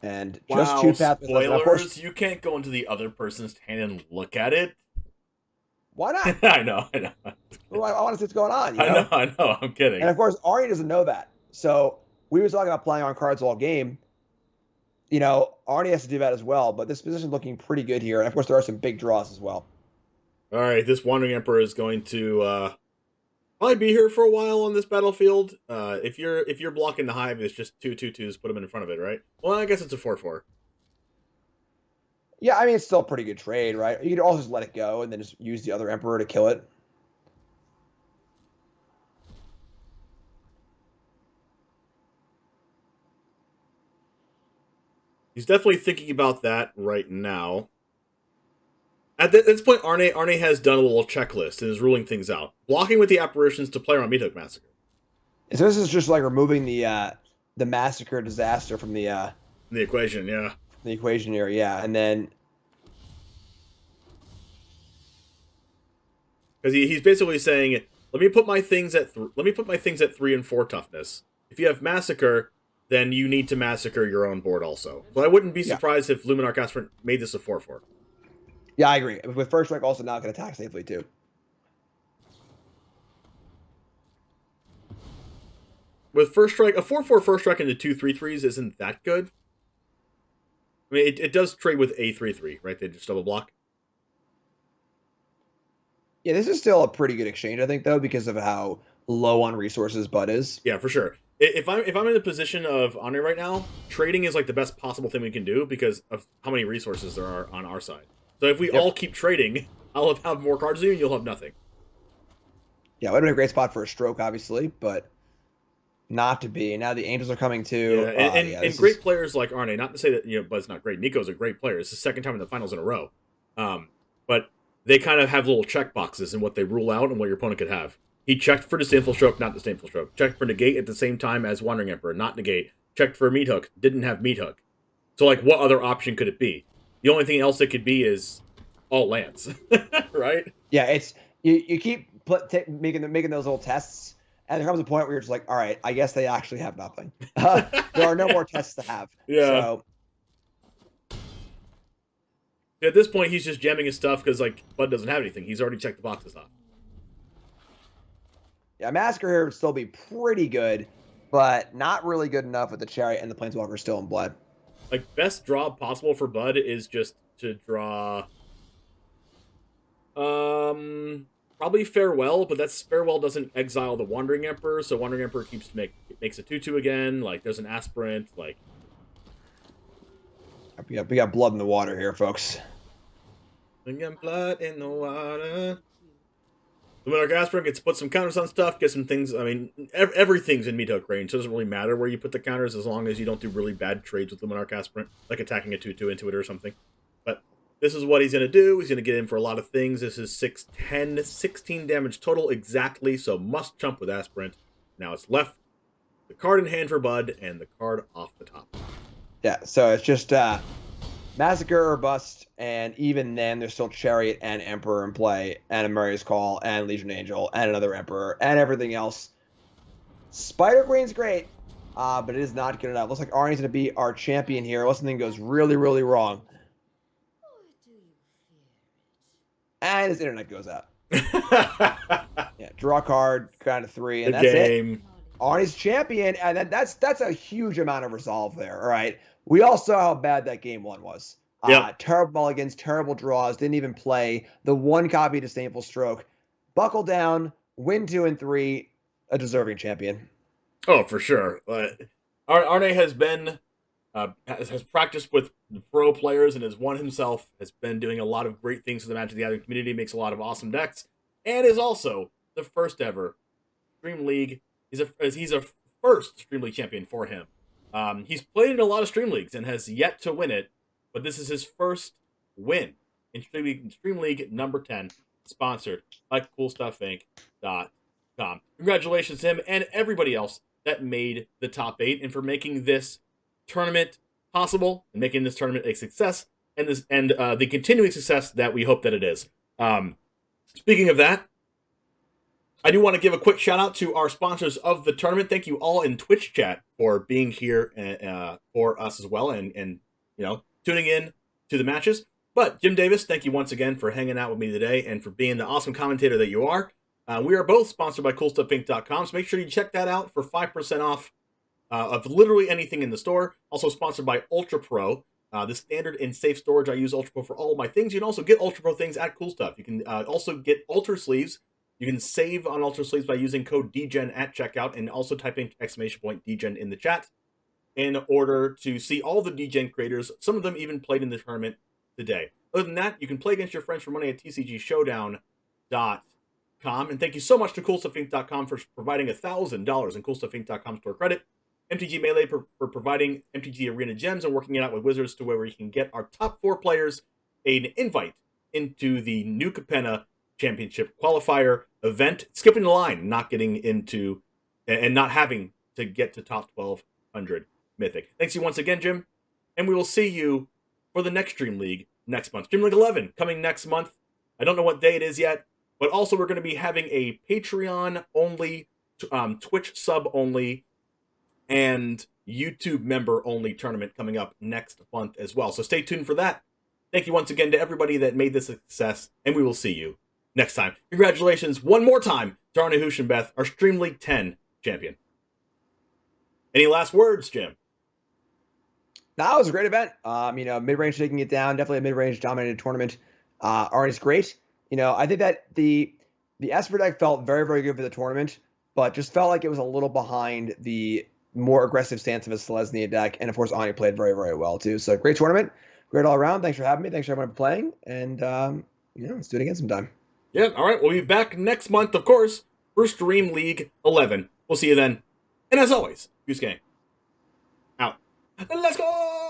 And just 2 pathways. Spoilers! Of course, you can't go into the other person's hand and look at it. Why not? I know. Well, I want to see what's going on. You know? I know. I'm kidding. And of course, Arnie doesn't know that. So we were talking about playing on cards all game. You know, Arnie has to do that as well. But this position is looking pretty good here. And of course, there are some big draws as well. All right, this Wandering Emperor is going to Probably be here for a while on this battlefield. If you're blocking the hive, it's just 2/2/2s, put them in front of it, right? Well, I guess it's a 4/4. Yeah, I mean, it's still a pretty good trade, right? You could also just let it go and then just use the other Emperor to kill it. He's definitely thinking about that right now. At this point, Arne has done a little checklist and is ruling things out. Blocking with the apparitions to play around Meathook Massacre. So this is just like removing the Massacre Disaster from the equation, yeah. The equation here, yeah. And then... Because he's basically saying, let me put my things at 3 and 4 toughness. If you have Massacre, then you need to massacre your own board also. So I wouldn't be surprised if Luminarch Aspirant made this a 4/4. Yeah, I agree. With First Strike also not going to attack safely, too. With First Strike, a 4/4 First Strike into 2 3/3s isn't that good. I mean, it does trade with a 3/3, right? They just double block. Yeah, this is still a pretty good exchange, I think, though, because of how low on resources Bud is. Yeah, for sure. If I'm in the position of Honor right now, trading is like the best possible thing we can do because of how many resources there are on our side. So if we all keep trading, I'll have more cards than you and you'll have nothing. Yeah, it would have been a great spot for a stroke, obviously, but not to be. Now the Angels are coming too. Yeah, and great players like Arne, not to say that Bud's not great. Nico's a great player. It's the second time in the finals in a row. But they kind of have little check boxes in what they rule out and what your opponent could have. He checked for Disdainful Stroke, not Disdainful Stroke. Checked for Negate at the same time as Wandering Emperor, not Negate. Checked for Meat Hook, didn't have Meat Hook. So, like, what other option could it be? The only thing else it could be is all lands, right? Yeah, it's you keep making those little tests, and there comes a point where you're just like, all right, I guess they actually have nothing. There are no more tests to have. Yeah. So. At this point, he's just jamming his stuff because, like, Bud doesn't have anything. He's already checked the boxes off. Yeah, Massacre here would still be pretty good, but not really good enough with the Chariot and the Planeswalker still in blood. Like, best draw possible for Bud is just to draw... probably Farewell, but that's Farewell doesn't exile the Wandering Emperor, so Wandering Emperor makes a 2/2 again. Like, there's an Aspirant, like... We got blood in the water here, folks. We got blood in the water. The Monarch Aspirant gets to put some counters on stuff, get some things. I mean, everything's in Meat Hook range, so it doesn't really matter where you put the counters as long as you don't do really bad trades with the Monarch Aspirant, like attacking a 2/2 into it or something. But this is what he's going to do. He's going to get in for a lot of things. This is 6, 10, 16 damage total exactly, so must chump with Aspirant. Now it's left the card in hand for Bud and the card off the top. Yeah, so it's just Massacre or Bust, and even then there's still Chariot and Emperor in play, and a Marius Call, and Legion Angel, and another Emperor, and everything else. Spider Queen's great, but it is not good enough. Looks like Arnie's going to be our champion here unless something goes really, really wrong. And his internet goes out. Yeah, draw a card, count of 3, and that's it. Arnie's champion, and that's a huge amount of resolve there, all right? We all saw how bad that game 1 was. Terrible mulligans, terrible draws, didn't even play. The 1 copy Disdainful Stroke. Buckle down, win 2 and 3, a deserving champion. Oh, for sure. Arne has been, has practiced with pro players and has won himself, has been doing a lot of great things for the Magic the Gathering community, makes a lot of awesome decks, and is also the first ever Stream League. He's a first Stream League champion for him. He's played in a lot of Stream Leagues and has yet to win it, but this is his first win in Stream League number 10, sponsored by CoolStuffInc.com. Congratulations to him and everybody else that made the top 8 and for making this tournament possible and making this tournament a success and the continuing success that we hope that it is. Speaking of that, I do want to give a quick shout out to our sponsors of the tournament. Thank you all in Twitch chat for being here for us as well and tuning in to the matches. But Jim Davis, thank you once again for hanging out with me today and for being the awesome commentator that you are. We are both sponsored by CoolStuffInc.com, so make sure you check that out for 5% off of literally anything in the store. Also sponsored by Ultra Pro, the standard and safe storage. I use Ultra Pro for all of my things. You can also get Ultra Pro things at Cool Stuff. You can also get Ultra Sleeves You can save on Ultra Sleeves by using code DGEN at checkout and also typing !DGEN in the chat in order to see all the DGEN creators. Some of them even played in the tournament today. Other than that, you can play against your friends for money at tcgshowdown.com. And thank you so much to CoolStuffInc.com for providing $1,000 in CoolStuffInc.com store credit. MTG Melee for providing MTG Arena gems and working it out with Wizards to where we can get our top 4 players an invite into the New Capenna Championship qualifier event, skipping the line, not getting into and not having to get to top 1200 Mythic. Thanks you once again, Jim, and we will see you for the next Dream League next month. Dream League 11 coming next month. I don't know what day it is yet, but also we're going to be having a Patreon only, Twitch sub only, and YouTube member only tournament coming up next month as well. So stay tuned for that. Thank you once again to everybody that made this a success, and we will see you next time. Congratulations one more time to Arne Huschenbeth, our Stream League 10 champion. Any last words, Jim? No, it was a great event. Mid-range taking it down, definitely a mid-range dominated tournament. Arne's great. I think that the Esper deck felt very, very good for the tournament, but just felt like it was a little behind the more aggressive stance of a Selesnya deck. And of course, Arne played very, very well too. So great tournament. Great all around. Thanks for having me. Thanks for everyone for playing. And, let's do it again sometime. Yeah, all right. We'll be back next month, of course, for Stream League 11. We'll see you then. And as always, Goose Gang out. Let's go!